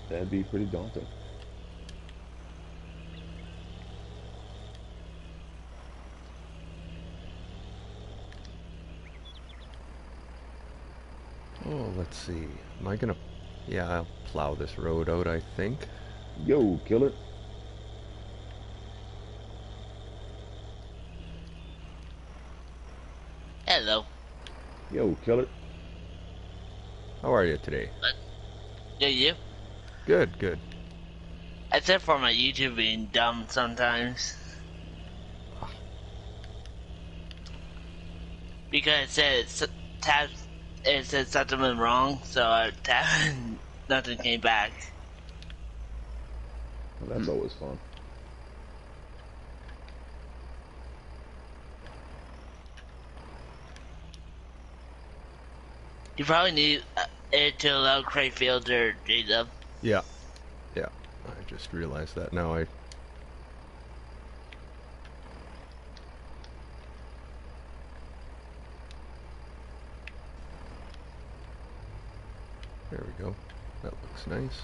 That'd be pretty daunting. Oh, let's see. Am I gonna... Yeah, I'll plow this road out, I think. Yo, killer. Hello. Yo, killer. How are you today? Yeah, you? Good, good. Except for my YouTube being dumb sometimes. Because it said something went wrong, so I tapped nothing came back. Well, that's always fun. You probably need it to allow crate filter, Jacob. Yeah. Yeah. I just realized that now. There we go. That looks nice.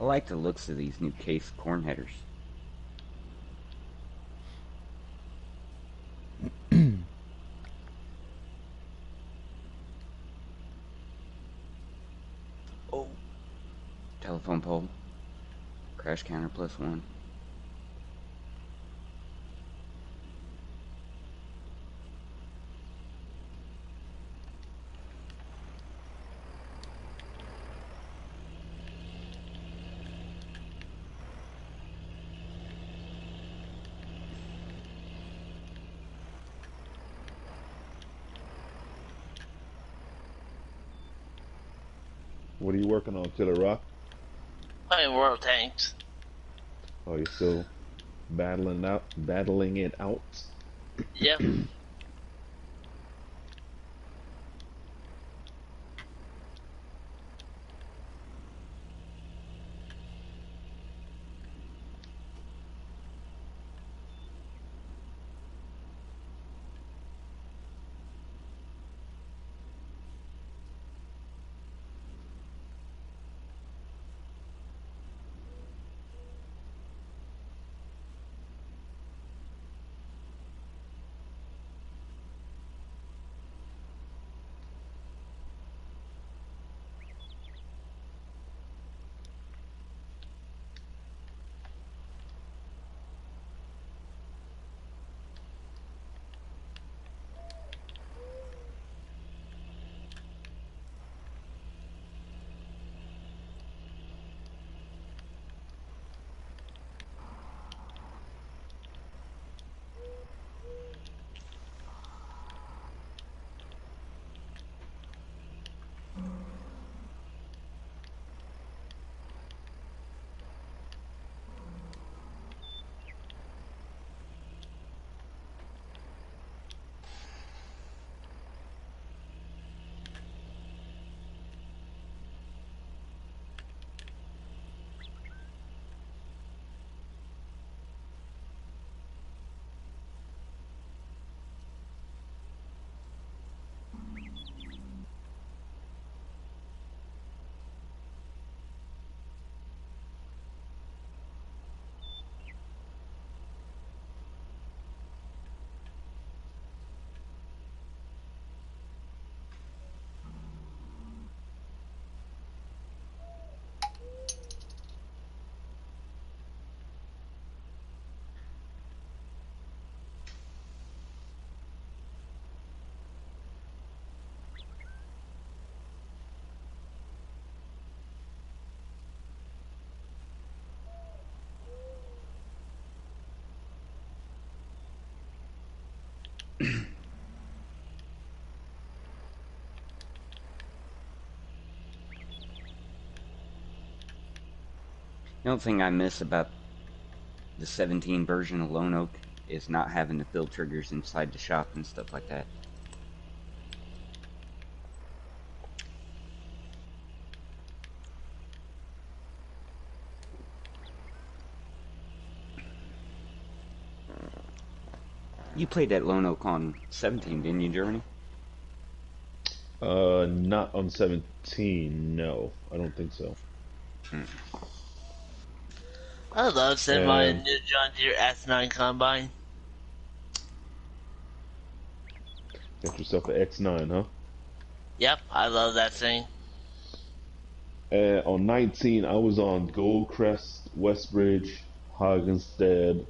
I like the looks of these new case corn headers. Oh. Telephone pole. Crash counter +1. What are you working on, Killer Rock? Playing World Tanks. Oh, you're still battling it out? Yep. The only thing I miss about the 17 version of Lone Oak is not having the fill triggers inside the shop and stuff like that. You played that Lone Oak on 17, didn't you, Germany? Not on 17. No, I don't think so. Hmm. I love seeing my And new John Deere S9 combine. got yourself an X9, huh? Yep, I love that thing. And on 19, I was on Goldcrest, Westbridge, Hoggenstead,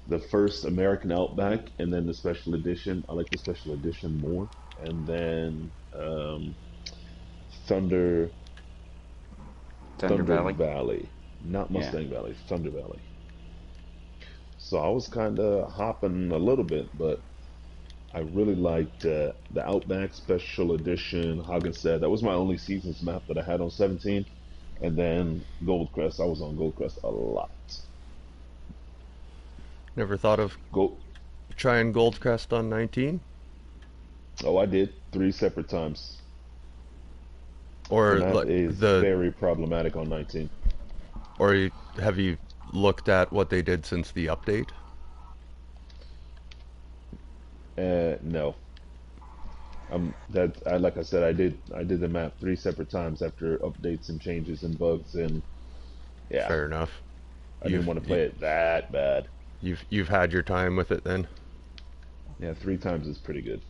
the first American Outback, and then the special edition. I like the special edition more. And then Thunder Thunder Thunder Valley? Valley, not Yeah. Mustang Valley, Thunder Valley. So I was kind of hopping a little bit, but I really liked the Outback Special Edition, Hoggenstead. That was my only seasons map that I had on 17. And then Goldcrest. I was on Goldcrest a lot. Never thought of Go. trying Goldcrest on 19? Oh, I did 3 separate times. The Or map like is the very problematic on 19. have you looked at what they did since the update? No. Like I said, I did the map 3 separate times after updates and changes and bugs, and yeah, Fair enough. I didn't want to play it that bad. You've had your time with it then. Yeah, 3 times is pretty good.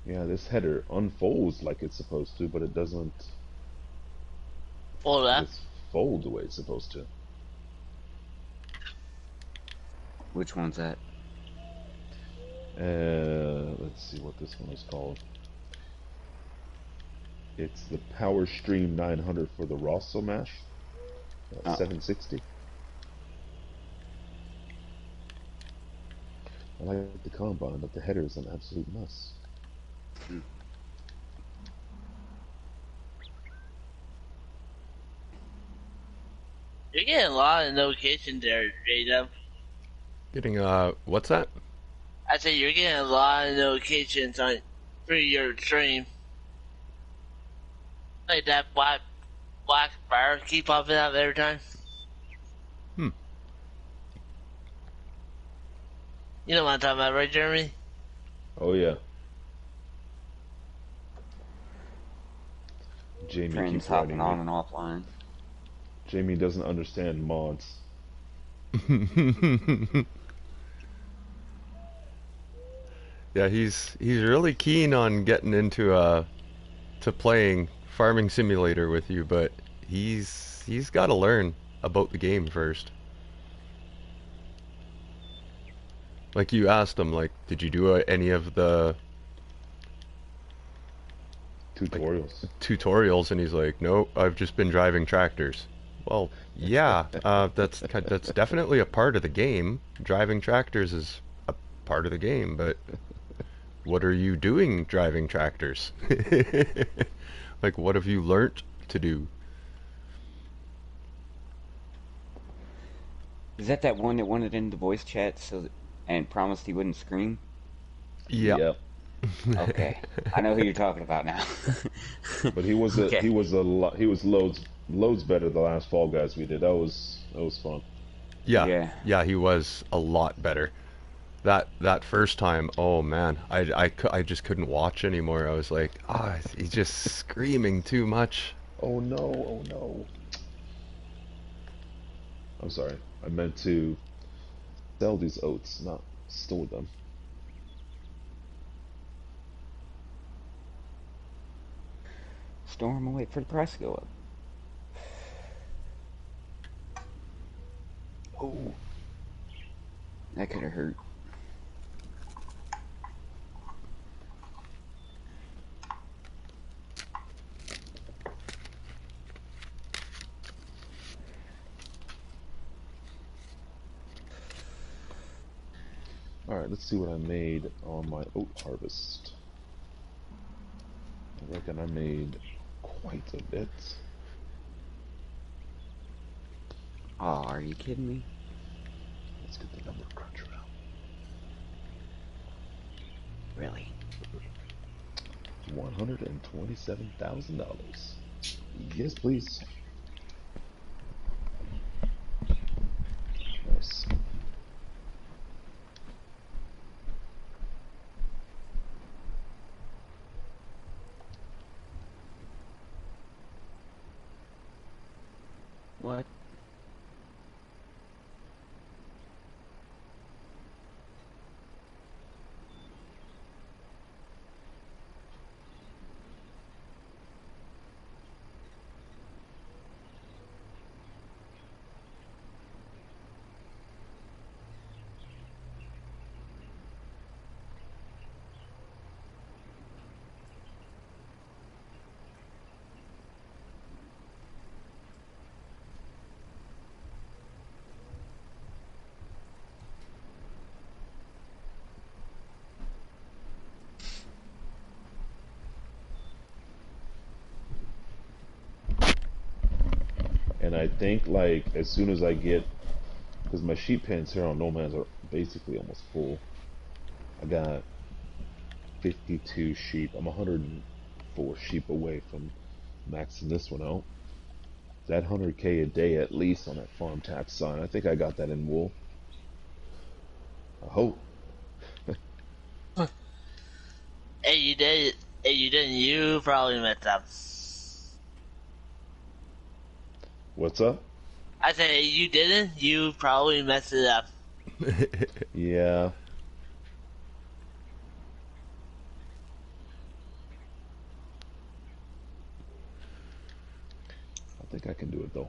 Yeah, this header unfolds like it's supposed to, but it doesn't, Fold I up. guess, fold the way it's supposed to. Which one's that? Let's see what this one is called. It's the Power Stream 900 for the Rosso Mash, Oh, 760. I like the combine, but the header is an absolute mess. hmm. You're getting a lot of notifications there, J-Dub. Getting what's that? I say you're getting a lot of notifications on through your stream. Like that black bar keep popping up every time. Hmm. You know what I'm talking about, right, Jeremy? Oh yeah, Jamie Friends keeps hopping writing me. on and offline. Jamie doesn't understand mods. Yeah, he's really keen on getting into to playing Farming Simulator with you, but he's got to learn about the game first. Like you asked him, like, did you do any of the like Tutorials. tutorials? And he's like, nope, I've just been driving tractors. Well, yeah, that's definitely a part of the game. Driving tractors is a part of the game, but what are you doing driving tractors? Like, what have you learnt to do? Is that one that wanted in the voice chat and promised he wouldn't scream? Yeah. Yep. Okay, I know who you're talking about now. But he was Okay. he was loads better the last Fall Guys we did. That was fun. Yeah, Yeah. yeah, he was a lot better. That first time, oh man, I just couldn't watch anymore. I was like, he's just screaming too much. Oh no, oh no. I'm sorry. I meant to sell these oats, not store them. Storm and wait for the price to go up. Oh, That could have hurt. Alright, let's see what I made on my oat harvest. I reckon I made quite a bit. Oh, are you kidding me? Let's get the number cruncher out. Really? $127,000. Yes, please. Nice. What? And I think, like, as soon as I get, because my sheep pens here on Nomads are basically almost full. I got 52 sheep. I'm 104 sheep away from maxing this one out. That 100K a day at least on that farm tax sign. I think I got that in wool. I hope. Hey, you did. Hey, you didn't. You probably messed up. What's up? I said hey, you didn't. You probably messed it up. Yeah. I think I can do it though.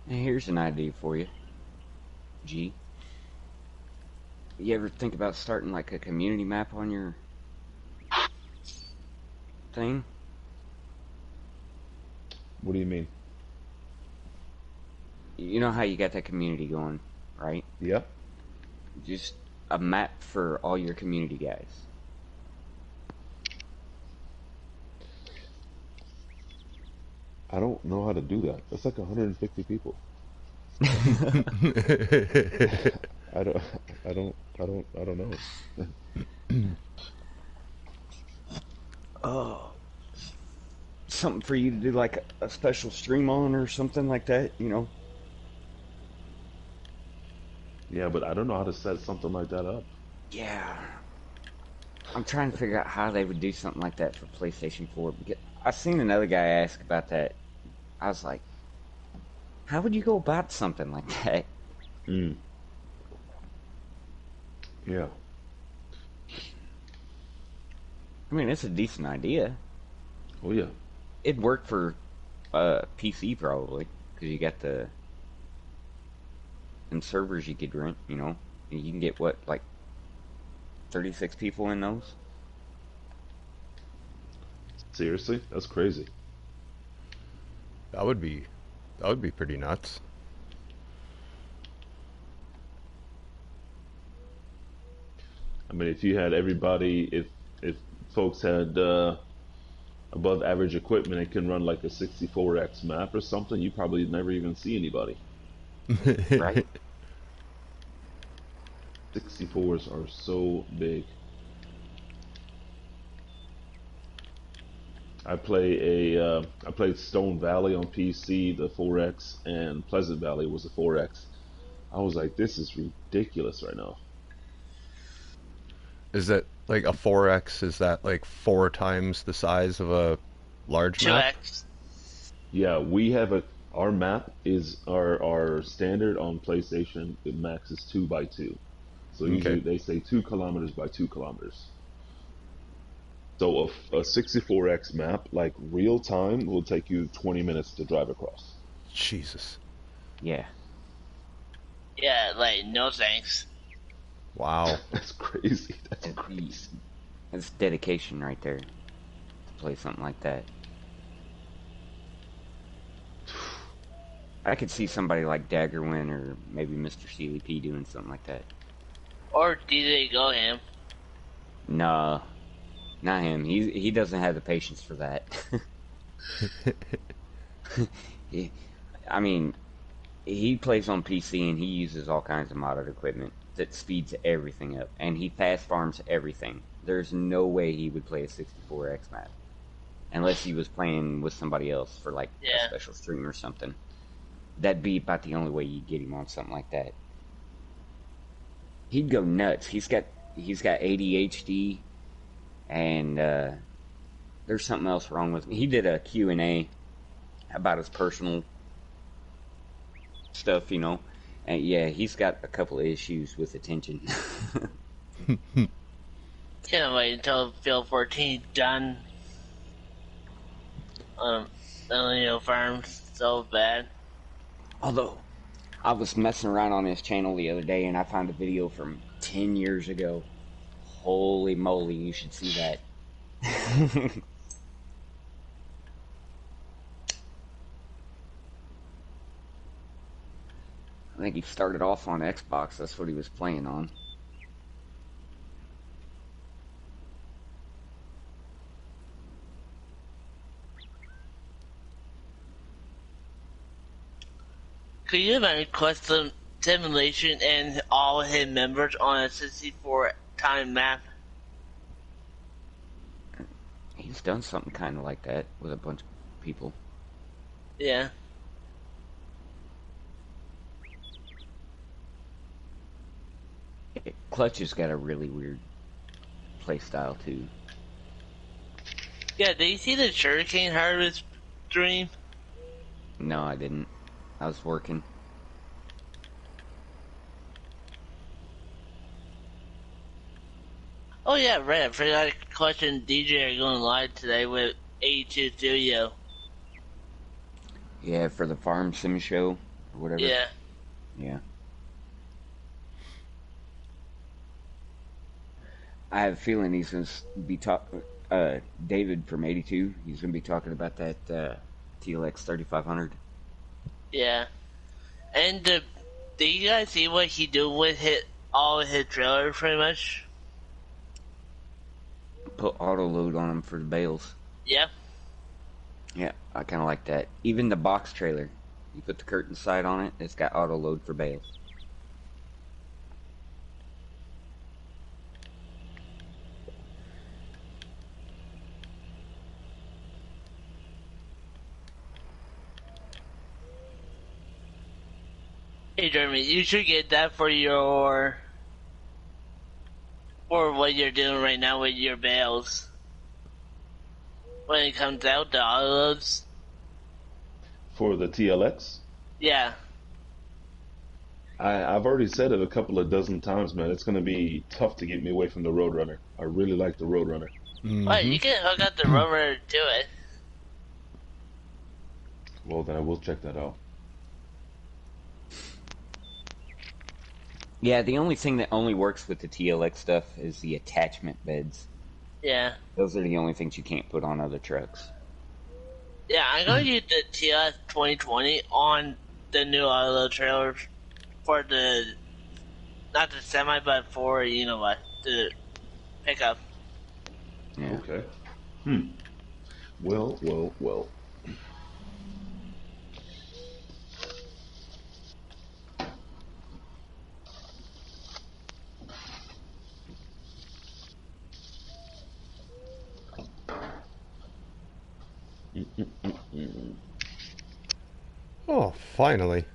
And here's an idea for you, G. You ever think about starting like a community map on your thing? What do you mean? You know how you got that community going, right? Yep. Just a map for all your community guys. I don't know how to do that. That's like 150 people. I don't I don't know. Oh, something for you to do like a special stream on or something like that, you know? Yeah, but I don't know how to set something like that up. Yeah. I'm trying to figure out how they would do something like that for PlayStation 4. I seen another guy ask about that. I was like, how would you go about something like that? Mm. Yeah. I mean, it's a decent idea. Oh yeah. It'd work for PC probably, because you got the and servers you could rent. You know, and you can get what, like 36 people in those. Seriously, that's crazy. That would be pretty nuts. I mean, if you had everybody, if folks had above average equipment, it can run like a 64x map or something. You probably never even see anybody. Right. 64s are so big. I played Stone Valley on PC, the 4X, and Pleasant Valley was the 4X. I was like, this is ridiculous right now. Is that like a 4x? Is that like 4 times the size of a large map? 2x. Yeah, we have our map is our standard on PlayStation. The max is 2 by 2. So usually Okay. they say 2 kilometers by 2 kilometers. So a 64x map, like real time, will take you 20 minutes to drive across. Jesus. Yeah. Yeah, like, no thanks. Wow. That's crazy. That's That'd be, crazy. that's dedication right there to play something like that. I could see somebody like Daggerwin or maybe Mr. Sealy P doing something like that. Or DJ Go Ham. Nah, not him. He doesn't have the patience for that. he, I mean, he plays on PC and he uses all kinds of modded equipment that speeds everything up, and he fast farms everything. There's no way he would play a 64x map unless he was playing with somebody else for like Yeah. a special stream or something. That'd be about the only way you'd get him on something like that. He'd go nuts. He's got ADHD, and there's something else wrong with him. He did a Q&A about his personal stuff, you know. And yeah, he's got a couple of issues with attention. Can't wait until Field 14 done. Farms so bad. Although, I was messing around on his channel the other day and I found a video from 10 years ago. Holy moly, you should see that. I think he started off on Xbox, that's what he was playing on. Could you imagine custom simulation and all his members on a 64-time map? He's done something kind of like that with a bunch of people. Yeah. Clutch has got a really weird play style too. Yeah, did you see the sugarcane harvest stream? No, I didn't. I was working. Oh yeah, right. I forgot to question DJ are going live today with 82 Studio. Yeah, for the Farm Sim show or whatever. Yeah. Yeah. I have a feeling he's going to be David from 82, he's going to be talking about that TLX 3500. Yeah. And did you guys see what he did with all of his trailers pretty much? Put auto load on them for the bales. Yeah. Yeah, I kind of like that. Even the box trailer, you put the curtain side on it, it's got auto load for bales. Hey Jeremy, you should get that for what you're doing right now with your bales. When it comes out, the auto loads. For the TLX, Yeah. I've already said it a couple of dozen times, man. It's going to be tough to get me away from the Roadrunner. I really like the Roadrunner. Well, you can hook up the rubber to it. Well, then I will check that out. Yeah, the only thing that only works with the TLX stuff is the attachment beds. Yeah. Those are the only things you can't put on other trucks. Yeah, I'm gonna use the TLS 2020 on the new auto trailer for the, not the semi, but for, you know what, the pickup. Yeah. Okay. Hmm. Well, well, well. Mm-mm-mm-mm. Oh, finally.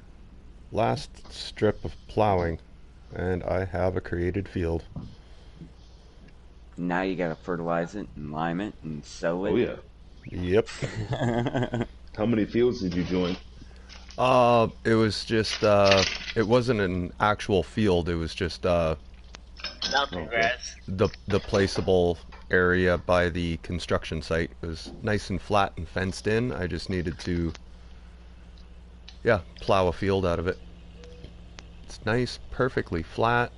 Last strip of plowing, and I have a created field. Now you gotta fertilize it and lime it and sow Oh it. yeah. Yep. How many fields did you join? It was just, it wasn't an actual field, it was just, Mountain Okay. grass. the placeable area by the construction site. It was nice and flat and fenced in. I just needed to, yeah, plow a field out of it. It's nice, perfectly flat.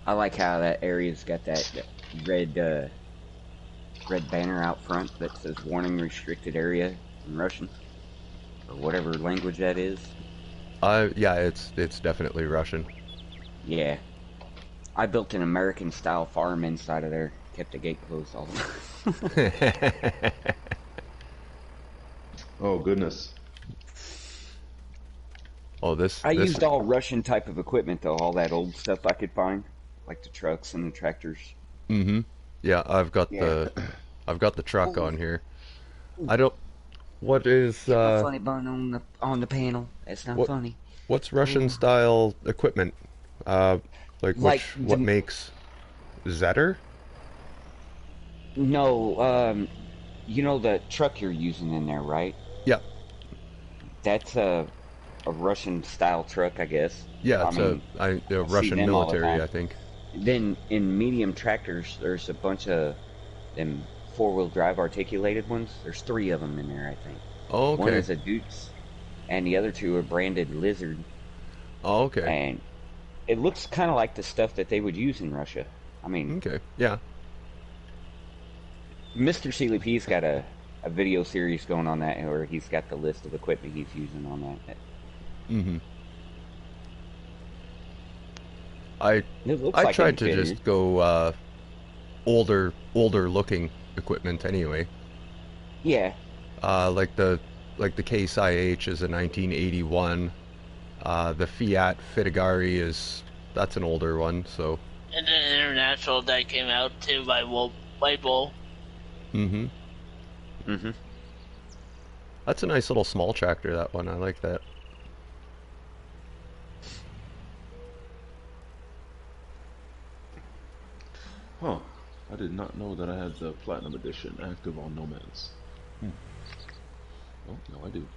I like how that area's got that red red banner out front that says "Warning: Restricted Area" in Russian or whatever language that is. Yeah, it's definitely Russian. Yeah, I built an American-style farm inside of there. Kept the gate closed all the time. Oh goodness. Oh, this I this used all Russian type of equipment though, all that old stuff I could find, like the trucks and the tractors. mm-hmm. Yeah, Yeah. I've got the truck Ooh, on here. I don't what is get my funny bone on the panel. That's not what funny. what's Russian Ooh. style equipment? Like Like what the makes Zetter? no, you know the truck you're using in there, right? Yeah, That's a Russian style truck, I guess. yeah, I it's a mean, I see Russian them all the military, time. I think. Then in medium tractors, there's a bunch of them four-wheel drive articulated ones. There's three of them in there, I think. Oh, One okay. is a Dukes, and the other two are branded Lizard. Oh, okay. And it looks kind of like the stuff that they would use in Russia. I mean, Okay. Yeah. Mr. CLP's got a video series going on that, where he's got the list of equipment he's using on that. Mm-hmm. I It looks I like it'd tried to fit in. just go older looking equipment anyway. Yeah, Like the Case IH is a 1981. The Fiat Fittigari that's an older one. So. And the international that came out too by White Bull. Mm-hmm. mm-hmm. That's a nice little small tractor. That one. I like that. Huh. I did not know that I had the Platinum Edition active on Nomads. Hmm. Oh, no, I do.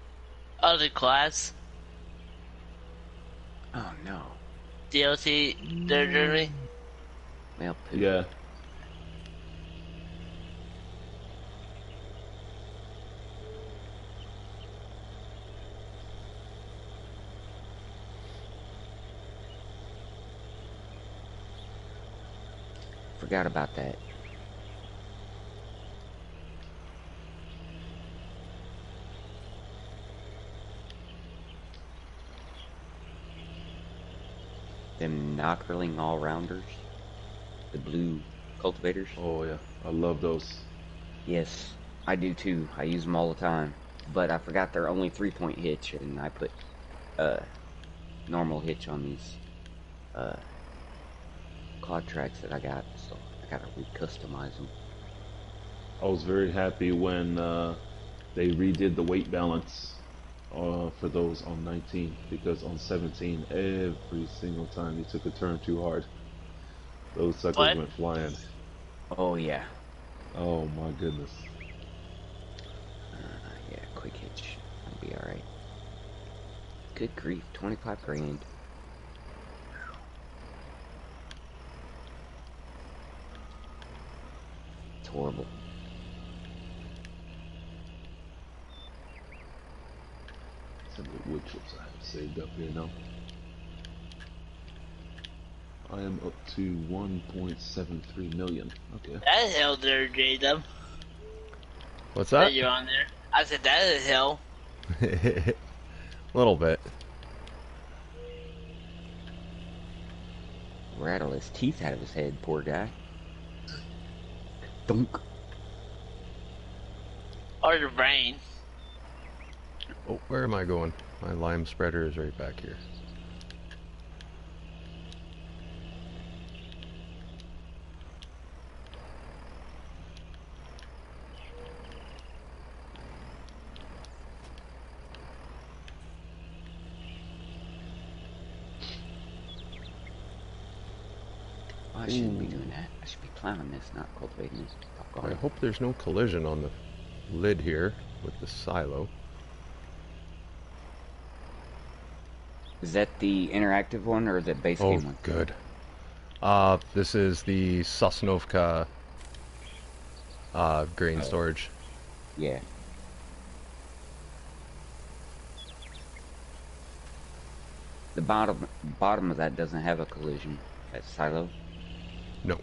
Other class. Oh no. DLC, their journey. Well, poop. Yeah. Forgot about that. Them Knockerling all-rounders. The blue cultivators. Oh, yeah. I love those. Yes, I do too. I use them all the time. But I forgot they're only 3-point hitch, and I put normal hitch on these quad tracks that I got, so I gotta recustomize them. I was very happy when they redid the weight balance for those on 19, because on 17, every single time you took a turn too hard, those suckers What? went flying. Oh yeah, Oh my goodness. yeah, quick hitch. I'll be all right. Good grief, 25 grand. horrible. Some of the wood chips I have saved up here now. I am up to 1.73 million. Okay. That hill there, J-Dub, What's that that? you're on there. I said that is a hill. A little bit. Rattle his teeth out of his head, poor guy. Dunk. Or the brain. Oh, where am I going? My lime spreader is right back here. Oh, I shouldn't be doing that. I should be plowing this, not cultivating this. I hope there's no collision on the lid here with the silo. Is that the interactive one or the base Oh, game one? good. This is the Sosnovka grain storage. Yeah. The bottom of that doesn't have a collision. That silo. No.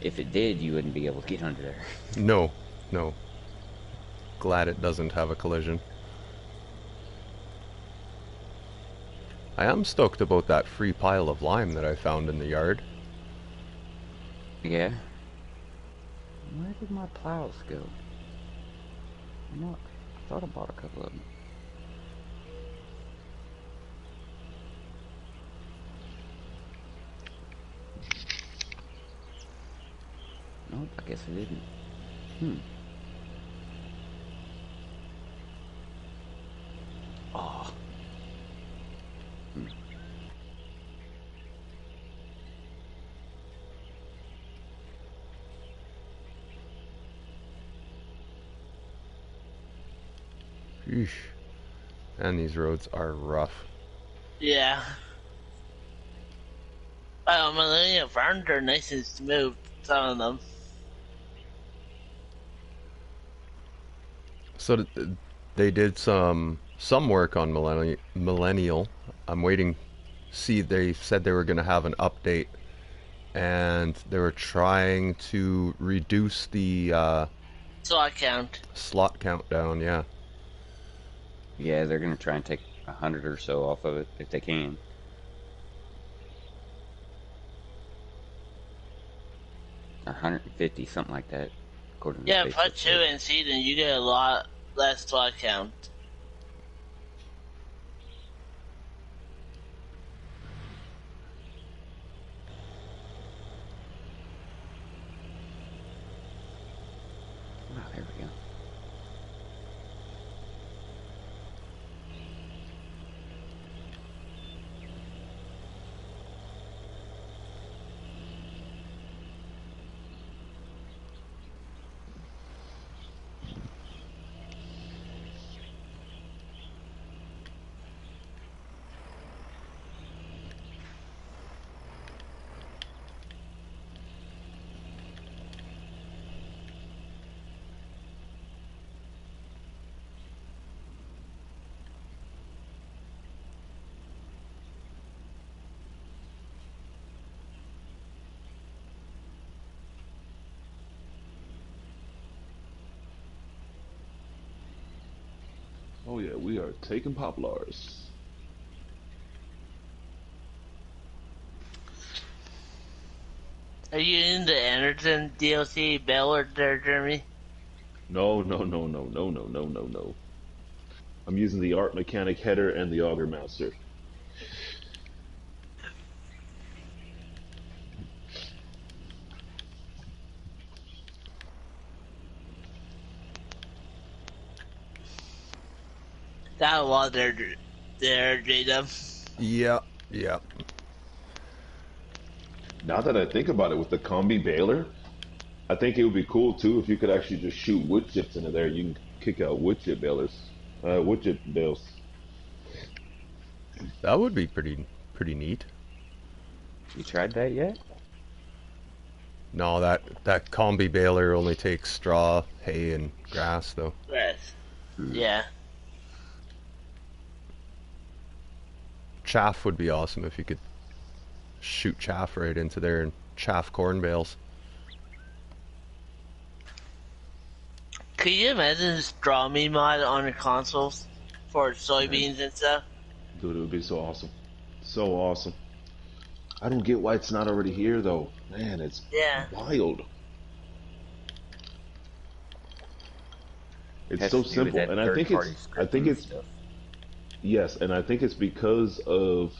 If it did, you wouldn't be able to get under there. No. No. Glad it doesn't have a collision. I am stoked about that free pile of lime that I found in the yard. Yeah. Where did my plows go? You know, I thought I bought a couple of them. Nope, I guess I didn't. Oh. Sheesh. And these roads are rough. Yeah. Millennium Farms are nice and smooth, some of them. So they did some work on Millennial. I'm waiting. See, they said they were going to have an update, and they were trying to reduce the Slot count. slot count down. Yeah. Yeah, they're gonna try and take 100 or so off of it if they can. Or 150, something like that, according to Yeah, the put Facebook 2 page. in seed and you get a lot less slot count. Oh, there we go. Oh yeah, we are taking poplars. Are you in the Anderson DLC Ballard there, Jeremy? No, no, no, no, no, no, no, no, no. I'm using the Art Mechanic header and the Auger Master. Got a lot there, J-Dub. Yeah. Yeah. Now that I think about it, with the combi baler, I think it would be cool too if you could actually just shoot wood chips into there. You can kick out wood chip wood chip bales. That would be pretty neat. You tried that yet? No, that combi baler only takes straw, hay, and grass, though. Yes. Hmm. Yeah. Chaff would be awesome if you could shoot chaff right into there and chaff corn bales. Could you imagine this draw me mod on your consoles for soybeans and stuff? Dude, it would be so awesome. So awesome. I don't get why it's not already here, though. Man, it's Yeah. wild. It's Has so to do with simple, that and I think third-party it's scripting stuff. yes, and I think it's because of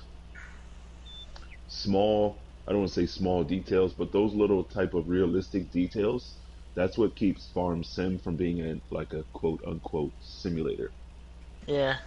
small, I don't want to say small details, but those little type of realistic details, that's what keeps Farm Sim from being like a quote unquote simulator. Yeah.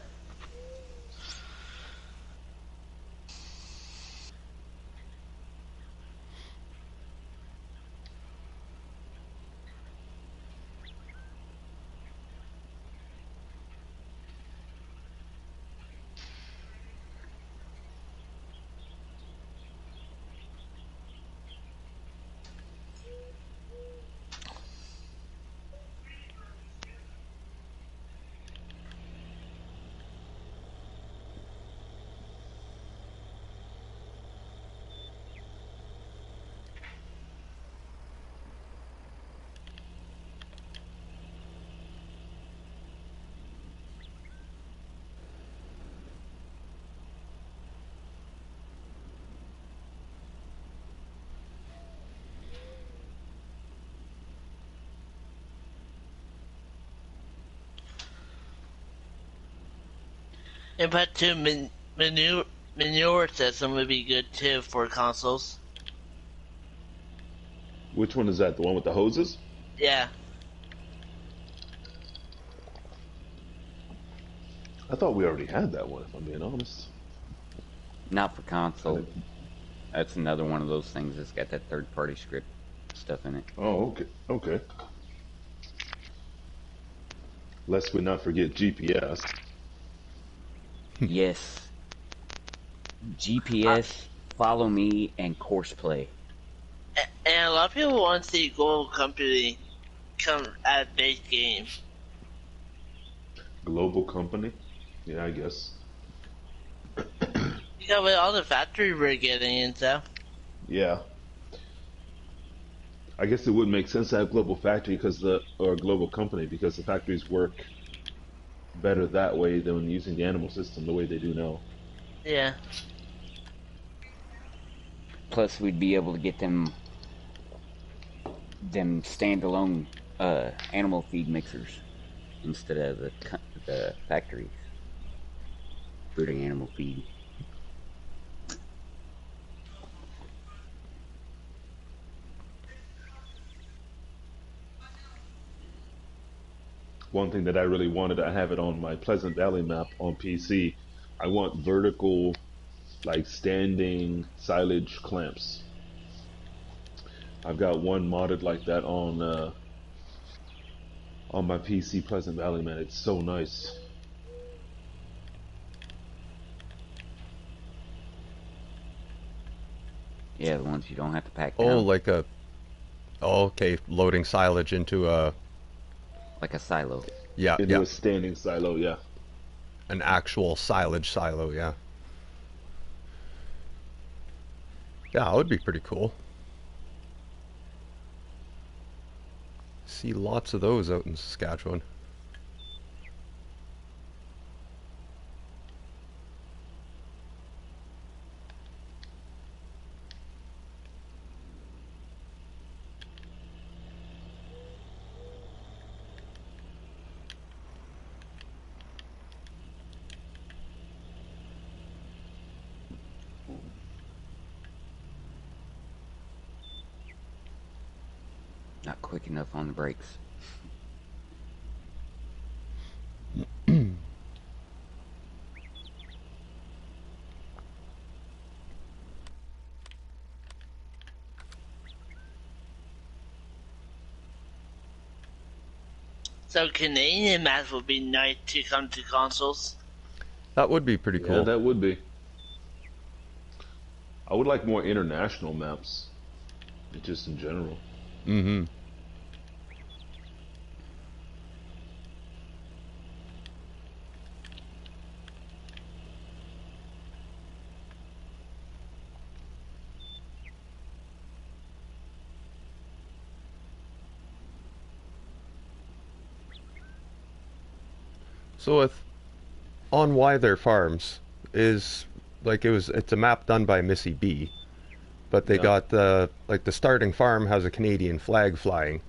And but too, manure system would be good too for consoles. Which one is that? The one with the hoses? Yeah. I thought we already had that one, if I'm being honest. Not for I console. didn't- That's another one of those things that's got that third-party script stuff in it. Oh, okay. Okay. Lest we not forget GPS. Yes. GPS, follow me, and course play. And a lot of people want to see Global Company come at base game. Global company? Yeah, I guess. Yeah, with all the factory we're getting and stuff. Yeah. I guess it would make sense to have global factory or global company because the factories work better that way than using the animal system the way they do now. Yeah. Plus, we'd be able to get them standalone animal feed mixers instead of the factories putting animal feed. One thing that I really wanted, I have it on my Pleasant Valley map on PC. I want vertical, like standing silage clamps. I've got one modded like that on my PC Pleasant Valley, man. It's so nice. Yeah, the ones you don't have to pack Oh, down. like a... Oh, okay, loading silage into a... Like a silo. Yeah, Into yeah, a standing silo, yeah. an actual silage silo, yeah. Yeah, that would be pretty cool. See lots of those out in Saskatchewan. Not quick enough on the brakes. So Canadian maps would be nice to come to consoles. That would be pretty Yeah, cool. that would be. I would like more international maps. just in general. Mm-hmm. So with on why their farms is like it's a map done by Missy B, but they Yeah. got the starting farm has a Canadian flag flying.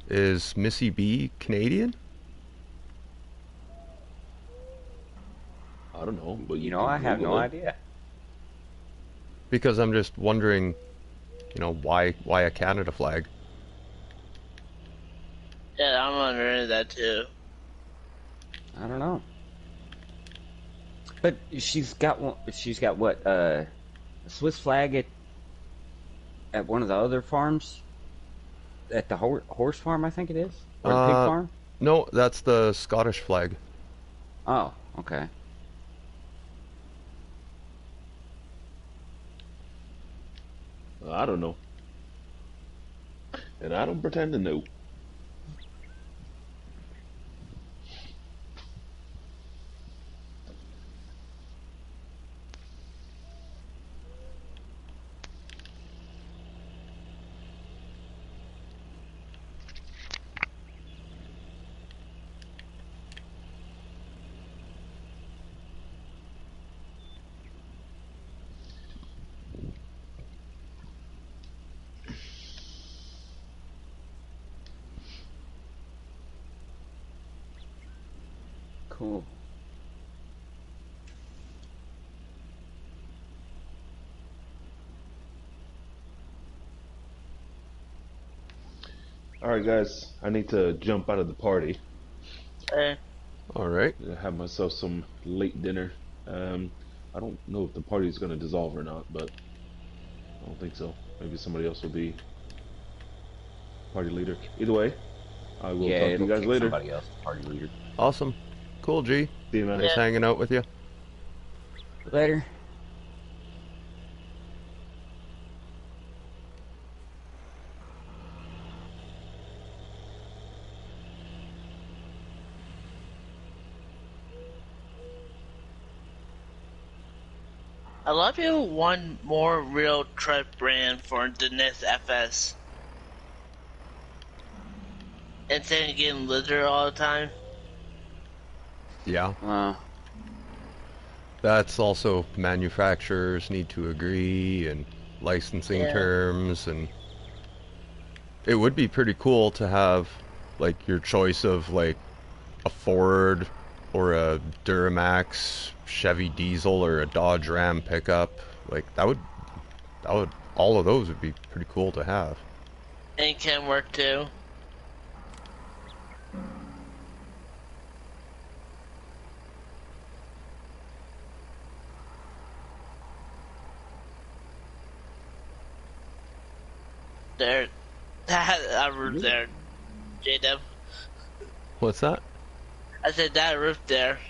Is Missy B Canadian? I don't know, but You you know, can I have Google no it. idea. Because I'm just wondering, why a Canada flag? Yeah, I'm wondering that too. I don't know. But she's got one. She's got what? A Swiss flag at one of the other farms, at the horse farm, I think it is, or the pig Uh, farm. no, that's the Scottish flag. Oh, okay. I don't know, and I don't pretend to know. Cool. All right, guys, I need to jump out of the party. Eh, All right. I have myself some late dinner. I don't know if the party's gonna dissolve or not, but I don't think so. Maybe somebody else will be party leader. Either way, I will Yeah, talk to it'll you guys pick later. somebody else, party leader. Awesome. Cool, G. See you, man. Nice Yeah. hanging out with you. Later. a lot of people want more real truck brand for the next FS. Instead of getting litter all the time. Yeah. Uh, That's also manufacturers need to agree and licensing Yeah. terms, and it would be pretty cool to have like your choice of like a Ford or a Duramax Chevy diesel or a Dodge Ram pickup. Like that would all of those would be pretty cool to have. And can work too. There, that roof there, J-Dub. What's that? I said that roof there.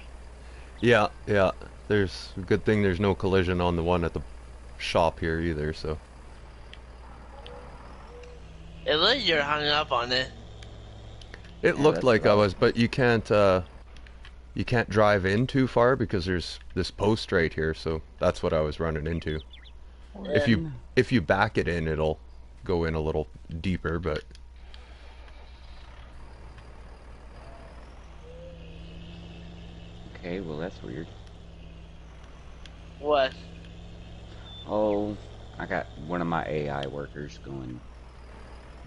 Yeah, yeah. There's a good thing there's no collision on the one at the shop here either, so. It looked like you're hung up on it. It Yeah, looked that's like I rough. was, but you can't drive in too far because there's this post right here, so that's what I was running into. If Yeah. you back it in, it'll go in a little deeper, but okay, well that's weird. What? Oh, I got one of my AI workers going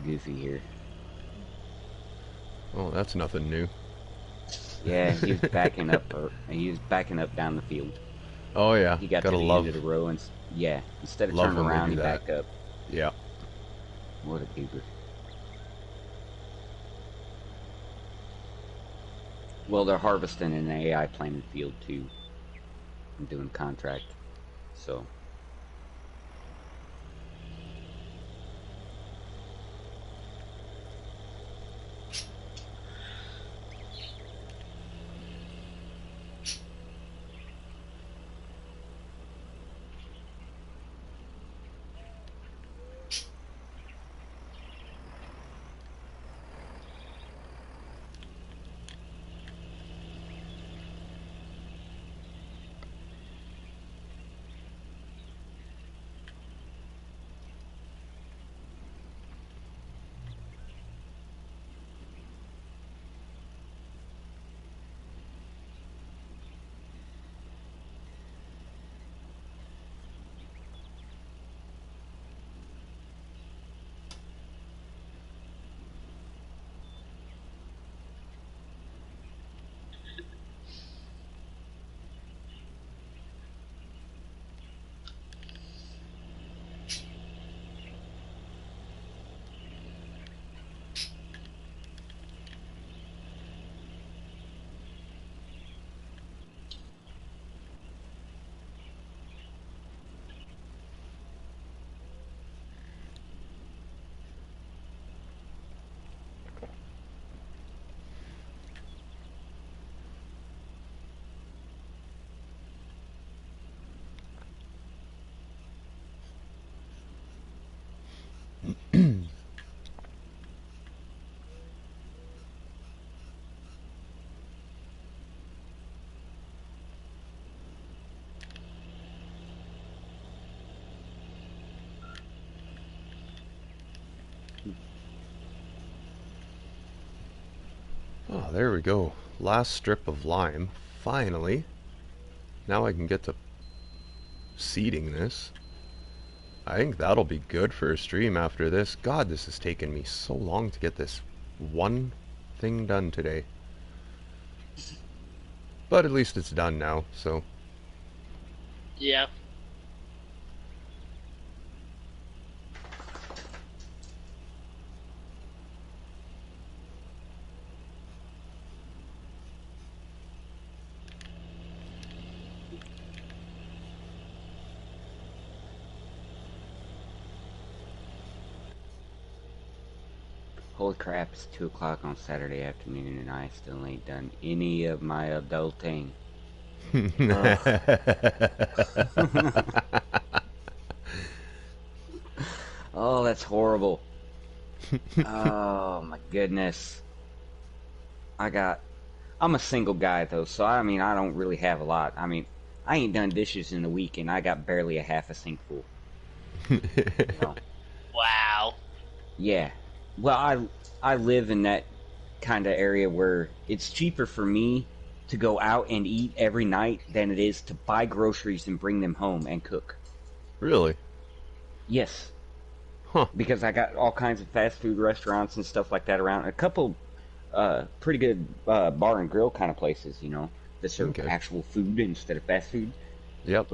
goofy here. oh, that's nothing new. Yeah, he was backing up. He was backing up down the field. Oh yeah, He got gotta to the love end of the row and yeah, instead of love turning when they around, do he that. backed up. Yeah. What a goober. Well, they're harvesting an AI planted field too. I'm doing contract, so. Oh, there we go. Last strip of lime. Finally. Now I can get to seeding this. I think that'll be good for a stream after this. God, this has taken me so long to get this one thing done today. But at least it's done now, so... Yeah. Holy crap, it's 2 o'clock on Saturday afternoon and I still ain't done any of my adulting. Oh, that's horrible. Oh my goodness. I'm a single guy though, so I mean I don't really have a lot. I mean, I ain't done dishes in a week and I got barely a half a sink full. So, Wow. yeah. Well, I live in that kind of area where it's cheaper for me to go out and eat every night than it is to buy groceries and bring them home and cook. Really? Yes. Huh. Because I got all kinds of fast food restaurants and stuff like that around. A couple pretty good bar and grill kind of places, you know, that serve Okay. actual food instead of fast food. Yep.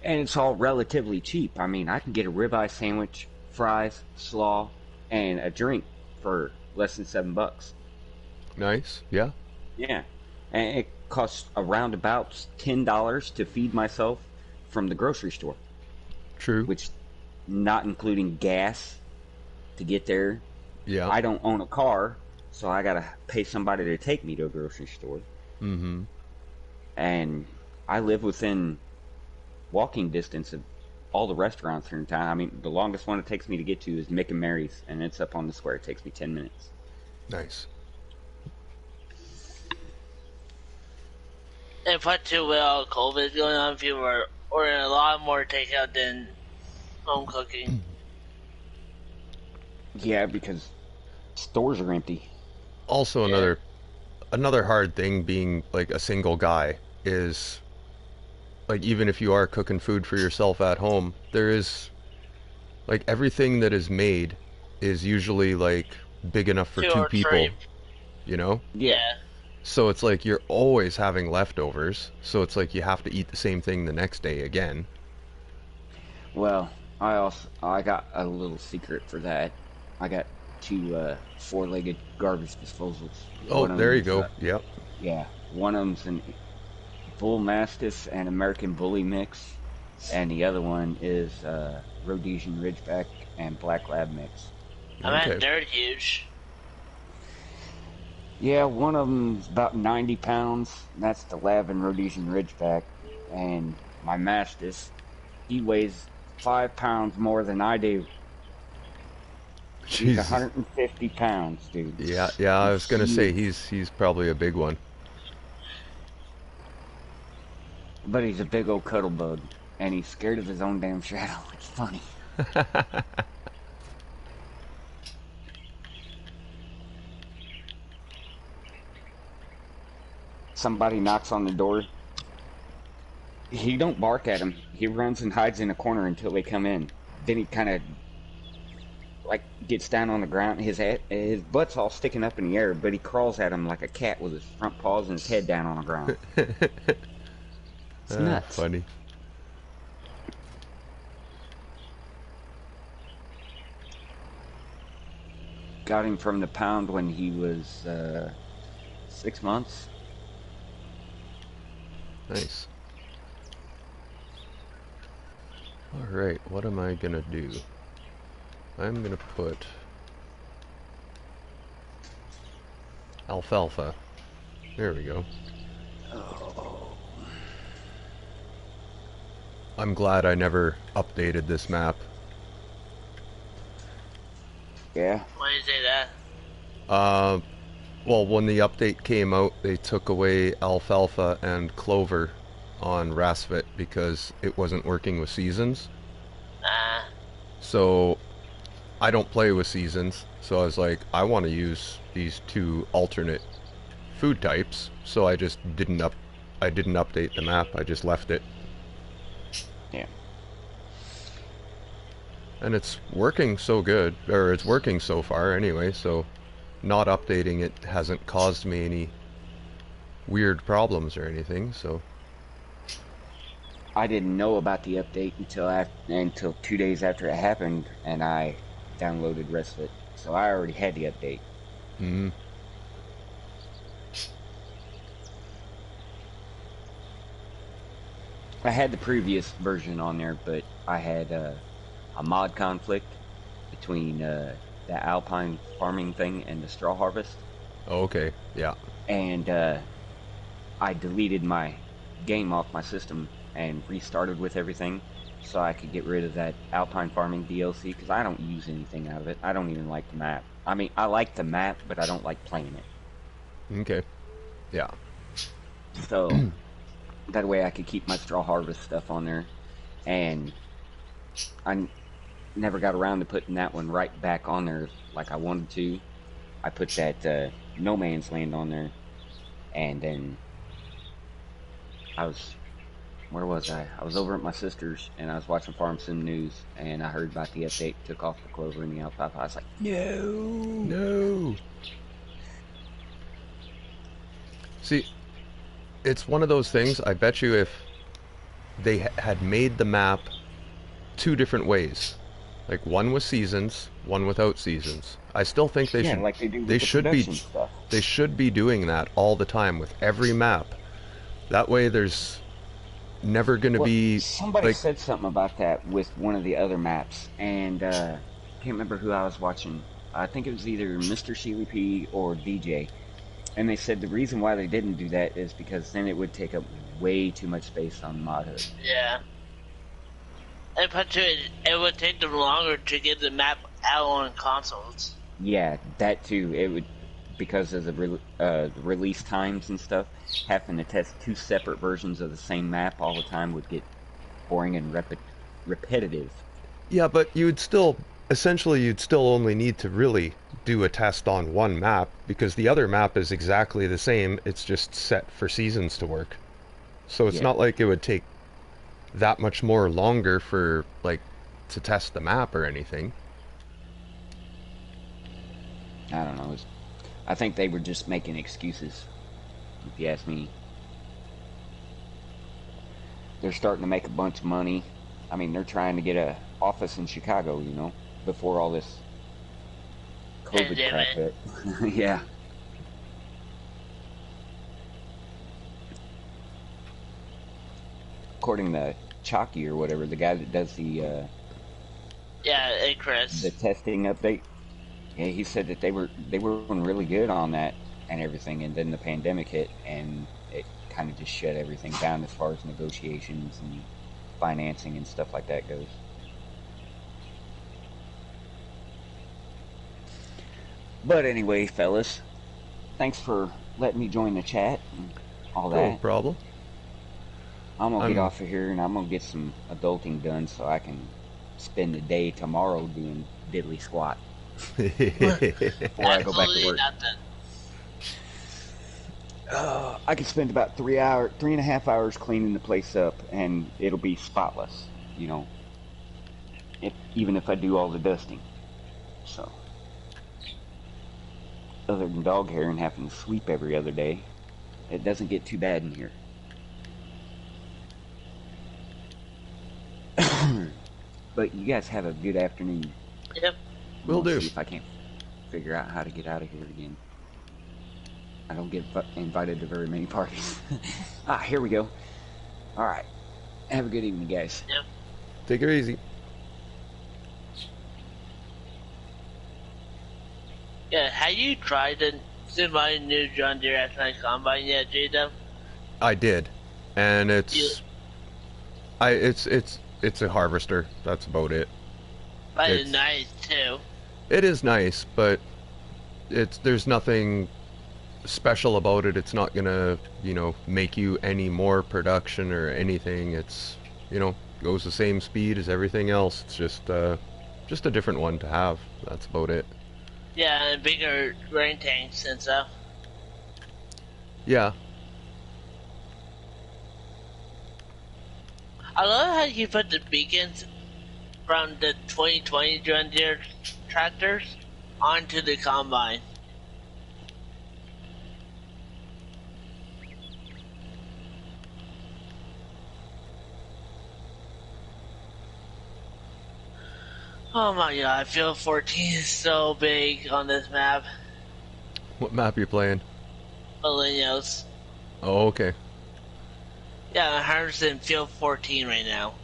And it's all relatively cheap. I mean, I can get a ribeye sandwich, fries, slaw, and a drink for less than $7. Nice. Yeah. Yeah. And it costs around about $10 to feed myself from the grocery store, True. which not including gas to get there. Yeah. I don't own a car, so I gotta pay somebody to take me to a grocery store. Mm-hmm. And I live within walking distance of all the restaurants here in town. I mean, the longest one it takes me to get to is Mick and Mary's, and it's up on the square. It takes me 10 minutes. Nice. And plus too, with all COVID going on, people are ordering a lot more takeout than home cooking. Yeah, because stores are empty. Also, Yeah. another hard thing being like a single guy is like even if you are cooking food for yourself at home, there is like everything that is made is usually like big enough for Two two or people, three. you know? Yeah. So it's like you're always having leftovers. So it's like you have to eat the same thing the next day again. Well, I got a little secret for that. I got two four-legged garbage disposals. Oh, One of there you them's, go. Yep. yeah, one of them's an Bull Mastiff and American Bully mix, and the other one is Rhodesian Ridgeback and Black Lab mix. I'm Okay. at Dirt Huge. Yeah, one of them's about 90 pounds. That's the Lab and Rhodesian Ridgeback, and my Mastiff, he weighs 5 pounds more than I do. He's Jesus. 150 pounds, dude. Yeah, I was gonna say he's probably a big one. But he's a big old cuddle bug, and he's scared of his own damn shadow. It's funny. Somebody knocks on the door. He don't bark at him. He runs and hides in a corner until they come in. Then he kind of like gets down on the ground. His butt's all sticking up in the air, but he crawls at him like a cat with his front paws and his head down on the ground. It's nuts. Funny. Got him from the pound when he was 6 months. Nice. Alright, what am I gonna do? I'm gonna put alfalfa. There we go. I'm glad I never updated this map. Yeah. Why do you say that? Well, when the update came out, they took away alfalfa and clover on Rassvet because it wasn't working with seasons. Ah. So I don't play with seasons, So I was like, I want to use these two alternate food types, so I just I didn't update the map. I just left it. Yeah. And it's working so good, or it's working so far anyway, so not updating it hasn't caused me any weird problems or anything, so. I didn't know about the update until 2 days after it happened, and I downloaded Rassvet, so I already had the update. Hmm. I had the previous version on there, but I had a mod conflict between the alpine farming thing and the straw harvest, Oh, okay, yeah. and I deleted my game off my system and restarted with everything so I could get rid of that alpine farming DLC, because I don't use anything out of it. I don't even like the map. I mean, I like the map, but I don't like playing it. Okay, yeah. So that way I could keep my straw harvest stuff on there, and I never got around to putting that one right back on there like I wanted to. I put that No Man's Land on there, and then where was I? I was over at my sister's, and I was watching Farm Sim News, and I heard about the update, took off the clover and the alfalfa. I was like, no. No! See, it's one of those things, I bet you if they had made the map two different ways, like one with seasons, one without seasons, I still think they should, like they do with they the should be, production stuff. they should be doing that all the time with every map. That way there's never going to be, Somebody like, said something about that with one of the other maps, and I can't remember who I was watching. I think it was either Mr. Sealy P or DJ, and they said the reason why they didn't do that is because then it would take up way too much space on modhood. Yeah. And plus, it would take them longer to get the map out on consoles. Yeah, that too. It would, because of the release times and stuff. Having to test two separate versions of the same map all the time would get boring and repetitive. yeah, but you'd still, essentially you'd still only need to really do a test on one map, because the other map is exactly the same, it's just set for seasons to work. So it's Yeah. not like it would take that much more longer for, like, to test the map or anything. I don't know. I think they were just making excuses, if you ask me. They're starting to make a bunch of money. I mean, they're trying to get a office in Chicago, before all this COVID crap hit. Yeah. According to Chalky or whatever, the guy that does the Yeah, Chris. the testing update, yeah, he said that they were doing really good on that and everything, and then the pandemic hit, and it kind of just shut everything down as far as negotiations and financing and stuff like that goes. But anyway, fellas, thanks for letting me join the chat and all that. No problem. I'm gonna get off of here, and I'm gonna get some adulting done so I can spend the day tomorrow doing diddly squat before I go back to work. Nothing. I could spend about 3.5 hours cleaning the place up, and it'll be spotless, even if I do all the dusting. So, other than dog hair and having to sweep every other day, it doesn't get too bad in here. But you guys have a good afternoon. Yep. Will do. See if I can't figure out how to get out of here again. I don't get invited to very many parties. Here we go. All right. Have a good evening, guys. Yep. Take it easy. Yeah, have you tried the semi-new John Deere X9 Combine yet, J-Dub? I did, and it's a harvester. That's about it. But it's nice, too. It is nice, but there's nothing special about it. It's not gonna, make you any more production or anything. It's, goes the same speed as everything else. It's just a different one to have. That's about it. Yeah, and bigger grain tanks and stuff. Yeah. I love how you put the beacons from the 2020 John Deere tractors onto the combine. Oh my god, field 14 is so big on this map. What map you playing? Millennials. Oh, okay. Yeah, I'm harvesting field 14 right now.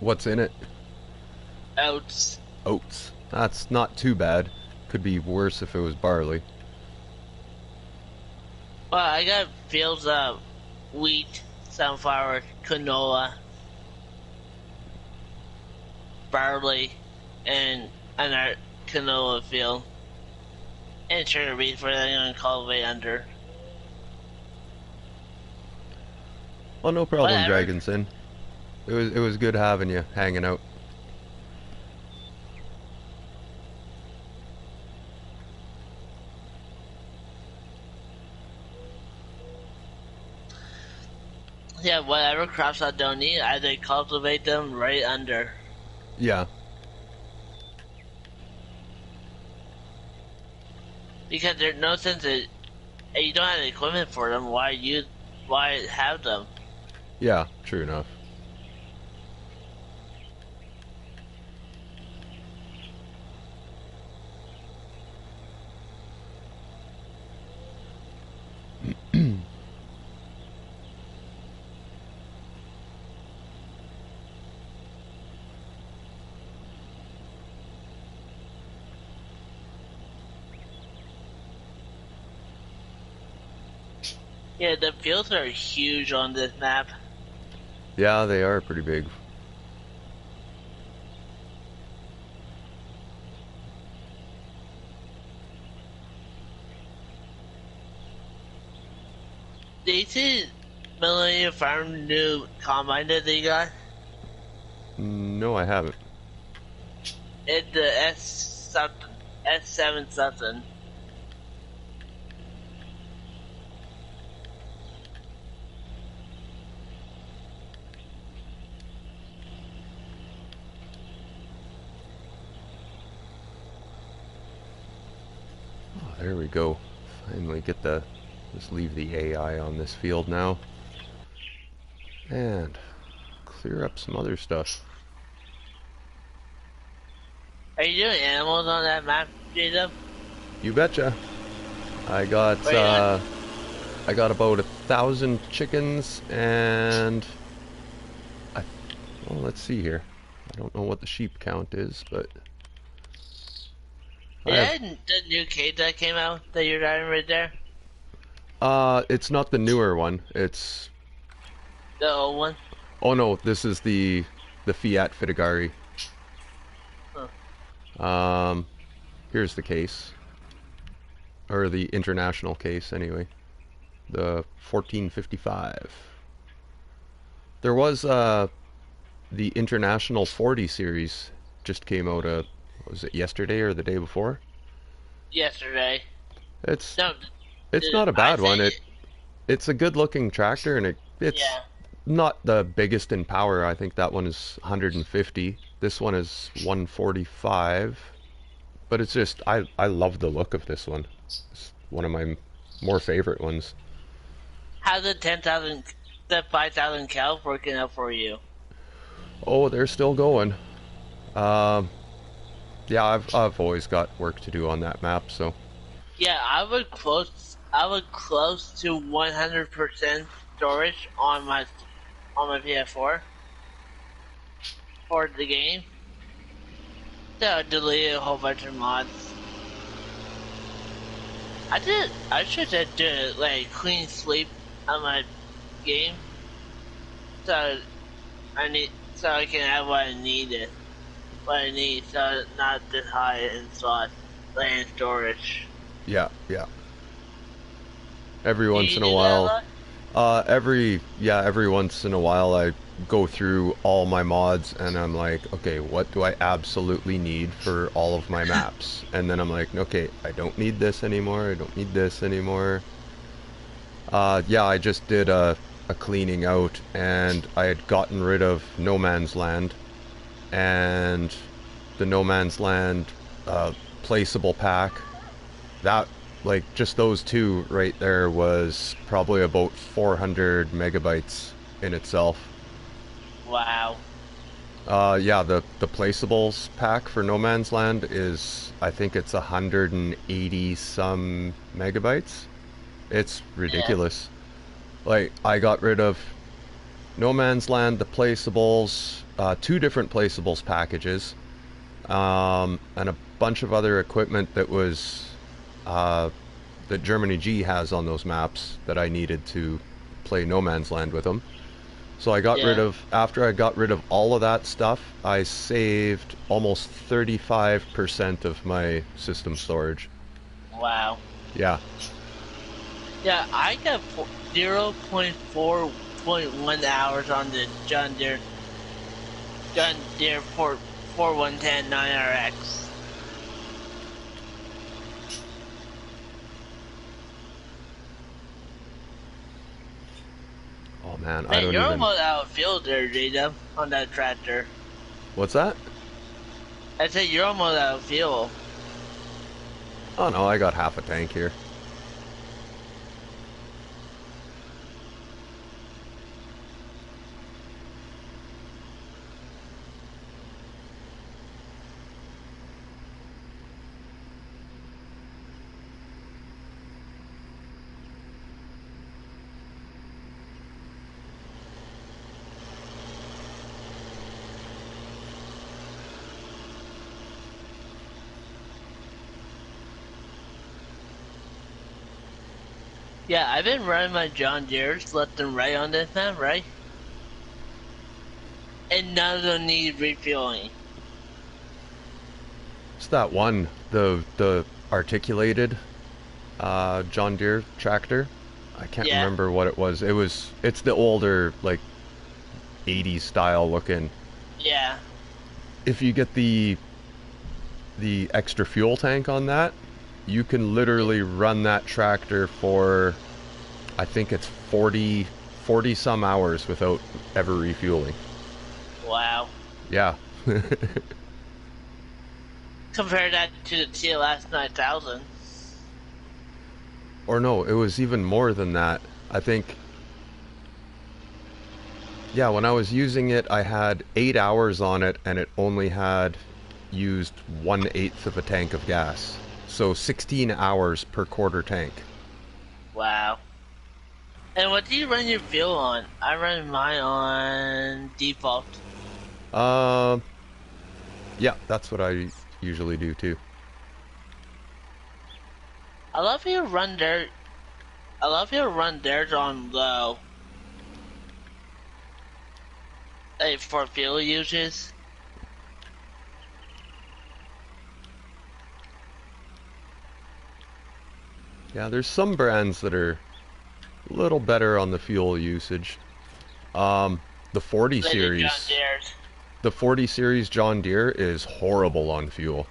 What's in it? Oats. Oats. That's not too bad. Could be worse if it was barley. Well, I got fields of wheat, sunflower, canola, barley, and another canola field. And sugar beets where they're going to cultivate under. Well, no problem, Whatever. Dragonson. It was good having you hanging out. Yeah, whatever crops I don't need, I they cultivate them right under. Yeah. Because there's no sense that you don't have the equipment for them. Why have them? Yeah. True enough. Yeah, the fields are huge on this map. Yeah, they are pretty big. Did you see Millennium Farm new combine that they got? No, I haven't. It's the S7 something. Oh, there we go. Finally get the... Just leave the AI on this field now. And clear up some other stuff. Are you doing animals on that map, Jacob? You betcha. I got Wait, I got about 1,000 chickens and well, let's see here. I don't know what the sheep count is, but I is have, that the new cage that came out that you're driving right there? it's not the newer one. It's The old one? oh no, this is the Fiat Fittigari. Here's the case. Or the international case anyway. The 1455. There was the International 40 series just came out was it yesterday or the day before? Yesterday. It's No, it's not a bad one. think It's a good looking tractor and it's yeah. not the biggest in power. I think that one is 150. This one is 145. But it's just I love the look of this one. It's one of my more favorite ones. How's the 5,000 cows working out for you? Oh, they're still going. Um yeah, I've always got work to do on that map, so Yeah, I would close to 100% storage on my PS4 for the game. So I deleted a whole bunch of mods. I should have did like clean sleep on my game. So so I can have what I needed. What I need, so it's not this high in slot, like in storage. yeah, yeah. Every Do once you in a do that a while, lot? every once in a while go through all my mods and I'm like, okay, what do I absolutely need for all of my maps? And then I'm like, okay, I don't need this anymore. I don't need this anymore. Yeah, I just did a cleaning out and I had gotten rid of No Man's Land, and the No Man's Land placeable pack. That, like, just those two right there was probably about 400 megabytes in itself. Wow. Yeah, the placeables pack for No Man's Land is, I think it's 180 some megabytes. It's Yeah. ridiculous. Like, I got rid of No Man's Land, the placeables, two different placeables packages, and a bunch of other equipment that was uh, that Germany G has on those maps that I needed to play No Man's Land with them. So I got rid Yeah. of, after I got rid of all of that stuff, I saved almost 35% of my system storage. Wow. Yeah. Yeah, I got 0.4.1 hours on the John Deere 4110 9RX. Oh man, I Man, don't you're even. almost out of field there, Jada, on that tractor. What's that? I said you're almost out of fuel. Oh no, I got half a tank here. Yeah, I've been running my John Deere's left and right on this map, right? And none of them need refueling. It's that one, the articulated John Deere tractor. I can't Yeah, remember what it was. It's the older, like, 80s style looking. yeah. If you get the extra fuel tank on that, you can literally run that tractor for, I think it's 40 some hours without ever refueling. Wow. Yeah. Compare that to the TLS 9000. Or no, it was even more than that. I think, yeah, when I was using it, I had 8 hours on it, and it only had used 1/8 of a tank of gas. So 16 hours per quarter tank. Wow. And what do you run your fuel on? I run mine on default. Uh, yeah, that's what I usually do too. I love you run dirt. I love you run dirt on low. Like for fuel uses. Yeah, there's some brands that are a little better on the fuel usage. The 40 Like the John series, Deere's. the 40 series John Deere is horrible on fuel.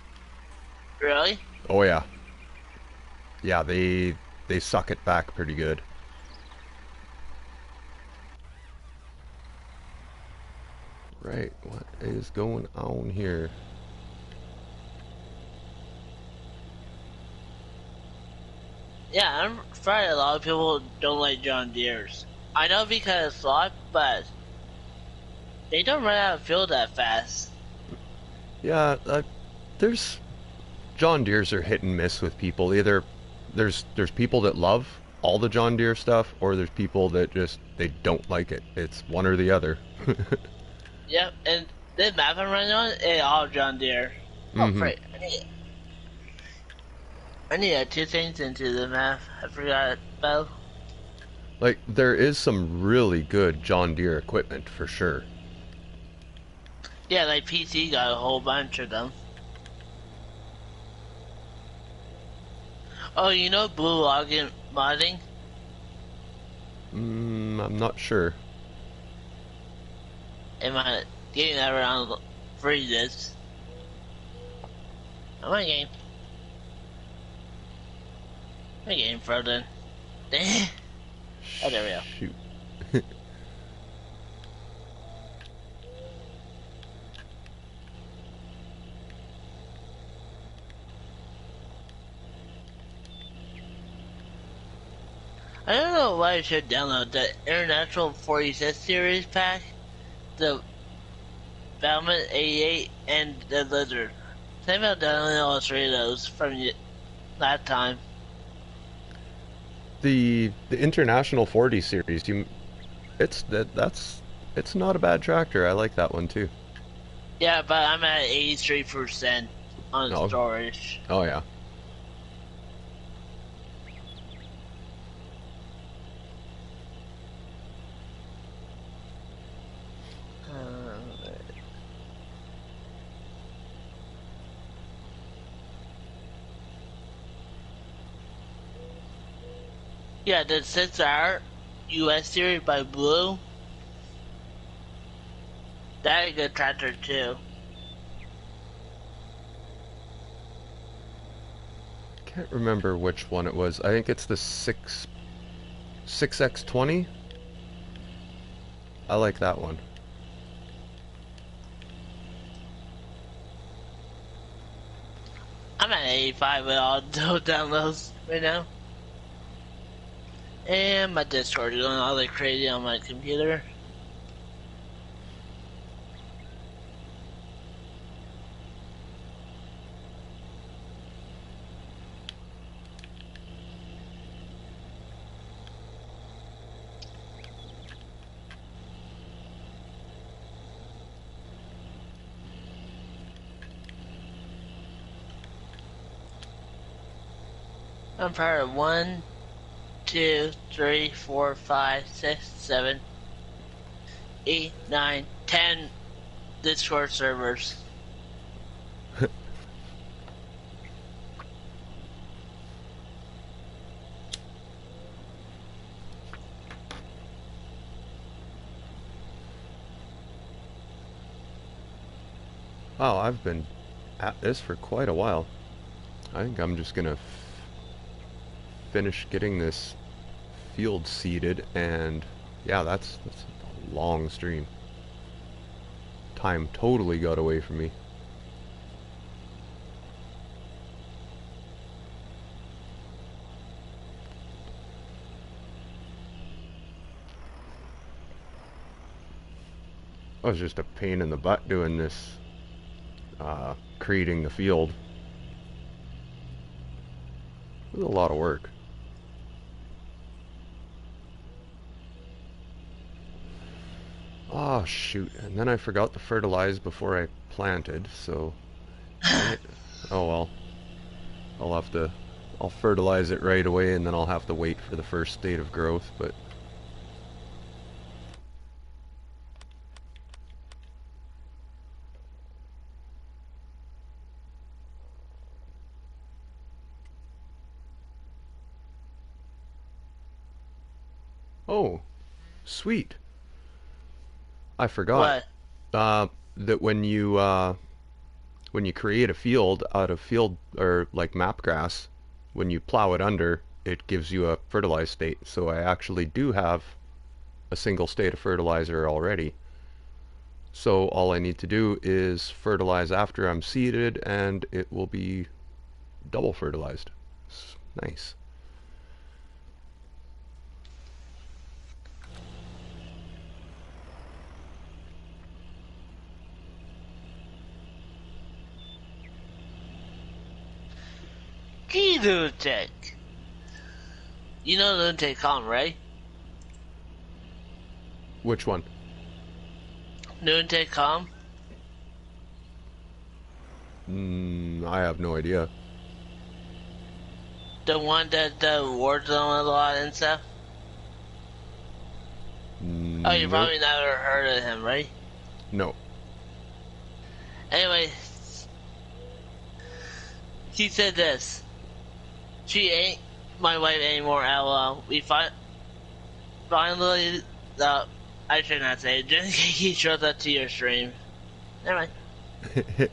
Really? Oh yeah. Yeah, they suck it back pretty good. Right, what is going on here? Yeah, I'm afraid a lot of people don't like John Deere's. I know because it's a lot, but they don't run out of fuel that fast. Yeah, there's John Deere's are hit and miss with people. Either there's people that love all the John Deere stuff, or there's people that just they don't like it. It's one or the other. Yep, and this map I'm running on is all John Deere. Oh, Hmm. great. I need to add two things into the map. I forgot about. Like, there is some really good John Deere equipment for sure. Yeah, like PC got a whole bunch of them. Oh, you know blue login modding? I'm not sure. in my game that around freezes. Oh, my game. My game frozen. Oh, there we go. Shoot. I don't know why I should download the International 46 series pack, the Valmont 88, and the Lizard. Think about downloading all three of those from that time. The International 40 series, it's not a bad tractor. I like that one too. Yeah, but I'm at 83% on Oh. storage. Oh yeah. Yeah, the 6-hour US series by Blue. That's a good tractor too. Can't remember which one it was. I think it's the 6X20. I like that one. I'm at 85 with all those downloads right now. And my Discord is going all like crazy on my computer. I'm part of 1, 2, 3, 4, 5, 6, 7, 8, 9, 10 Discord servers. Wow, I've been at this for quite a while. I think I'm just gonna finish getting this field seeded, and yeah, that's a long stream. Time totally got away from me. It was just a pain in the butt doing this, creating the field. It was a lot of work. Oh shoot, and then I forgot to fertilize before I planted, so oh well. I'll fertilize it right away, and then I'll have to wait for the first state of growth, but oh, sweet. I forgot. That when you create a field out of field or like map grass, when you plow it under, it gives you a fertilized state. So I actually do have a single state of fertilizer already. So all I need to do is fertilize after I'm seeded, and it will be double fertilized. It's nice. Gee, Lunatic. You know Lunatic Con, right? Which one? Lunatic Con? I have no idea. The one that the awards on a lot and stuff? Oh, you Nope. probably never heard of him, right? No. Anyway, he said this. She ain't my wife anymore, LOL. We finally I should not say it. Just in case he shows up to your stream. Never mind.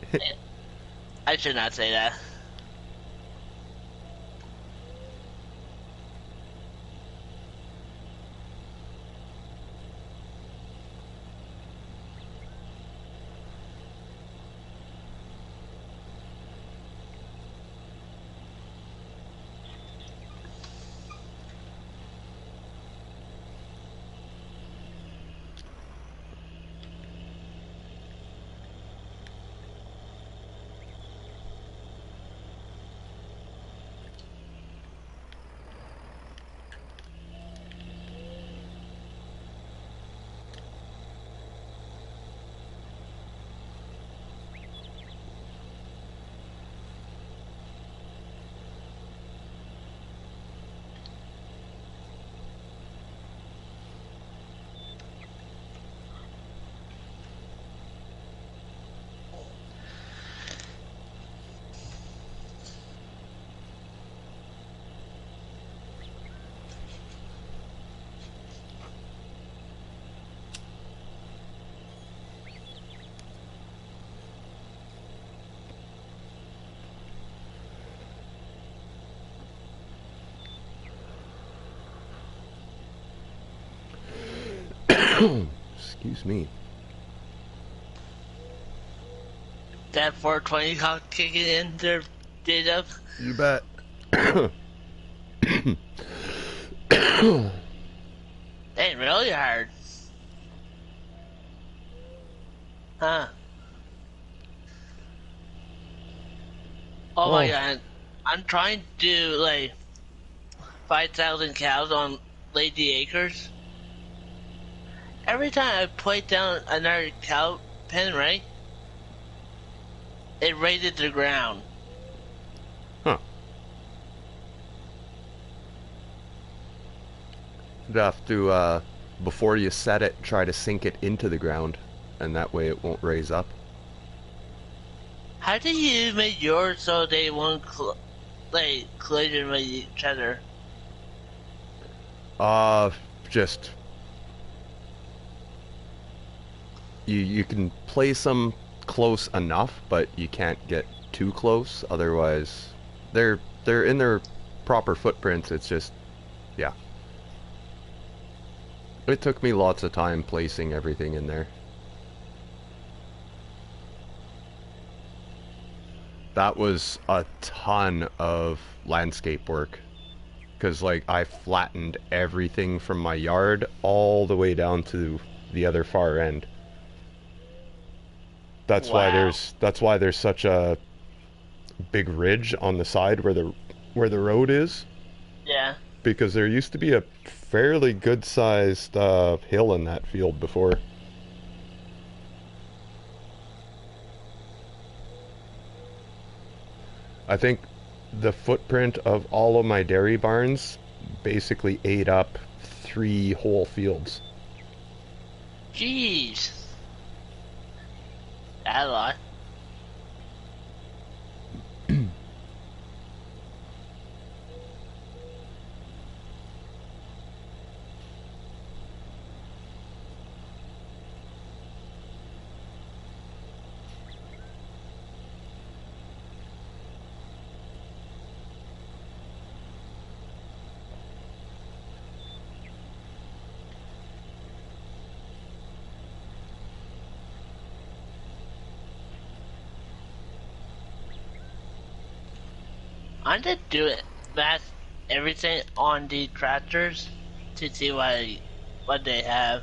I should not say that. Excuse me. That 420 call kicking in there, J-Dub. You bet. Ain't really hard. Huh. Oh my god. I'm trying to do like 5,000 cows on Lady Acres. Every time I put down another cow pen, right? It raided the ground. Huh. You'd have to, before you set it, try to sink it into the ground, and that way it won't raise up. How do you make yours so they won't collision with each other? Just... You can place them close enough, but you can't get too close, otherwise... They're in their proper footprints, it's just... Yeah. It took me lots of time placing everything in there. That was a ton of landscape work. Because, like, I flattened everything from my yard all the way down to the other far end. That's why there's such a big ridge on the side where the road is. Yeah. Because there used to be a fairly good sized hill in that field before. I think the footprint of all of my dairy barns basically ate up 3 whole fields. Jeez. That's a lot. I'm just doing that everything on the tractors to see what they have.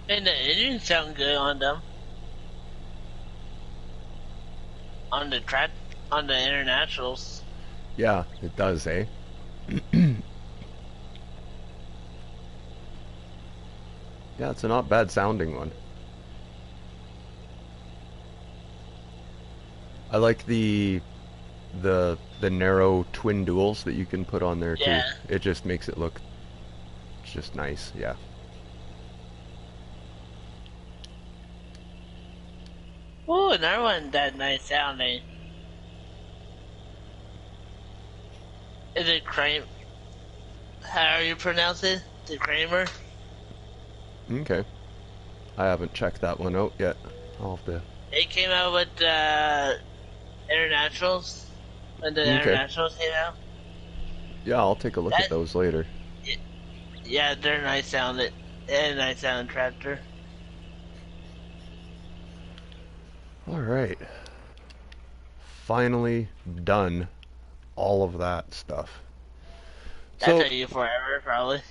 And the engine sound good on them. On the internationals. Yeah, it does, eh? Yeah, it's a not bad sounding one. I like the narrow twin duals that you can put on there too. Yeah. It just makes it look just nice. Yeah. Ooh, another one that nice sounding. Is it Kramer? How you pronounce it? The Kramer? Okay. I haven't checked that one out yet. I'll have to. It came out with Internationals. When the Okay. Internationals came out. Yeah, I'll take a look at those later. Yeah, they're nice sounding. And nice sounding tractor. Alright. Finally done all of that stuff. That So, took you forever, probably.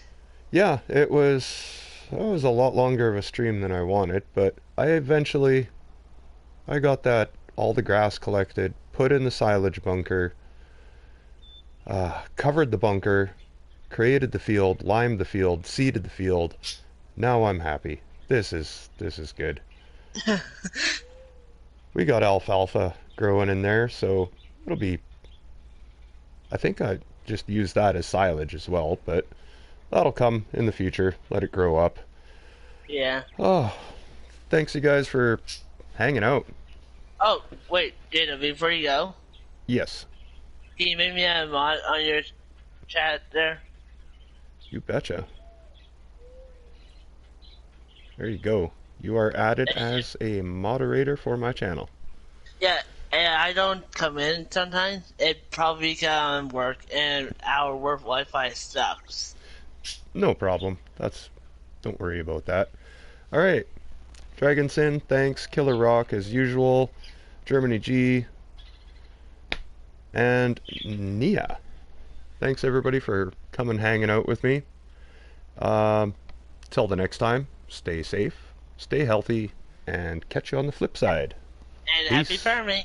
yeah, it was a lot longer of a stream than I wanted, but I got that all the grass collected, put in the silage bunker, covered the bunker, created the field, limed the field, seeded the field. Now I'm happy. This is good. We got alfalfa growing in there, so it'll be. I think I just use that as silage as well, but that'll come in the future. Let it grow up. Yeah. Oh, thanks you guys for hanging out. Oh, wait, Jada, before you go, Yes, can you make me a mod on your chat there? you betcha. There you go. You are added as a moderator for my channel. Yeah, and I don't come in sometimes. It probably because I'm work and our work Wi-Fi sucks. No problem. Don't worry about that. Alright. Dragon Sin, thanks. Killer Rock as usual. Germany G. And Nia. Thanks everybody for coming hanging out with me. Till the next time, stay safe, stay healthy, and catch you on the flip side. And happy Peace. farming.